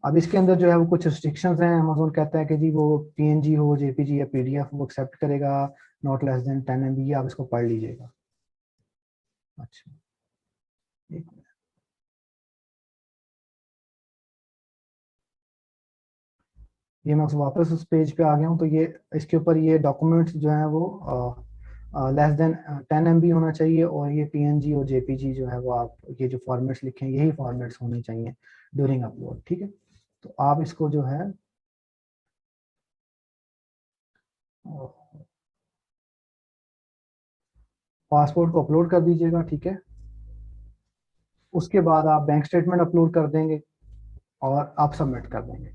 अब इसके अंदर जो है वो कुछ रिस्ट्रिक्शंस हैं। अमेज़न कहता है कि जी वो पीएनजी हो, जेपीजी या पीडीएफ वो एक्सेप्ट करेगा, नॉट लेस देन 10 MB। आप इसको पढ़ लीजिएगा। अच्छा एक मिनट, ये मैं वापस उस पेज पे आ गया हूँ। तो ये इसके ऊपर ये डॉक्यूमेंट्स जो हैं वो लेस देन 10 MB होना चाहिए, और ये पीएनजी और जेपीजी जो है वो आप ये जो फॉर्मेट्स लिखे हैं यही फॉर्मेट्स होने चाहिए ड्यूरिंग अपलोड, ठीक है। तो आप इसको जो है पासपोर्ट को अपलोड कर दीजिएगा, ठीक है। उसके बाद आप बैंक स्टेटमेंट अपलोड कर देंगे और आप सबमिट कर देंगे।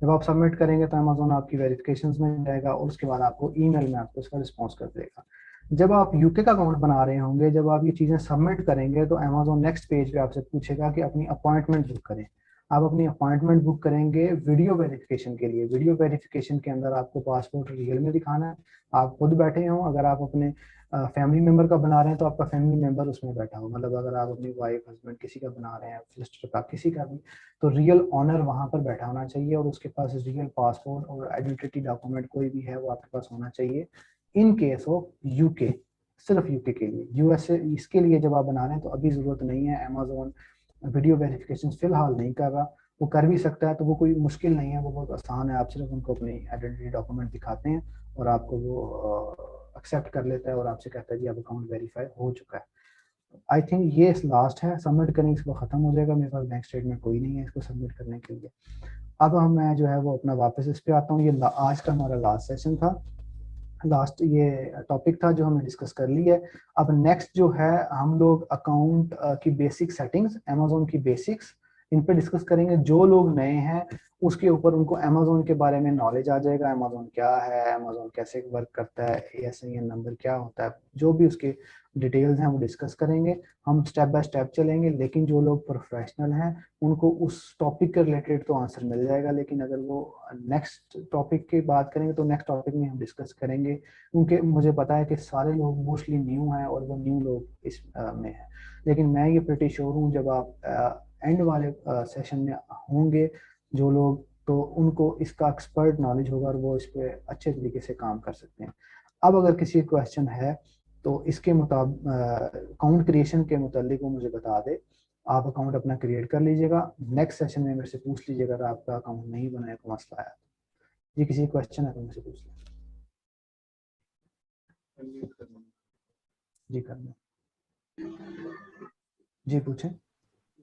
जब आप सबमिट करेंगे तो अमेज़न आपकी वेरिफिकेशंस में जाएगा और उसके बाद आपको ईमेल में आपको इसका रिस्पॉन्स कर देगा। जब आप यूके का अकाउंट बना रहे होंगे, जब आप ये चीज़ें सबमिट करेंगे तो अमेज़न नेक्स्ट पेज पे आपसे पूछेगा कि अपनी अपॉइंटमेंट बुक करें। आप अपनी अपॉइंटमेंट बुक करेंगे वीडियो वेरिफिकेशन के लिए। वीडियो वेरिफिकेशन के अंदर आपको पासपोर्ट रियल में दिखाना है, आप खुद बैठे हों। अगर आप अपने फैमिली मेम्बर का बना रहे हैं तो आपका फैमिली मेम्बर उसमें बैठा हो, मतलब अगर आप अपनी वाइफ हस्बैंड किसी का बना रहे हैं, सिस्टर का, किसी का भी, तो रियल ऑनर वहाँ पर बैठा होना चाहिए और उसके पास रियल पासपोर्ट और आइडेंटिटी डॉक्यूमेंट कोई भी है वो आपके पास होना चाहिए। इन केस ऑफ यूके, सिर्फ यूके के लिए। यूएसए इसके लिए जब आप बना रहे हैं तो अभी ज़रूरत नहीं है। अमेज़न वीडियो वेरिफिकेशन फिलहाल नहीं कर रहा, वो कर भी सकता है, तो वो कोई मुश्किल नहीं है, वो बहुत आसान है। आप सिर्फ उनको अपनी आइडेंटिटी डॉक्यूमेंट दिखाते हैं और आपको वो एक्सेप्ट कर लेता है और आपसे कहता है जी आप अकाउंट वेरीफाई हो चुका है। आई थिंक ये लास्ट है, सबमिट करने इसको ख़त्म हो जाएगा। मेरे पास बैंक स्टेटमेंट कोई नहीं है इसको सबमिट करने के लिए। अब मैं जो है वो अपना वापस इस पे आता हूँ। ये आज का हमारा लास्ट सेशन था, लास्ट ये टॉपिक था जो हमने डिस्कस कर ली है। अब नेक्स्ट जो है हम लोग अकाउंट की बेसिक सेटिंग्स, अमेज़न की बेसिक्स, इन पे डिस्कस करेंगे। जो लोग नए हैं उसके ऊपर उनको अमेजोन के बारे में नॉलेज आ जाएगा, अमेजोन क्या है, अमेजोन कैसे वर्क करता है, ASIN नंबर क्या होता है, जो भी उसके डिटेल्स हैं वो डिस्कस करेंगे। हम स्टेप बाय स्टेप चलेंगे, लेकिन जो लोग प्रोफेशनल हैं उनको उस टॉपिक के रिलेटेड तो आंसर मिल जाएगा, लेकिन अगर वो नेक्स्ट टॉपिक की बात करेंगे तो नेक्स्ट टॉपिक में हम डिस्कस करेंगे, क्योंकि मुझे पता है कि सारे लोग मोस्टली न्यू हैं और वो न्यू लोग इस में हैं। लेकिन मैं ये प्रीटी श्योर हूँ जब आप एंड वाले सेशन में होंगे जो लोग, तो उनको इसका एक्सपर्ट नॉलेज होगा और वो इस पर अच्छे तरीके से काम कर सकते हैं। अब अगर किसी क्वेश्चन है तो इसके मुताबिक अकाउंट क्रिएशन के मुतालिक वो मुझे बता दे। आप अकाउंट अपना क्रिएट कर लीजिएगा, नेक्स्ट सेशन में मेरे से पूछ लीजिएगा अगर आपका अकाउंट नहीं बनाया तो मसला आया। जी किसी क्वेश्चन है तो मुझसे पूछ लें। जी करना जी पूछें।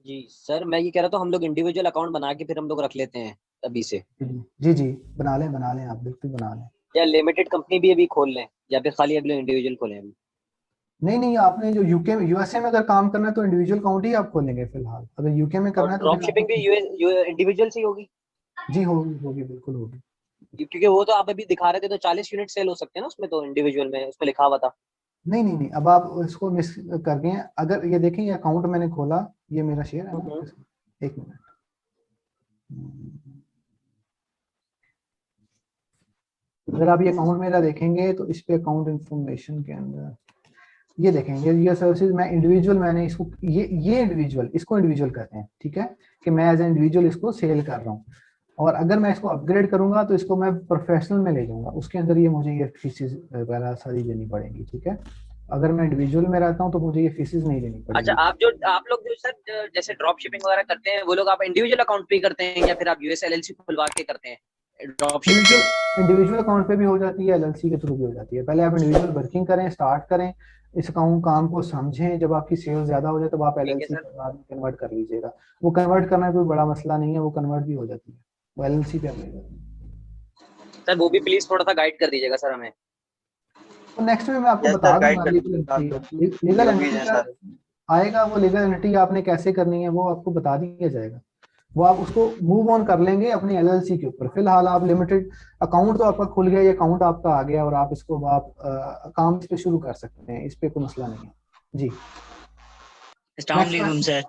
जी सर मैं ये कह रहा था हम लोग इंडिविजुअल अकाउंट बना के फिर हम लोग रख लेते हैं अभी से, जी बना लें आप बिल्कुल बना लें। या लिमिटेड कंपनी भी अभी खोल लें या फिर खाली अभी इंडिविजुअल खोलें अभी? नहीं आपने जो USA में अगर काम करना है तो इंडिविजुअल अकाउंट ही आप खोलेंगे फिलहाल। अगर UK में करना है तो ड्रॉप शिपिंग भी इंडिविजुअल से होगी? जी होगी बिल्कुल होगी, क्योंकि वो तो आप अभी दिखा रहे थे तो 40 यूनिट सेल हो सकते हैं ना उसमें, तो इंडिविजुअल में उसमें लिखा हुआ था। नहीं अब आप इसको मिस कर गए हैं। अगर ये देखें ये अकाउंट मैंने खोला, ये मेरा शेयर है ना, एक मिनट, अगर आप ये अकाउंट मेरा देखेंगे तो इस पे अकाउंट इंफॉर्मेशन के अंदर ये देखेंगे ये सर्विसेज मैं इंडिविजुअल, मैंने इसको ये इंडिविजुअल, इसको इंडिविजुअल कहते हैं, ठीक है, कि मैं एज ए इंडिविजुअल इसको सेल कर रहा हूँ। और अगर मैं इसको अपग्रेड करूंगा तो इसको मैं प्रोफेशनल में ले जाऊंगा, उसके अंदर ये मुझे ये फीसेस वगैरह सारी देनी पड़ेंगी, ठीक है। अगर मैं इंडिविजुअल में रहता हूँ तो मुझे ये फीसेस नहीं देनी पड़ेगी। अच्छा आप लोग जो सर जैसे ड्रॉप शिपिंग वगैरह करते हैं वो लोग आप इंडिविजुअल अकाउंट पे करते हैं या फिर आप US LLC खुलवा के करते हैं ड्रॉप शिपिंग? इंडिविजुअल अकाउंट पे भी हो जाती है, LLC के थ्रू भी हो जाती है। पहले आप इंडिविजुअल वर्किंग करें, स्टार्ट करें, इस अकाउंट काम को समझें, जब आपकी सेल्स ज्यादा हो जाए तब आप LLC कन्वर्ट कर लीजिएगा। वो कन्वर्ट करना कोई बड़ा मसला नहीं है, वो कन्वर्ट भी हो जाती है, वो LLC पे आ जाएगी। सर वो भी प्लीज थोड़ा सा गाइड कर दीजिएगा सर हमें। तो नेक्स्ट में मैं आपको बता दूंगा लीगल एंटिटी आएगा, वो लीगल एंटिटी आपने कैसे करनी है वो आपको बता दिया जाएगा। वो आप उसको मूव ऑन कर लेंगे अपनी LLC के ऊपर। फिलहाल आप लिमिटेड अकाउंट तो आपका खुल गया, ये अकाउंट आपका आ गया और आप इसको आप काम इस पे शुरू कर सकते हैं, इस पे कोई मसला नहीं है। जी अस्सलाम वालेकुम सर।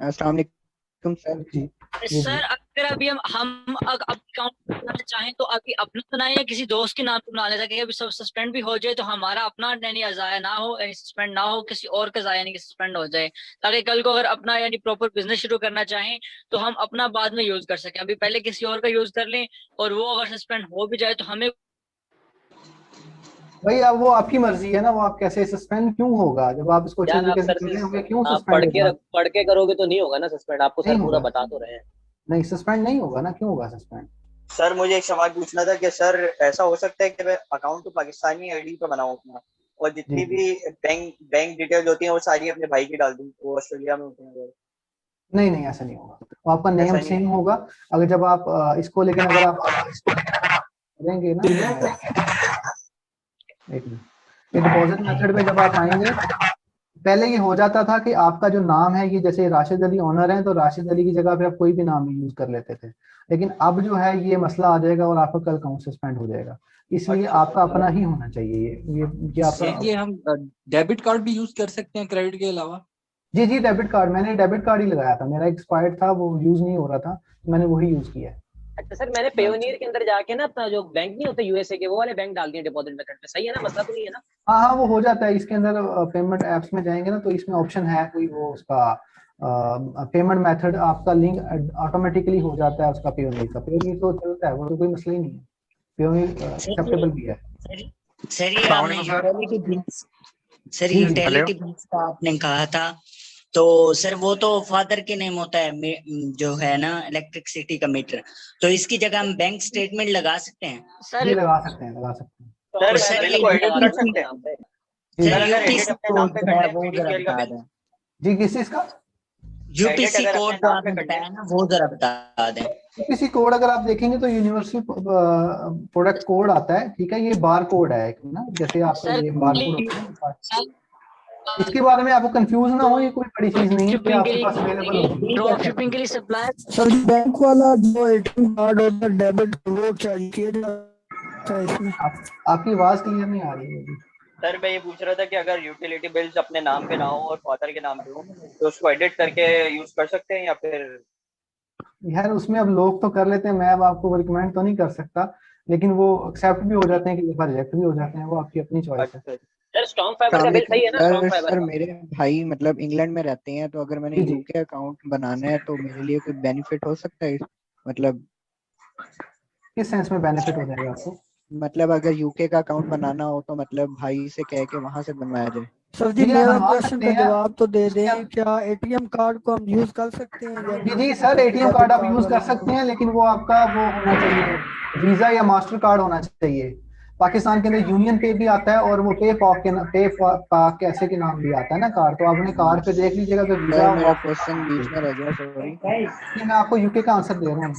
अस्सलाम वालेकुम सर। जी सर अगर अभी हम अकाउंट बनाना चाहें तो अभी अपना बनाए या किसी दोस्त के नाम पे बना लें, ताकि अभी सब सस्पेंड भी हो जाए तो हमारा अपना यानी ज़ाया ना हो, यानी सस्पेंड ना हो, किसी और का ज़ाया यानी कि सस्पेंड हो जाए, ताकि कल को अगर अपना यानी प्रॉपर बिजनेस शुरू करना चाहें तो हम अपना बाद में यूज कर सकें। अभी पहले किसी और का यूज कर लें और वो अगर सस्पेंड हो भी जाए तो हमें भाई अब वो आपकी मर्जी है ना, वो आप कैसे सस्पेंड क्यों होगा जब आप इसको अच्छे तरीके से कर होंगे, क्यों सस्पेंड होगा? पढ़ के करोगे तो नहीं होगा ना सस्पेंड, आपको सर पूरा बता तो रहे हैं। नहीं सस्पेंड नहीं होगा ना, क्यों होगा सस्पेंड? सर मुझे एक सवाल पूछना था कि सर ऐसा हो सकता है कि मैं अकाउंट तो पाकिस्तानी आईडी पे बनाऊं अपना और जितनी भी बैंक डिटेल होती हैं वो सारी अपने भाई की डाल दूं, वो ऑस्ट्रेलिया में होते हैं? नहीं ऐसा नहीं होगा, वो आपका नेम सेम होगा। अगर जब आप इसको, लेकिन अगर आप करेंगे ना एक डिपॉजिट मेथड में जब आप आएंगे, पहले ये हो जाता था कि आपका जो नाम है, ये जैसे राशिद अली ऑनर है तो राशिद अली की जगह पे आप कोई भी नाम यूज कर लेते थे, लेकिन अब जो है ये मसला आ जाएगा और आपका कल अकाउंट सस्पेंड हो जाएगा। इसलिए आपका अपना ही होना चाहिए ये आपका। ये हम डेबिट कार्ड भी यूज कर सकते हैं क्रेडिट के अलावा? जी डेबिट कार्ड, मैंने डेबिट कार्ड ही लगाया था, मेरा एक्सपायर्ड था, वो यूज नहीं हो रहा था, मैंने वही यूज किया है। अच्छा सर मैंने पेयोनियर के अंदर जाके ना अपना जो बैंक नहीं होते USA के, वो वाले बैंक डाल दिए डिपॉजिट मेथड पे, सही है ना? मसला तो नहीं है ना? हाँ वो हो जाता है। इसके अंदर पेमेंट एप्स में जाएंगे ना तो इसमें ऑप्शन है कोई, वो उसका पेमेंट मेथड आपका लिंक ऑटोमेटिकली हो जाता है उसका। पेयोनियर का पेयोनियर तो चलता है, वो तो कोई मसला ही नहीं है, पेयोनियर एक्सेप्टेबल भी है। सर ये आपने यूटिलिटी बिल्स का आपने कहा था, तो सर वो तो फादर के नेम होता है जो है ना इलेक्ट्रिसिटी का मीटर, तो इसकी जगह हम बैंक स्टेटमेंट लगा सकते हैं? सर लगा सकते हैं जी। किस चीज का UPC कोड जो आपने बताया ना वो जरा बता दें। UPC कोड अगर आप देखेंगे तो यूनिवर्सल प्रोडक्ट कोड आता है, ठीक है, ये बार कोड है ना, जैसे आपका ये बार कोड होता है। इसके बारे में आपको कंफ्यूज ना हो, ये कोई बड़ी चीज नहीं है, ये शिपिंग के आपके लिए पास अवेलेबल होगी। ड्रॉप शिपिंग के लिए सप्लाई सर बैंक वाला जो एटीएम कार्ड होता है डेबिट, वो चाहिए किया जाता है इसमें। आपकी आवाज क्लियर नहीं आ रही है अभी। सर मैं ये पूछ रहा था कि अगर यूटिलिटी बिल्स अपने नाम पे ना हो और फादर के नाम पे हो तो उसको एडिट करके यूज कर सकते हैं या फिर? यार उसमें अब लोग तो कर लेते हैं, मैं अब आपको रिकमेंड तो नहीं कर सकता, लेकिन वो एक्सेप्ट भी हो जाते हैं, कि दफा रिजेक्ट भी हो जाते हैं, वो आपकी अपनी चॉइस है। सर स्ट्रॉन्ग फाइबर का बिल सही है ना? स्ट्रॉन्ग फाइबर सर का मेरे भाई मतलब इंग्लैंड में रहते हैं, तो अगर मैंने जी जी। यूके अकाउंट बनाना है तो मेरे लिए कोई बेनिफिट हो सकता है? मतलब किस सेंस में बेनिफिट हो जाएगा आपको? मतलब अगर यूके का अकाउंट बनाना हो तो मतलब भाई से कह के वहां से बनवाया जाए। सर जी जी आप मेरा बनवा क्वेश्चन सकते का हैं। जवाब तो दे दें, क्या एटीएम कार्ड को हम यूज कर सकते हैं या जी जी सर, एटीएम कार्ड आप यूज कर सकते हैं, लेकिन वो आपका वो होना चाहिए, वीजा या मास्टर कार्ड होना चाहिए। पाकिस्तान के अंदर यूनियन पे भी आता है और वो पे पाक कैसे के नाम भी आता है ना कार्ड, तो आप अपने कार्ड पे देख लीजिएगा कि वीजा सर मेरा और क्वेश्चन बीच में रह गया, सॉरी। मैं आपको यूके का आंसर दे रहा हूँ।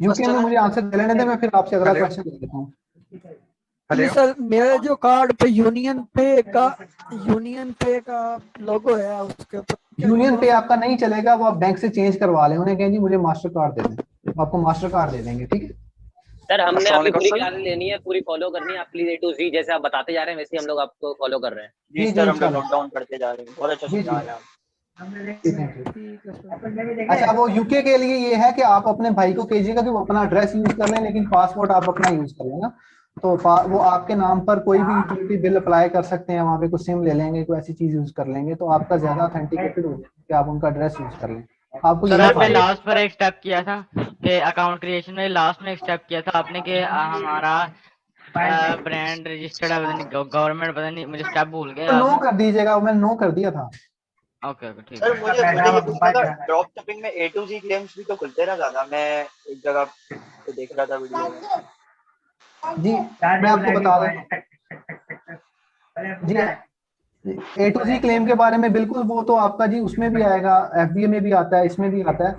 यूके में मुझे आंसर दे लेने दें, मैं फिर आपसे अगला क्वेश्चन ले लेता हूँ। जी सर, मेरे जो कार्ड पे यूनियन पे का लोगो है उसके ऊपर यूनियन पे आपका नहीं चलेगा, वो आप बैंक से चेंज करवा लें, उन्हें कहें जी मुझे मास्टर कार्ड दे दें, वो आपको मास्टर कार्ड दे देंगे, ठीक है। सर हमने आपकी पूरी क्लास लेनी है, पूरी फॉलो करनी है, आप प्लीज A to Z जैसे आप बताते जा रहे हैं वैसे ही हम लोग आपको फॉलो कर रहे हैं। जी सर हम लोग नोट डाउन करते जा रहे हैं, बहुत अच्छा समझा रहे हैं आप। अच्छा वो यूके के लिए ये है कि आप अपने भाई को कहिएगा कि वो अपना एड्रेस यूज कर लें, लेकिन पासपोर्ट आप अपना यूज कर लेना, तो वो आपके नाम पर कोई भी यूटिलिटी बिल अप्लाई कर सकते हैं, वहाँ पे कुछ सिम ले लेंगे, कोई ऐसी चीज यूज कर लेंगे, तो आपका ज्यादा ऑथेंटिकेटेड हो जाएगा कि आप उनका एड्रेस यूज कर लें। आपको सर आपने लास्ट पर एक स्टेप किया था कि अकाउंट क्रिएशन में लास्ट में एक स्टेप किया था आपने कि हमारा ब्रांड रजिस्टर्ड है, पता नहीं गवर्नमेंट, पता नहीं मुझे स्टेप भूल गया। नो कर दीजिएगा, मैं नो कर दिया था। ओके ओके ठीक सर है। मुझे ये पूछना था, ड्रॉप शिपिंग में A to Z क्लेम्स भी तो खुलते हैं ना ज्यादा, मैं एक जगह पे देख रहा था वीडियो में। जी मैं आपको बता रहा हूँ जी, A to Z क्लेम के बारे में बिल्कुल, वो तो आपका जी उसमें भी आएगा, FBA में भी आता है, इसमें भी आता है।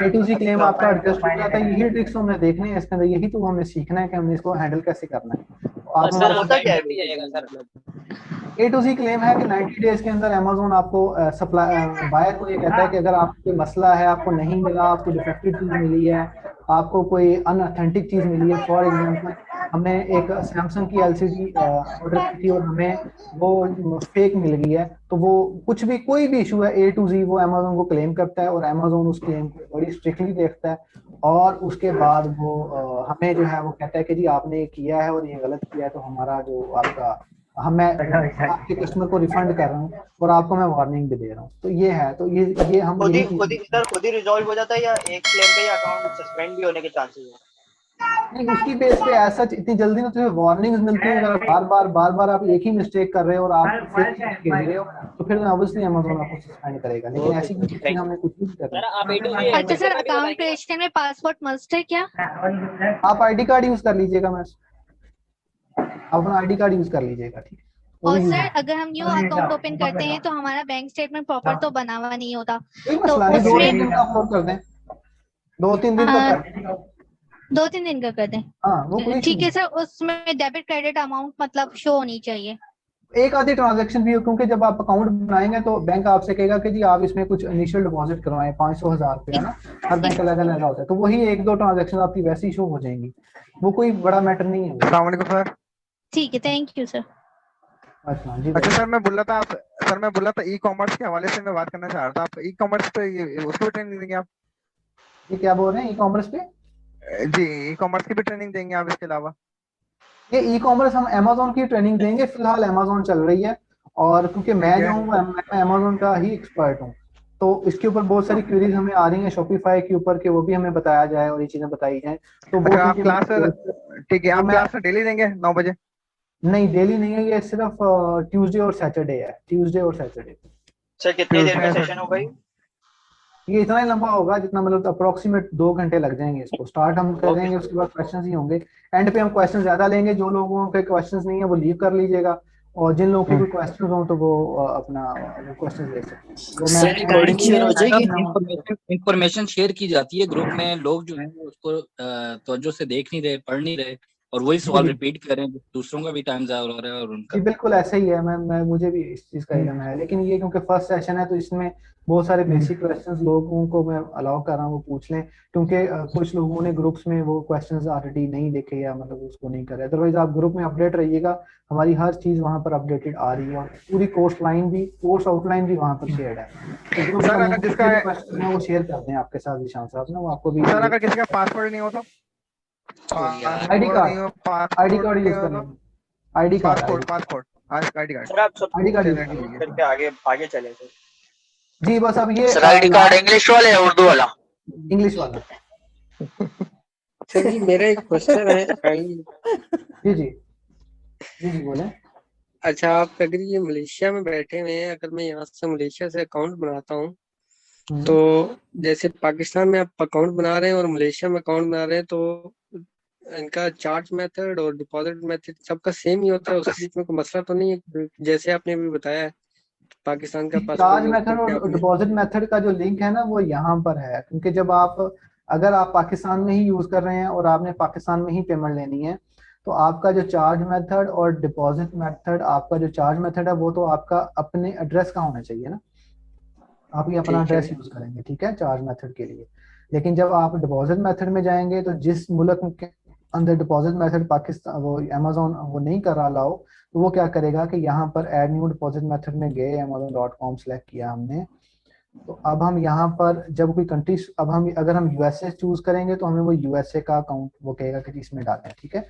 A to Z क्लेम आपका एडजस्ट हो जाता है, यही ट्रिक्स हमने देखने हैं इसके अंदर, यही तो हमने सीखना है कि हमने इसको हैंडल कैसे करना है। आप सर होता क्या है sir? A to Z claim है कि 90 डेज के अंदर अमेज़न आपको सप्लाई बायर को ये कहता है कि अगर आपको कोई मसला है, आपको नहीं मिला, आपको डिफेक्टिव चीज मिली है, आपको कोई अनऑथेंटिक चीज मिली है, फॉर एग्जांपल हमने एक सैमसंग की LCD ऑर्डर की थी और हमें वो फेक मिल गई है, तो वो कुछ भी कोई भी इशू है A to Z वो अमेज़न को क्लेम करता है और अमेज़न उस क्लेम को बड़ी स्ट्रिक्टली देखता है, और उसके बाद वो हमें जो है वो कहता है कि जी आपने ये किया है और ये गलत किया है, तो हमारा जो आपका मैं आपके कस्टमर को रिफंड कर रहा हूँ और आपको मैं वार्निंग भी दे रहा हूँ, तो ये है, तो ये हम खुद ही रिजॉल्व हो जाता है या एक क्लेम पे अकाउंट सस्पेंड भी होने के चांसेस हैं? नहीं, उसकी बेस पे ऐसा इतनी जल्दी ना तुम्हें वार्निंग्स मिलती हैं, अगर बार बार आप एक ही मिस्टेक कर रहे हो और आप फेक चीज भेज रहे हो, तो फिर ऑब्वियसली अमेज़न आपको सस्पेंड करेगा, लेकिन ऐसी कोई हमने कुछ नहीं करना। अच्छा सर, अकाउंट क्रिएशन में पासपोर्ट मस्ट है क्या? आप ID कार्ड यूज कर लीजिएगा, मैं अपना ID कार्ड यूज कर लीजिएगा, ठीक है। और सर अगर हम न्यू अकाउंट ओपन करते हैं तो हमारा बैंक स्टेटमेंट प्रॉपर तो बना हुआ नहीं होता, कोई तो मसला नहीं, 2-3 दिन उसमें का अपलोड कर दें, 2-3 दिन का कर दें। 2-3 दिन का कर दें, हाँ वो कोई ठीक है सर। उसमें डेबिट क्रेडिट अमाउंट मतलब शो होनी चाहिए, एक आधी ट्रांजैक्शन भी हो, क्योंकि जब आप अकाउंट बनाएंगे तो बैंक आपसे कहेगा कि जी आप इसमें कुछ इनिशियल डिपॉजिट करवाएं 500,000 रुपया ना, हर बैंक अलग अलग होता है, तो वही 1-2 ट्रांजैक्शन आपकी वैसे ही शो हो जाएंगी, वो कोई बड़ा मैटर नहीं है। अस्सलाम वालेकुम सर। ठीक है, थैंक यू सर। अच्छा सर मैं बोल रहा था ई कॉमर्स के हवाले से मैं बात करना चाह रहा था, आप ई कॉमर्स पे उसको भी ट्रेनिंग देंगे आप? ये क्या बोल रहे हैं, ई कॉमर्स पे? जी ई कॉमर्स की भी ट्रेनिंग देंगे आप इसके अलावा? ये ई कॉमर्स हम अमेज़न की ट्रेनिंग देंगे, फिलहाल अमेज़न चल रही है, और क्योंकि मैं जो हूँ अमेज़न का ही एक्सपर्ट हूँ, तो इसके ऊपर बहुत सारी क्वेरीज हमें आ रही हैं शॉपिफाई के ऊपर के वो भी हमें बताया जाए और ये चीजें बताई जाए, तो वो आप क्लास ठीक है, आप क्लास डेली देंगे 9 बजे? नहीं डेली नहीं है, ये सिर्फ ट्यूसडे और सैटरडे है, ट्यूसडे और सैटरडे। सर कितनी देर में सेशन होगा ये इतना ही लंबा होगा जितना मतलब अप्रोक्सीमेट 2 घंटे लग जाएंगे इसको, स्टार्ट हम कर देंगे, उसके बाद क्वेश्चंस ही होंगे, एंड पे हम क्वेश्चन ज्यादा लेंगे, जो लोगों के क्वेश्चंस नहीं है वो लीव कर लीजिएगा, और जिन लोगों के कोई क्वेश्चंस हो तो वो अपना क्वेश्चंस ले सकते हैं। इंफॉर्मेशन शेयर की जाती है ग्रुप में, लोग जो हैं उसको तवज्जो से देख नहीं रहे, पढ़ नहीं रहे, और वही सवाल जी रिपीट कर रहे हैं, दूसरों का भी टाइम जाया हो रहा है और उनका जी बिल्कुल ऐसा ही है। मैं मुझे भी इस चीज़ का ही करना है, लेकिन ये क्योंकि फर्स्ट सेशन है तो इसमें बहुत सारे बेसिक क्वेश्चंस लोगों को मैं अलाउ कर रहा हूँ वो पूछ लें, क्योंकि कुछ लोगों ने ग्रुप्स में वो क्वेश्चंस ऑलरेडी नहीं देखे या मतलब उसको नहीं करे। अदरवाइज आप ग्रुप में अपडेट रहिएगा, हमारी हर चीज़ वहाँ पर अपडेटेड आ रही है और पूरी कोर्स आउटलाइन भी वहाँ पर शेयर्ड है। तो ग्रुप सर में अगर जितने जिसका भी क्वेश्चन है वो शेयर करते हैं आपके साथ निशान साहब ना, वो आपको भी सर अगर किसी का पासवर्ड नहीं हो तो आईडी पासपोर्ट कार्ड नहीं यूज हो करना तो है। ID card passport ID card sir आप सब आईडी कार्ड यूज चलिए करना ठीक है। करके आगे आगे चले सर। जी। बस अब ये सर आईडी कार्ड इंग्लिश वाला या उर्दू वाला? इंग्लिश वाला। सर जी मेरा एक क्वेश्चन है जी जी जी जी बोले। अच्छा आप अगर ये मलेशिया में बैठे हुए हैं, अगर मैं यहाँ से मलेशिया से अकाउंट बनाता हूँ तो जैसे पाकिस्तान में आप अकाउंट बना रहे हैं और मलेशिया में अकाउंट बना रहे हैं, तो इनका चार्ज मेथड और डिपॉजिट मेथड सबका सेम ही होता है, उसके बीच में कोई मसला तो नहीं है? जैसे आपने अभी बताया पाकिस्तान का पासपोर्ट चार्ज यूज मेथड करके और आपने डिपॉजिट मेथड का जो लिंक है ना वो यहाँ पर है, क्योंकि जब आप अगर आप पाकिस्तान में ही यूज कर रहे हैं और आपने पाकिस्तान में ही पेमेंट लेनी है तो आपका जो चार्ज मेथड और डिपॉजिट मेथड, आपका जो चार्ज मेथड है वो तो आपका अपने एड्रेस का होना चाहिए ना, आप ही अपना ठीक है। एड्रेस यूज करेंगे ठीक है चार्ज मेथड के लिए। लेकिन जब आप डिपॉजिट मेथड में जाएंगे तो जिस मुल्क के अंदर डिपॉजिट मेथड पाकिस्तान वो अमेजोन वो नहीं कर रहा लाओ, तो वो क्या करेगा कि यहाँ पर ऐड न्यू डिपॉजिट मेथड में गए, amazon.com सेलेक्ट किया हमने, तो अब हम यहाँ पर जब कोई कंट्री, अब हम अगर हम यूएसए चूज करेंगे तो हमें वो यूएसए का अकाउंट वो कहेगा कि इसमें डालें ठीक है।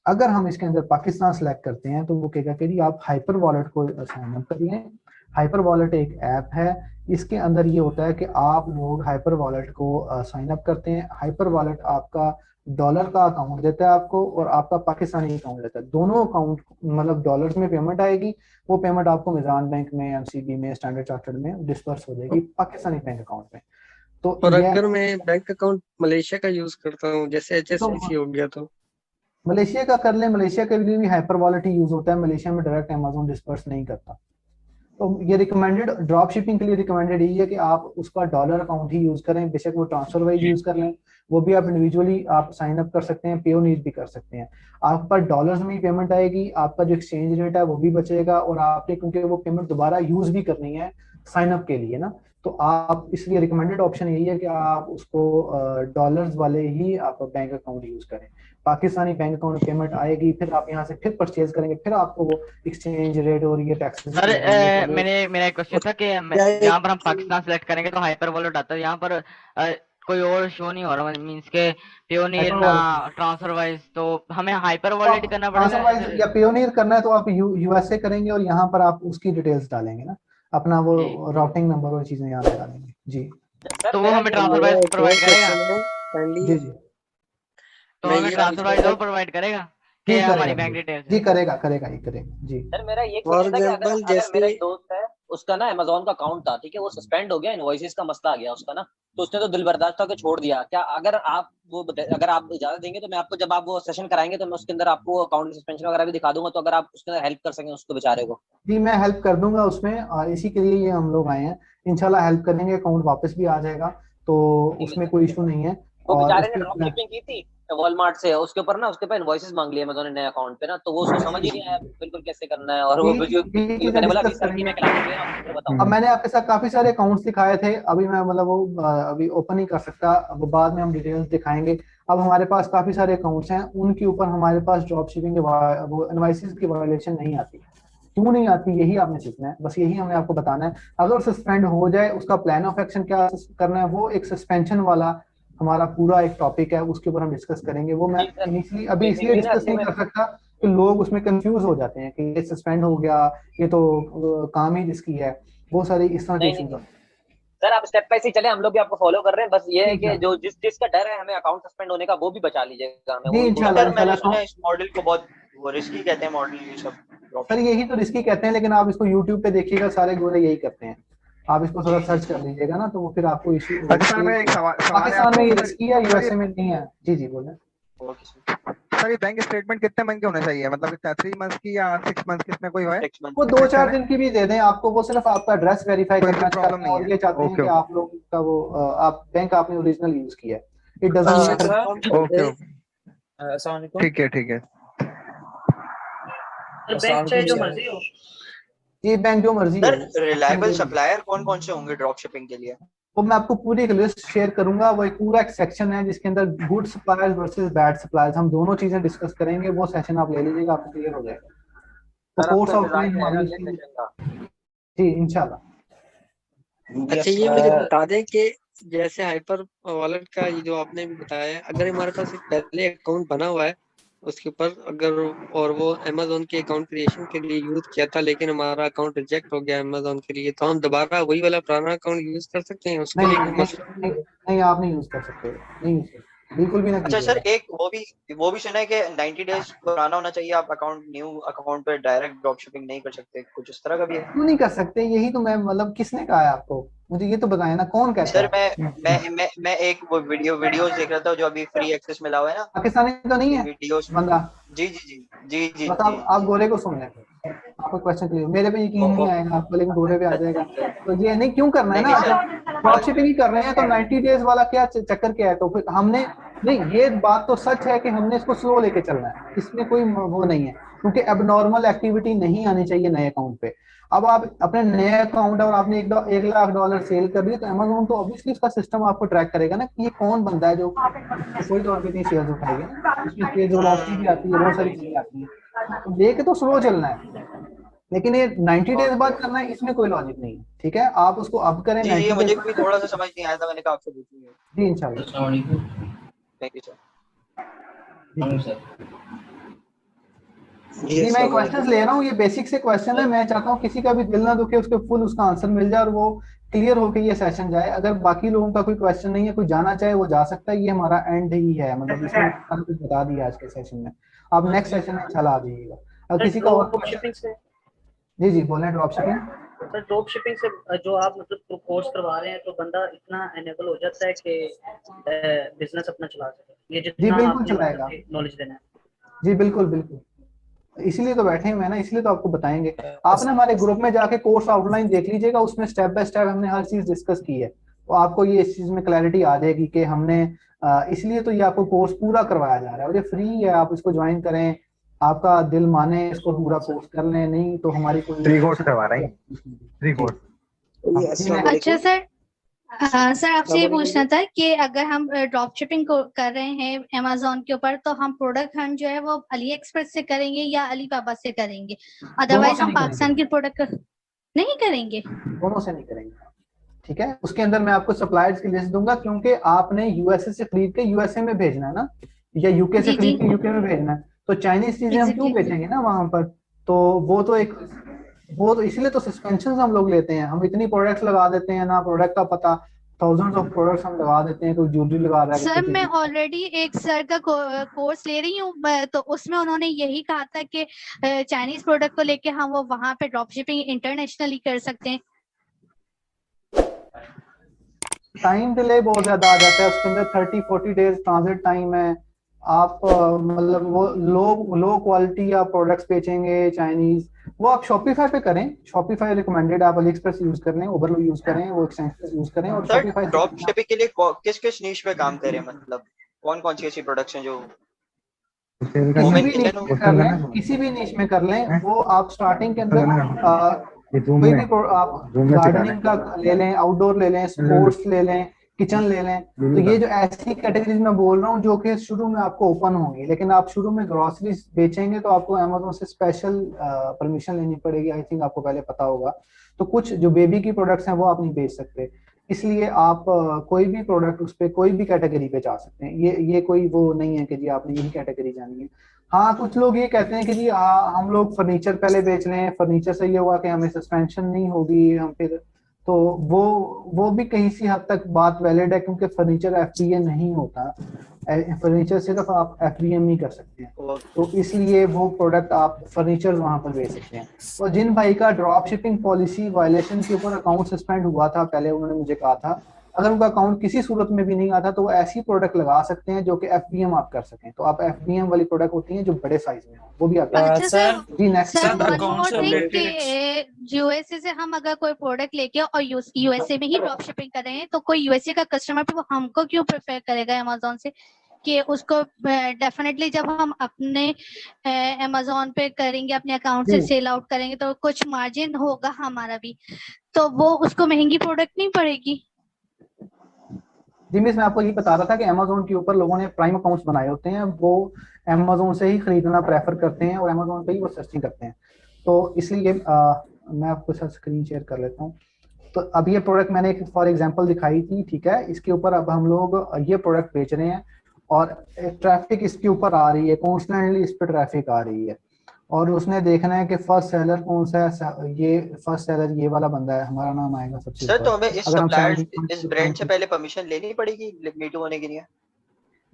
अगर हम इसके अंदर पाकिस्तान सेलेक्ट करते हैं तो वो कहेगा कि जी आप हाइपर वॉलेट को साइन अप करिए। हाइपर वॉलेट एक ऐप है, इसके अंदर ये होता है कि आप लोग हाइपर वॉलेट को साइन अप करते हैं। हाइपर वॉलेट आपका डॉलर का अकाउंट देता है आपको और आपका पाकिस्तानी अकाउंट देता है, दोनों अकाउंट मतलब डॉलर्स में पेमेंट आएगी, वो पेमेंट आपको मिजान बैंक में, एमसीबी में, स्टैंडर्ड चार्टर्ड में डिस्पर्स हो जाएगी पाकिस्तानी बैंक अकाउंट में। तो और ये अगर मैं बैंक अकाउंट मलेशिया का यूज करता हूँ जैसे तो HSBC हो गया तो मलेशिया का कर ले, मलेशिया के लिए भी हाइपर वॉलेट ही यूज होता है, मलेशिया में डायरेक्ट अमेजोन डिस्पर्स नहीं करता। तो ये रिकमेंडेड ड्रॉप शिपिंग के लिए रिकमेंडेड यही है कि आप उसका डॉलर अकाउंट ही यूज करें, बेशक वो ट्रांसफर वाइज यूज कर लें, वो भी आप इंडिविजुअली आप साइन अप कर सकते हैं, पेओनीर भी कर सकते हैं। आप पर डॉलर्स में ही पेमेंट आएगी, आपका जो एक्सचेंज रेट है वो भी बचेगा और आपने क्योंकि वो पेमेंट दोबारा यूज भी करनी है साइन अप के लिए ना, तो आप इसलिए रिकमेंडेड ऑप्शन यही है कि आप उसको डॉलर्स वाले ही आप बैंक अकाउंट यूज करें। पाकिस्तानी बैंक अकाउंट पेमेंट आएगी, फिर आप यहाँ से फिर परचेज करेंगे, फिर आपको वो एक्सचेंज रेट और ये टैक्सेस। सर मेरा एक क्वेश्चन था कि यहाँ पर हम पाकिस्तान सेलेक्ट करेंगे तो हाइपर वॉलेट आता है, यहाँ पर कोई और शो नहीं हो रहा, मींस के पेयोनियर ना ट्रांसफर वाइज, तो हमें हाइपर वॉलेट करना ट्रांसफर वाइज पड़ेगा। या पेयोनियर करना है तो आप यूएसए करेंगे और यहाँ पर आप उसकी डिटेल्स डालेंगे ना, अपना वो राउटिंग नंबर और चीजें यहाँ पे डालेंगे जी। तो वो हमें ट्रांसफर वाइज प्रोवाइड करेगा, जी जी तो हमें ट्रांसफर वाइज और प्रोवाइड करेगा कि हमारी बैंक डिटेल्स जी करेगा करेगा ही करेगा जी। सर मेरा ये क्वेश्चन था कि अगर मेरा एक दोस्त है उसका ना अमेजोन का अकाउंट था ठीक है, वो सस्पेंड हो गया, इनवॉइसेस का मसला आ गया उसका ना, तो उसने तो दिल बर्दाश्त होकर छोड़ दिया। क्या अगर आप वो अगर आप इजाजत देंगे तो मैं आपको जब आप वो सेशन कराएंगे तो मैं उसके अंदर आपको अकाउंट सस्पेंशन वगैरह भी दिखा दूंगा, तो अगर आप उसके अंदर हेल्प कर सकें उसको बेचारे को। जी मैं हेल्प कर दूंगा उसमें, और इसी के लिए ये हम लोग आए हैं, इंशाल्लाह हेल्प करेंगे, अकाउंट वापस भी आ जाएगा तो उसमें कोई इशू नहीं है। वो और बेचारे ने ड्रॉप शिपिंग की थी वॉलमार्ट से, उसके ऊपर ना उसके पे इनवॉइसेस मांग लिए अमेज़न ने नए अकाउंट पे ना, तो वो उसको समझ ही नहीं आया बिल्कुल कैसे करना है, और वो मैंने बोला कि सर की मैं क्लास ले रहा हूं बताओ। अब मैंने आपके साथ काफी सारे अकाउंट्स दिखाए थे, अभी मैं मतलब वो अभी ओपन नहीं कर सकता, वो बाद में हम डिटेल्स दिखाएंगे। अब हमारे पास काफी सारे अकाउंट्स हैं, उनके ऊपर हमारे पास ड्रॉप शिपिंग के वो इनवॉइसेस की वायलेशन नहीं आती। क्यों नहीं आती यही आपने सीखना है, बस यही हमने आपको बताना है। अगर सस्पेंड हो जाए उसका प्लान ऑफ एक्शन क्या करना है, वो एक सस्पेंशन वाला हमारा पूरा एक टॉपिक है, उसके ऊपर हम डिस्कस करेंगे। वो मैं इनिशियली अभी इसलिए डिस्कस नहीं कर सकता कि लोग उसमें कंफ्यूज हो जाते हैं कि ये सस्पेंड हो गया, ये तो काम ही जिसकी है, बहुत सारी इस तरह के इश्यूज। सर आप स्टेप बाय स्टेप चले, हम लोग भी आपको फॉलो कर रहे हैं, बस ये है कि जो जिसका डर है हमें अकाउंट सस्पेंड होने का वो भी बचा लीजिएगा हमें। जी इंशाल्लाह मैंने सुना इस मॉडल को बहुत वो रिस्की कहते हैं मॉडल ये सब। सर यही तो रिस्की कहते हैं, लेकिन आप इसको YouTube पे देखिएगा, सारे गोरे यही करते हैं, आप इसको थोड़ा सर्च कर लीजिएगा ना तो वो फिर आपको इशू। पाकिस्तान में ये रिस्की है, यूएसए में नहीं है। जी जी बोले। सर ये बैंक स्टेटमेंट कितने मंथ के होने चाहिए, मतलब कितना 3 मंथ की या 6 मंथ की, इसमें कोई है? वो 2-4 दिन की भी दे दें आपको, वो सिर्फ आपका एड्रेस वेरीफाई करना चाहते हैं और ये चाहते हैं कि आप लोग का वो आप बैंक आपने ओरिजिनल यूज किया है, इट डजंट मैटर। ठीक है ठीक है। बैंक चाहे जो मर्जी हो। ये बैंक जो मर्जी सर हो। रिलायबल सप्लायर कौन कौन से होंगे ड्रॉप शिपिंग के लिए? वो मैं आपको पूरी एक लिस्ट शेयर करूंगा, वो एक पूरा एक सेक्शन है जिसके अंदर good suppliers versus bad suppliers, हम दोनों चीजें डिस्कस करेंगे। वो सेशन आप ले लीजिएगा, आपको क्लियर हो जाएगा। तो कोर्स आउटलाइन हमारी जी इंशाल्लाह। अच्छा ये मुझे बता दें कि जैसे हाइपर वॉलेट का ये जो आपने भी बताया है, अगर हमारे पास एक पहले अकाउंट बना हुआ है उसके ऊपर अगर, और वो अमेजोन के अकाउंट क्रिएशन के लिए यूज किया था लेकिन हमारा अकाउंट रिजेक्ट हो गया अमेजोन के लिए, तो हम दोबारा वही वाला पुराना अकाउंट यूज कर सकते हैं? उसके लिए कोई मसला नहीं आप नहीं यूज कर सकते, नहीं यूज कर सकते, बिल्कुल भी ना अच्छा कीजिए। सर एक वो भी सुना है कि 90 डेज पुराना होना चाहिए, आप अकाउंट न्यू अकाउंट पे डायरेक्ट ड्रॉप शिपिंग नहीं कर सकते, कुछ इस तरह का भी है? क्यों नहीं कर सकते? यही तो मैं मतलब किसने कहा है आपको? मुझे ये तो बताया ना, कौन कहता सर है? मैं एक वो वीडियोस देख रहा था जो अभी फ्री एक्सेस मिला हुआ है ना, पाकिस्तानी तो नहीं है वीडियोस। बंदा? जी जी जी जी जी बस आप गोरे को सुन लें, आपको क्वेश्चन क्लियर। मेरे पे यकीन नहीं आएगा आपको, लेकिन गोरे पे आ जाएगा। तो ये नहीं क्यों करना है ना, अगर ड्रॉप शिपिंग ही कर रहे हैं तो 90 डेज वाला क्या चक्कर क्या है? तो फिर हमने नहीं, ये बात तो सच है कि हमने इसको स्लो लेके चलना है, इसमें कोई वो नहीं है, क्योंकि एबनॉर्मल एक्टिविटी नहीं आनी चाहिए नए अकाउंट पे। अब आप अपने नए अकाउंट और आपने $1,00,000 सेल कर दिया तो अमेजोन तो ऑब्वियसली उसका सिस्टम आपको ट्रैक करेगा ना कि ये कौन बंदा है जो कोई तौर पे इतनी शेयर्स उठाएगा ना, उसमें तेज वेलोसिटी भी आती है, बहुत सारी चीजें आती हैं, तो लेके तो स्लो चलना है। लेकिन ये 90 डेज बाद करना है, इसमें कोई लॉजिक नहीं है। ठीक है, आप उसको अब करें। जी जी मुझे भी थोड़ा सा समझ नहीं आया था, मैंने कहा आपसे पूछूंगा। जी इंशाल्लाह। Thank you sir. जी मैं क्वेश्चंस ले रहा हूँ, ये बेसिक से क्वेश्चन है, मैं चाहता हूँ किसी का भी दिल ना दुखे, उसके फुल उसका आंसर मिल जाए और वो क्लियर होके ये सेशन जाए। अगर बाकी लोगों का कोई क्वेश्चन नहीं है, कोई जाना चाहे वो जा सकता है, ये हमारा एंड ही है, मतलब इसमें सब कुछ बता दिया आज के सेशन में। आप नेक्स्ट सेशन में इंशाल्लाह आ जाइएगा। अगर किसी का और शिपिंग से जी जी बोलें। Drop shipping sir, drop shipping से जो आप मतलब कोर्स करवा रहे हैं तो बंदा इतना एनेबल हो जाता है कि बिजनेस अपना चला सके, ये जी जितना बिल्कुल आपने चलाएगा। नॉलेज देना है। जी बिल्कुल बिल्कुल, इसीलिए तो बैठे हैं ना, इसलिए तो आपको बताएंगे। आप ना हमारे ग्रुप में जाके कोर्स आउटलाइन देख लीजिएगा, उसमें स्टेप बाय स्टेप हमने हर चीज डिस्कस की है, तो आपको ये इस चीज में क्लैरिटी आ जाएगी कि हमने इसलिए तो ये आपको कोर्स पूरा करवाया जा रहा है और ये फ्री है। आप इसको ज्वाइन करें, आपका दिल माने इसको पूरा कोर्स कर लें, नहीं तो हमारी कोई फ्री कोर्स करवा रहे हैं, फ्री कोर्स। अच्छा सर, सर आपसे ये पूछना था कि अगर हम ड्रॉप शिपिंग कर रहे हैं अमेजोन के ऊपर, तो हम प्रोडक्ट हम जो है वो अली एक्सप्रेस से करेंगे या अलीबाबा से करेंगे? अदरवाइज हम पाकिस्तान की प्रोडक्ट नहीं करेंगे? दोनों से नहीं करेंगे। ठीक है, उसके अंदर मैं आपको सप्लायर्स की लिस्ट दूंगा, क्योंकि आपने यूएसए से खरीद के यूएसए में भेजना है ना, या यूके से खरीद के यूके में भेजना है, तो चाइनीज चीजें हम क्यों बेचेंगे ना वहां पर? तो वो तो इसलिए तो सस्पेंशन हम लोग लेते हैं, हम इतनी प्रोडक्ट्स लगा देते हैं ना, प्रोडक्ट का पता, थाउजेंड्स ऑफ प्रोडक्ट्स हम लगा देते हैं, कोई ज्वेलरी लगा रहा है। सर मैं ऑलरेडी एक सर का कोर्स ले रही हूँ, तो उसमें उन्होंने यही कहा था कि चाइनीज प्रोडक्ट को लेके हम वो वहां पे ड्रॉप शिपिंग इंटरनेशनली कर सकते हैं। टाइम डिले बहुत ज्यादा आ जाता है, उसके अंदर 30-40 डेज ट्रांजिट टाइम है। आप मतलब वो लो क्वालिटी आप प्रोडक्ट्स बेचेंगे चाइनीज, वो आप शॉपिफाई पे करें, शॉपिफाई रिकमेंडेड, आप अली एक्सप्रेस यूज कर लें, ओवरलो यूज करें, वो एक्सटेंशंस यूज करें। और शॉपिफाई ड्रॉप शिपिंग के लिए किस किस नीश पे काम करें, मतलब कौन कौन सी ऐसी प्रोडक्ट्स हैं जो किसी भी नीश में कर लें, वो आप स्टार्टिंग के अंदर कोई भी आप गार्डनिंग का ले लें, आउटडोर ले लें, स्पोर्ट्स ले लें, किचन ले लें, तो ये जो ऐसी कैटेगरीज में बोल रहा हूँ जो कि शुरू में आपको ओपन होंगी, लेकिन आप शुरू में ग्रोसरीज बेचेंगे तो आपको अमेजोन से स्पेशल परमिशन लेनी पड़ेगी, आई थिंक आपको पहले पता होगा। तो कुछ जो बेबी की प्रोडक्ट्स हैं वो आप नहीं बेच सकते, इसलिए आप कोई भी प्रोडक्ट उस पर कोई भी कैटेगरी पे जा सकते हैं। ये कोई वो नहीं है कि जी आपने यही कैटेगरी जानी है। हाँ कुछ लोग ये कहते हैं कि जी हम लोग फर्नीचर पहले बेच रहे हैं, फर्नीचर से ये हुआ कि हमें सस्पेंशन नहीं होगी, हम फिर तो वो भी कहीं सी हद तक बात वैलिड है, क्योंकि फर्नीचर एफबीए नहीं होता, फर्नीचर सिर्फ आप एफबीएम ही कर सकते हैं, तो इसलिए वो प्रोडक्ट आप फर्नीचर वहां पर बेच सकते हैं। और जिन भाई का ड्रॉप शिपिंग पॉलिसी वायलेशन के ऊपर अकाउंट सस्पेंड हुआ था पहले, उन्होंने मुझे कहा था अगर उनका अकाउंट किसी सूरत में भी नहीं आता तो वो ऐसी प्रोडक्ट लगा सकते हैं जो कि एफबीएम आप कर सकें। तो आप एफबीएम वाली प्रोडक्ट होती हैं जो बड़े साइज में हो, वो भी आप जी नेक्स्ट यूएसए से हम अगर कोई प्रोडक्ट लेके और यूएसए में ही ड्रॉप शिपिंग कर रहे हैं, तो कोई यूएसए का कस्टमर हमको क्यों प्रेफर करेगा अमेजोन से? कि उसको डेफिनेटली जब हम अपने अमेजोन पे करेंगे, अपने अकाउंट से सेल आउट करेंगे तो कुछ मार्जिन होगा हमारा भी, तो वो उसको महंगी प्रोडक्ट नहीं पड़ेगी। जी मिस, मैं आपको ये बता रहा था कि अमेजोन के ऊपर लोगों ने प्राइम अकाउंट्स बनाए होते हैं, वो अमेजोन से ही खरीदना प्रेफर करते हैं और अमेजोन पे ही वो सर्चिंग करते हैं। तो इसलिए मैं आपको सर स्क्रीन शेयर कर लेता हूँ। तो अब ये प्रोडक्ट मैंने फॉर एग्जांपल दिखाई थी, ठीक है। इसके ऊपर अब हम लोग ये प्रोडक्ट बेच रहे हैं और ट्रैफिक इसके ऊपर आ रही है, कॉन्स्टेंटली इस पे ट्रैफिक आ रही है और उसने देखना है कि फर्स्ट सेलर कौन सा है। ये फर्स्ट सेलर ये वाला बंदा है, हमारा नाम आएगा सबसे सर तो ऊपर। हमें इस अगर हम सप्लायर इस ब्रांड से पहले परमिशन लेनी पड़ेगी मीटू होने के लिए?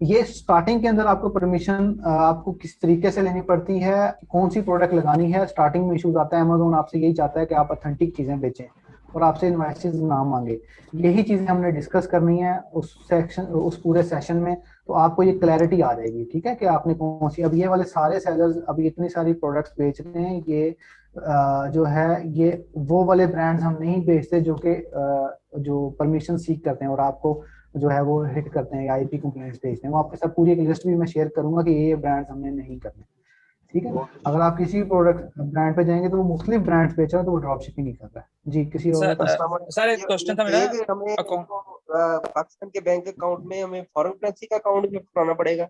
ये स्टार्टिंग के अंदर आपको परमिशन आपको किस तरीके से लेनी पड़ती है, कौन सी प्रोडक्ट लगानी है, स्टार्टिंग में इश्यूज आता है। अमेज़न आपसे यही चाहता है कि आप ऑथेंटिक चीजें बेचें और आपसे इनवॉइसेस ना मांगे। यही चीजें हमने डिस्कस करनी है उस पूरे सेशन में, तो आपको ये क्लैरिटी आ जाएगी, ठीक है, कि आपने कौन सी। अब ये वाले सारे सेलर्स अभी इतनी सारी प्रोडक्ट्स बेच रहे हैं, ये जो है ये वो वाले ब्रांड्स हम नहीं बेचते जो कि जो परमिशन सीख करते हैं और आपको जो है वो हिट करते हैं, आईपी कंप्लेंट्स भेजते हैं। वो आपके साथ पूरी एक लिस्ट भी मैं शेयर करूंगा कि ये ब्रांड्स हमने नहीं करने, ठीक है। अगर आप किसी प्रोडक्ट ब्रांड पे जाएंगे तो वो मुख्तलिफ ब्रांड्स बेच रहा है, तो वो ड्रॉप शिपिंग ही कर रहा है। जी, किसी और सर एक क्वेश्चन था मेरा, हमें पाकिस्तान के बैंक अकाउंट में हमें फॉरेन करेंसी का अकाउंट भी खुलाना पड़ेगा?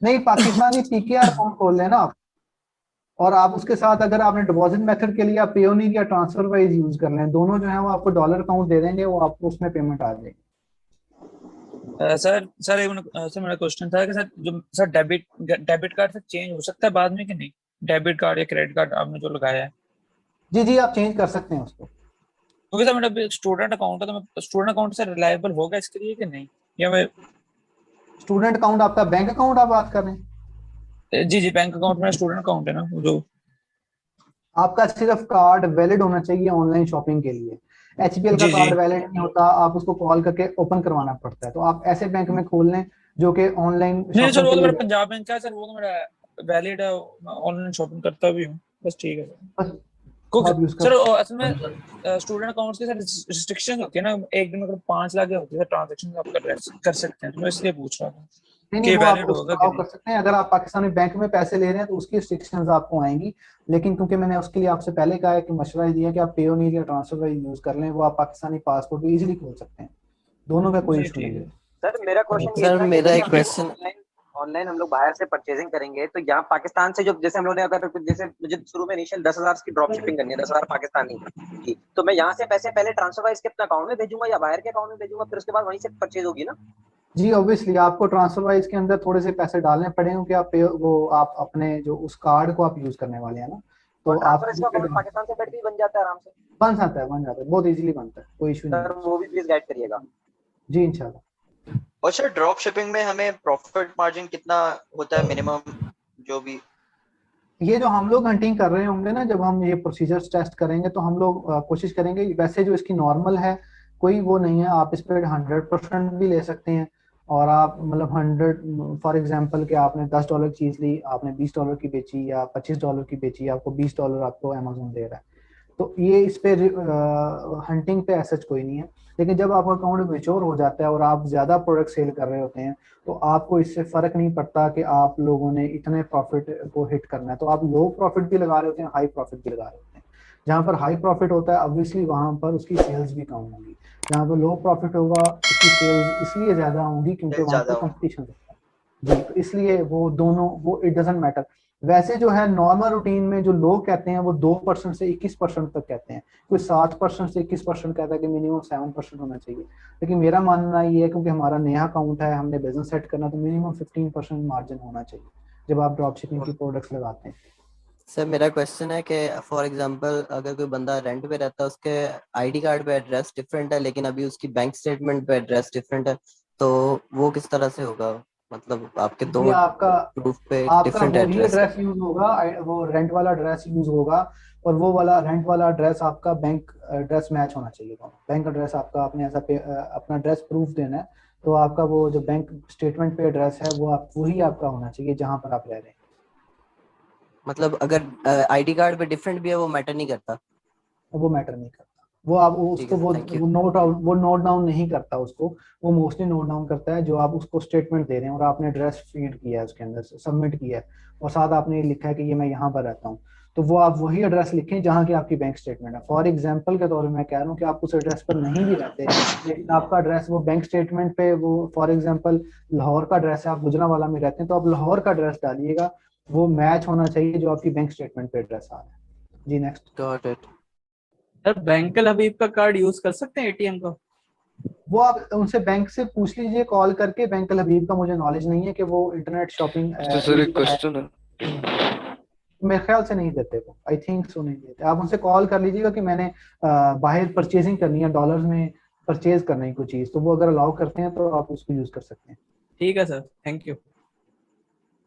नहीं, पाकिस्तानी पीकेआर अकाउंट खोल लेना आप, और आप उसके साथ अगर आपने डिपॉजिट मेथड के लिए आप पेयोनीर या ट्रांसफर वाइज यूज कर लें, दोनों जो है वो आपको डॉलर अकाउंट दे देंगे, वो आपको उसमें पेमेंट आ जाएगी। सर सर मेरा क्वेश्चन था कि सर डेबिट कार्ड से चेंज हो सकता है बाद में कि नहीं? डेबिट कार्ड या क्रेडिट कार्ड आपने जो लगाया है। जी, आप चेंज कर सकते हैं उसको। क्योंकि सर मेरा स्टूडेंट अकाउंट है, तो मैं स्टूडेंट अकाउंट से रिलायबल होगा इसके लिए कि नहीं, या मैं स्टूडेंट अकाउंट आपका बैंक अकाउंट आप बात कर रहे हैं? जी बैंक अकाउंट मेरा स्टूडेंट अकाउंट है ना, जो आपका सिर्फ कार्ड वैलिड होना चाहिए ऑनलाइन शॉपिंग के लिए। एचबीएल का कार्ड वैलिड नहीं होता, आप उसको कॉल करके ओपन करवाना पड़ता है। तो आप ऐसे बैंक में खोल लें जो कि ऑनलाइन नहीं सर, वो तो मेरा पंजाब बैंक का है सर, वो तो मेरा वैलिड है, ऑनलाइन शॉपिंग करता भी हूँ, बस ठीक है सर। सर असल में स्टूडेंट अकाउंट्स के सर रिस्ट्रिक्शन होती है ना, एक दिन में 5 लाख होती है ट्रांजैक्शन आप कर सकते हैं, तो मैं इसलिए पूछ रहा था नहीं, वो आप कर सकते हैं। अगर आप पाकिस्तानी बैंक में पैसे ले रहे हैं तो उसकी रिस्ट्रिक्शंस आपको आएंगी, लेकिन क्योंकि मैंने उसके लिए आपसे पहले कहा है कि मशवरा दिया है कि आप पेयोनीर या ट्रांसफर वाइज यूज कर लें, वो आप पाकिस्तानी पासपोर्ट भी इजीली खोल सकते हैं, दोनों का कोई इशू नहीं है। सर मेरा क्वेश्चन सर मेरा एक क्वेश्चन, ऑनलाइन हम लोग बाहर से परचेजिंग करेंगे तो यहाँ पाकिस्तान से जो जैसे हम लोग ने अगर जैसे मुझे शुरू में इनिशियल 10,000 की ड्रॉप शिपिंग करनी है, 10,000 पाकिस्तानी की, तो मैं यहाँ से पैसे पहले ट्रांसफर वाइज के अपने अकाउंट में भेजूंगा या बाहर के अकाउंट में भेजूंगा, फिर उसके बाद वहीं से परचेज होगी ना? जी ऑब्वियसली आपको ट्रांसफर वाइज के अंदर थोड़े से पैसे डालने पड़ेंगे क्योंकि आप अपने जो उस कार्ड को आप यूज करने वाले हैं ना, तो आप पाकिस्तान से बैठ भी बन जाता है आराम से, बन जाता है बहुत इजीली बनता है, कोई इशू नहीं। सर वो भी प्लीज गाइड करिएगा। जी इंशाल्लाह। और सर ड्रॉप शिपिंग में हमें प्रॉफिट मार्जिन कितना होता है मिनिमम? जो भी ये जो हम लोग हंटिंग कर रहे होंगे ना, जब हम ये प्रोसीजर्स टेस्ट करेंगे तो हम लोग कोशिश करेंगे, वैसे जो इसकी नॉर्मल है कोई वो नहीं है, आप इस पर 100% भी ले सकते हैं। और आप मतलब 100 फॉर एग्जांपल कि आपने $10 चीज ली, आपने $20 की बेची या $25 की बेची, आपको $20 आपको अमेज़न दे रहा है, तो ये इस पे हंटिंग पे ऐसा कोई नहीं है। लेकिन जब आपका अकाउंट मैच्योर हो जाता है और आप ज्यादा प्रोडक्ट सेल कर रहे होते हैं तो आपको इससे फर्क नहीं पड़ता कि आप लोगों ने इतने प्रॉफिट को हिट करना है, तो आप लो प्रॉफिट भी लगा रहे होते हैं, हाई प्रॉफिट भी लगा रहे होते हैं। जहाँ पर हाई प्रॉफिट होता है ऑब्वियसली वहां पर उसकी सेल्स भी कम होंगी, जहाँ पर लो प्रॉफिट होगा उसकी सेल्स इसलिए ज्यादा होंगी क्योंकि वहां पर कंपटीशन होता है। जी, तो इसलिए वो दोनों वो इट डजंट मैटर। वैसे जो है नॉर्मल रूटीन में जो लोग कहते हैं वो 2% से 21% तक कहते हैं, कोई 7% से 21% कहता है कि मिनिमम 7% होना चाहिए। लेकिन मेरा मानना ये है क्योंकि हमारा नया अकाउंट है, हमने बिजनेस सेट करना, तो मिनिमम 15% मार्जिन होना चाहिए जब आप ड्रॉप शिपिंग की प्रोडक्ट्स लगाते हैं। सर मेरा क्वेश्चन है कि फॉर एग्जांपल अगर कोई बंदा रेंट पे रहता है, उसके आईडी कार्ड पे एड्रेस डिफरेंट है लेकिन अभी उसकी बैंक स्टेटमेंट पे एड्रेस डिफरेंट है, तो वो किस तरह से होगा? मतलब आपके दो प्रूफ पे डिफरेंट एड्रेस एड्रेस यूज होगा, वो रेंट वाला एड्रेस यूज होगा और वो वाला रेंट वाला एड्रेस आपका बैंक एड्रेस मैच होना चाहिए। बैंक एड्रेस आपका अपने ऐसा अपना एड्रेस प्रूफ देना है, तो आपका वो जो बैंक स्टेटमेंट पे एड्रेस है वो वही आपका होना चाहिए जहां पर आप रह रहे हैं। मतलब अगर आईडी कार्ड पे डिफरेंट भी है वो मैटर नहीं करता? वो मैटर नहीं करता। वो आप ठीक उसको है सर, थैंक यू। वो नोट डाउन नहीं करता उसको, वो मोस्टली नोट डाउन करता है जो आप उसको स्टेटमेंट दे रहे हैं और आपने एड्रेस फीड किया है उसके अंदर सबमिट किया है और साथ आपने ये लिखा है कि ये मैं यहाँ पर रहता हूँ, तो वो आप वही एड्रेस लिखें जहाँ की आपकी बैंक स्टेटमेंट है। फॉर एग्जाम्पल के तौर पर मैं कह रहा हूँ कि आप उस एड्रेस पर नहीं भी रहते लेकिन आपका एड्रेस वो बैंक स्टेटमेंट पे वो फॉर एग्जाम्पल लाहौर का एड्रेस है, आप गुजरांवाला में रहते हैं तो आप लाहौर का एड्रेस डालिएगा, वो मैच होना चाहिए जो आपकी बैंक स्टेटमेंट पे एड्रेस आ रहा है। जी next. Got it. Sir bank Habib का कार्ड यूज कर सकते हैं एटीएम का? वो आप उनसे बैंक से पूछ लीजिए कॉल करके, बैंक हबीब का मुझे नॉलेज नहीं है कि वो इंटरनेट शॉपिंग सर एक क्वेश्चन है, मेरे ख्याल से नहीं देते, वो आई थिंक सो नहीं देते। आप उनसे कॉल कर लीजिएगा कि मैंने बाहर परचेजिंग करनी है, डॉलर्स में परचेज करना है कोई चीज, तो वो अगर अलाउ करते हैं तो आप उसको यूज कर सकते हैं। ठीक है सर, थैंक यू।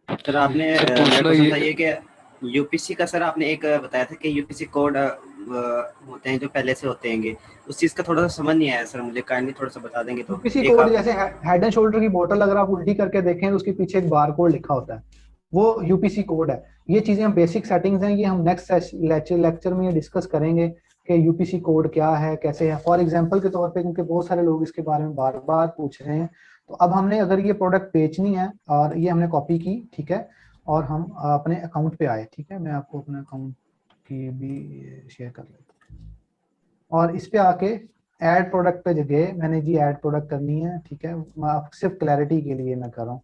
सर आपने सर मेरा पूछना क्वेश्चन था ये ये कि यूपीसी का सर आपने एक बताया था कि यूपीसी कोड होते हैं जो पहले से होते हैं, उस चीज का थोड़ा सा समझ नहीं आया सर, मुझे काइंडली थोड़ा सा बता देंगे तो। किसी एक कोड आप जैसे हेड एंड शोल्डर की बोतल अगर आप उल्टी करके देखें तो उसके पीछे एक बार कोड लिखा होता है, वो यूपीसी कोड है। ये चीजें हम बेसिक सेटिंग्स हैं, ये हम नेक्स्ट लेक्चर में ये डिस्कस करेंगे कि यूपीसी कोड क्या है, कैसे है। फॉर एग्जांपल के तौर पे क्योंकि बहुत सारे लोग इसके बारे में बार बार पूछ रहे हैं, तो अब हमने अगर ये प्रोडक्ट बेचनी है और ये हमने कॉपी की, ठीक है, और हम अपने अकाउंट पे आए, ठीक है, मैं आपको अपने अकाउंट की भी शेयर कर लेता हूँ और इस पे आके ऐड प्रोडक्ट पे गए, मैंने जी ऐड प्रोडक्ट करनी है, ठीक है, मैं सिर्फ क्लैरिटी के लिए मैं कर रहा हूँ,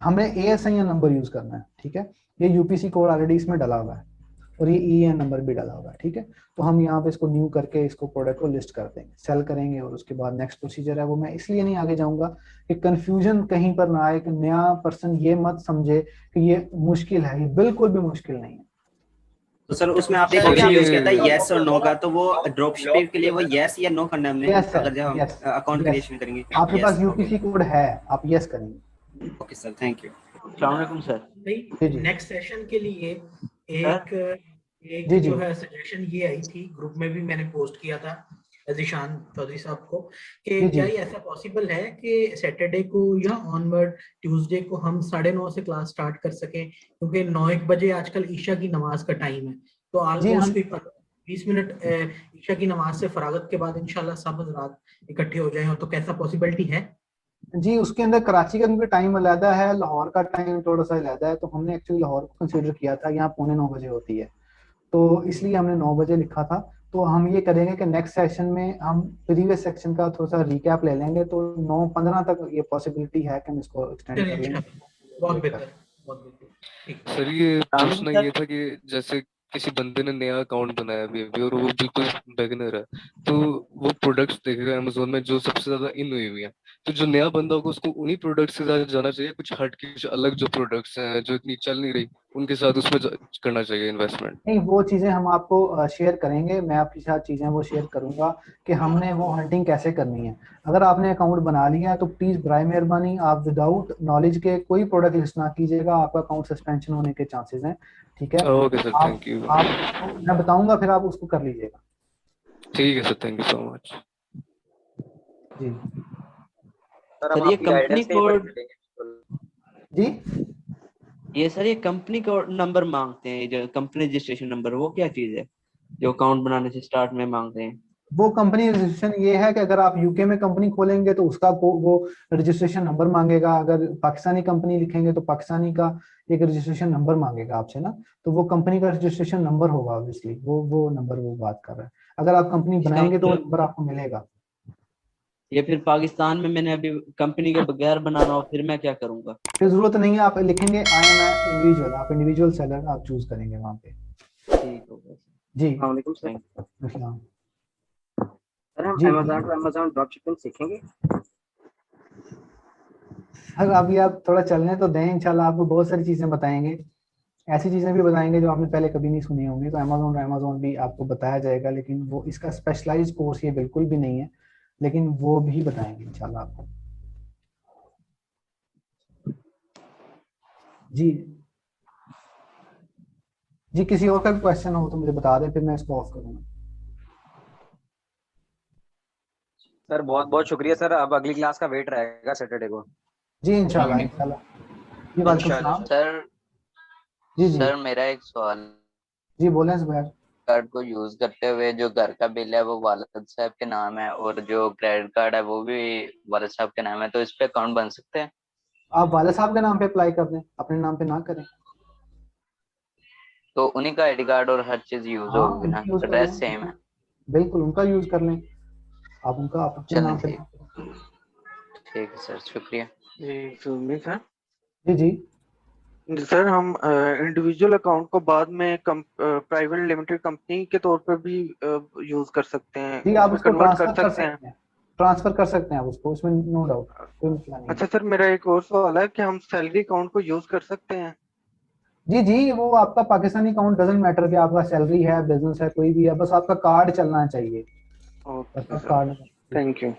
हमें ASIN नंबर यूज करना है, ठीक है, ये यूपीसी कोड ऑलरेडी इसमें डला हुआ है और ये EAN नंबर भी डला हुआ है, ठीक है, तो हम यहाँ पे इसको न्यू करके इसको प्रोडक्ट को लिस्ट कर देंगे, सेल करेंगे और उसके बाद नेक्स्ट प्रोसीजर है वो मैं इसलिए नहीं आगे जाऊंगा कि कंफ्यूजन कहीं पर ना आए, कि नया पर्सन ये मत समझे कि ये मुश्किल है, ये बिल्कुल भी मुश्किल नहीं है। तो सर उसमें आपने एक सर ऑप्शन यूज किया था ये यस और नो का, तो वो ड्रॉप शिपिंग के लिए वो यस या नो करना है हमने, यस अगर जब हम यस अकाउंट यस, क्रिएशन करेंगे? आपके यस, पास ओके यूपीसी कोड है, आप यस करेंगे। Okay sir, thank you. अस्सलाम वालेकुम सर। जी जी नेक्स्ट सेशन के लिए सर, एक जी जी जो है सजेशन ये आई थी, ग्रुप में भी मैंने पोस्ट किया था जीशान चौधरी साहब को, कि जी क्या जी ये ऐसा पॉसिबल है कि सैटरडे को या ऑनवर्ड ट्यूसडे को हम 9:30 से क्लास स्टार्ट कर सकें, क्योंकि 9-1 बजे आजकल ईशा की नमाज का टाइम है, तो जी ऑलमोस्ट हम 20 मिनट ईशा की नमाज से फरागत के बाद इंशाल्लाह सब रात इकट्ठे हो जाएं, तो कैसा पॉसिबिलिटी है? जी, उसके अंदर कराची का क्योंकि टाइम अलग है, लाहौर का टाइम थोड़ा सा अलग है, तो हमने एक्चुअली लाहौर को कंसीडर किया था, यहाँ 8:45 बजे होती है, तो इसलिए हमने 9 बजे लिखा था। तो हम ये करेंगे कि नेक्स्ट सेशन में हम प्रीवियस सेक्शन का थोड़ा सा रिकैप ले लेंगे, तो 9:15 तक ये पॉसिबिलिटी है कि हम इसको एक्सटेंड कर लेंगे। बहुत बेहतर, बहुत बेहतर। सर ये पूछना ये था कि जैसे किसी बंदे ने नया अकाउंट बनाया अभी और वो बिल्कुल बिगिनर है, तो वो प्रोडक्ट्स देखेगा अमेज़न में जो सबसे ज्यादा इन हुई है, तो जो नया बंदा होगा उसको उन्हीं प्रोडक्ट्स के साथ जाना चाहिए, कुछ हट के कुछ अलग जो प्रोडक्ट्स हैं जो इतनी चल नहीं रही उनके साथ उसमें करना चाहिए इन्वेस्टमेंट? नहीं, वो चीज़ें हम आपको शेयर करेंगे, मैं आपके साथ चीज़ें वो शेयर करूंगा कि हमने वो हंटिंग कैसे करनी है। अगर आपने अकाउंट बना लिया तो प्लीज़ बराए मेहरबानी आप विदाउट नॉलेज के कोई प्रोडक्ट लिस्ट ना कीजिएगा, आपका अकाउंट सस्पेंशन होने के चांसेस हैं, ठीक है। Okay sir, thank you. आप मैं बताऊंगा फिर आप उसको कर लीजिएगा। ठीक है sir, thank you so much. जी सर ये कंपनी कोड, जी ये सर ये कंपनी कोड नंबर मांगते हैं, जो कंपनी रजिस्ट्रेशन नंबर, वो क्या चीज है जो अकाउंट बनाने से स्टार्ट में मांगते हैं? वो कंपनी रजिस्ट्रेशन ये है कि अगर आप यूके में कंपनी खोलेंगे तो उसका वो रजिस्ट्रेशन नंबर मांगेगा, अगर पाकिस्तानी कंपनी लिखेंगे तो पाकिस्तानी का एक रजिस्ट्रेशन नंबर मांगेगा आपसे ना, तो वो कंपनी का रजिस्ट्रेशन नंबर होगा ऑब्वियसली, वो नंबर वो बात कर रहा है। अगर आप कंपनी बनाएंगे तो वो नंबर आपको मिलेगा। ये फिर पाकिस्तान में मैंने अभी कंपनी के बगैर बनाना हो, फिर मैं क्या करूंगा? फिर जरूरत नहीं है, आप लिखेंगे आई एम इंडिविजुअल, आप इंडिविजुअल सेलर आप चूज करेंगे वहाँ पे। ठीक होगा जी सर। अस्सलाम। सर हम जी अमेज़न टू अमेज़न ड्रॉपशिपिंग सीखेंगे? सर अभी आप थोड़ा चलने तो दें, इंशाल्लाह आपको बहुत सारी चीजें बताएंगे, ऐसी चीजें भी बताएंगे जो आपने पहले कभी नहीं सुनी होंगी, तो अमेज़न भी आपको बताया जाएगा, लेकिन वो इसका स्पेशलाइज्ड कोर्स ये बिल्कुल भी नहीं है, लेकिन वो भी बताएंगे इंशाल्लाह आपको। जी जी, किसी और का क्वेश्चन हो तो मुझे बता दें, फिर मैं इसको ऑफ करूंगा। सर बहुत बहुत शुक्रिया सर, अब अगली क्लास का वेट रहेगा सैटरडे को। जी इंशाल्लाह इंशाल्लाह। जी वालेकुम सलाम। सर जी जी सर मेरा एक सवाल जी बोलें जुबैर। कार्ड को यूज करते हुए जो घर का बिल है वो वालिद साहब के नाम है और जो क्रेडिट कार्ड है वो भी वालिद साहब के नाम है, तो इस पे अकाउंट बन सकते हैं? आप वाले साहब के नाम पे अप्लाई कर दें, अपने नाम पे ना करें। तो उन्हीं का आईडी कार्ड और हर चीज यूज हाँ होगी ना, यूज कर एड्रेस लें, सेम है? बिल्कुल उनका यूज कर लें, आप उनका आप अपने चलें नाम पे। ठीक है सर, शुक्रिया। सर जी जी सर हम इंडिविजुअल अकाउंट को बाद में प्राइवेट लिमिटेड कंपनी के तौर पर भी यूज कर सकते हैं, जी, आप उसमें उसको कन्वर्ट ट्रांसफर कर कर सकते हैं। सकते हैं, ट्रांसफर कर सकते हैं आप उसको, उसमें नो डाउट, कोई मसला नहीं है। अच्छा सर, मेरा एक और सवाल है कि हम सैलरी अकाउंट को यूज कर सकते हैं? जी जी, वो आपका पाकिस्तानी अकाउंट डजंट मैटर कि आपका सैलरी है, बिजनेस है, कोई भी है, बस आपका कार्ड चलना चाहिए। ओके बस सर, कार्ड। Thank you.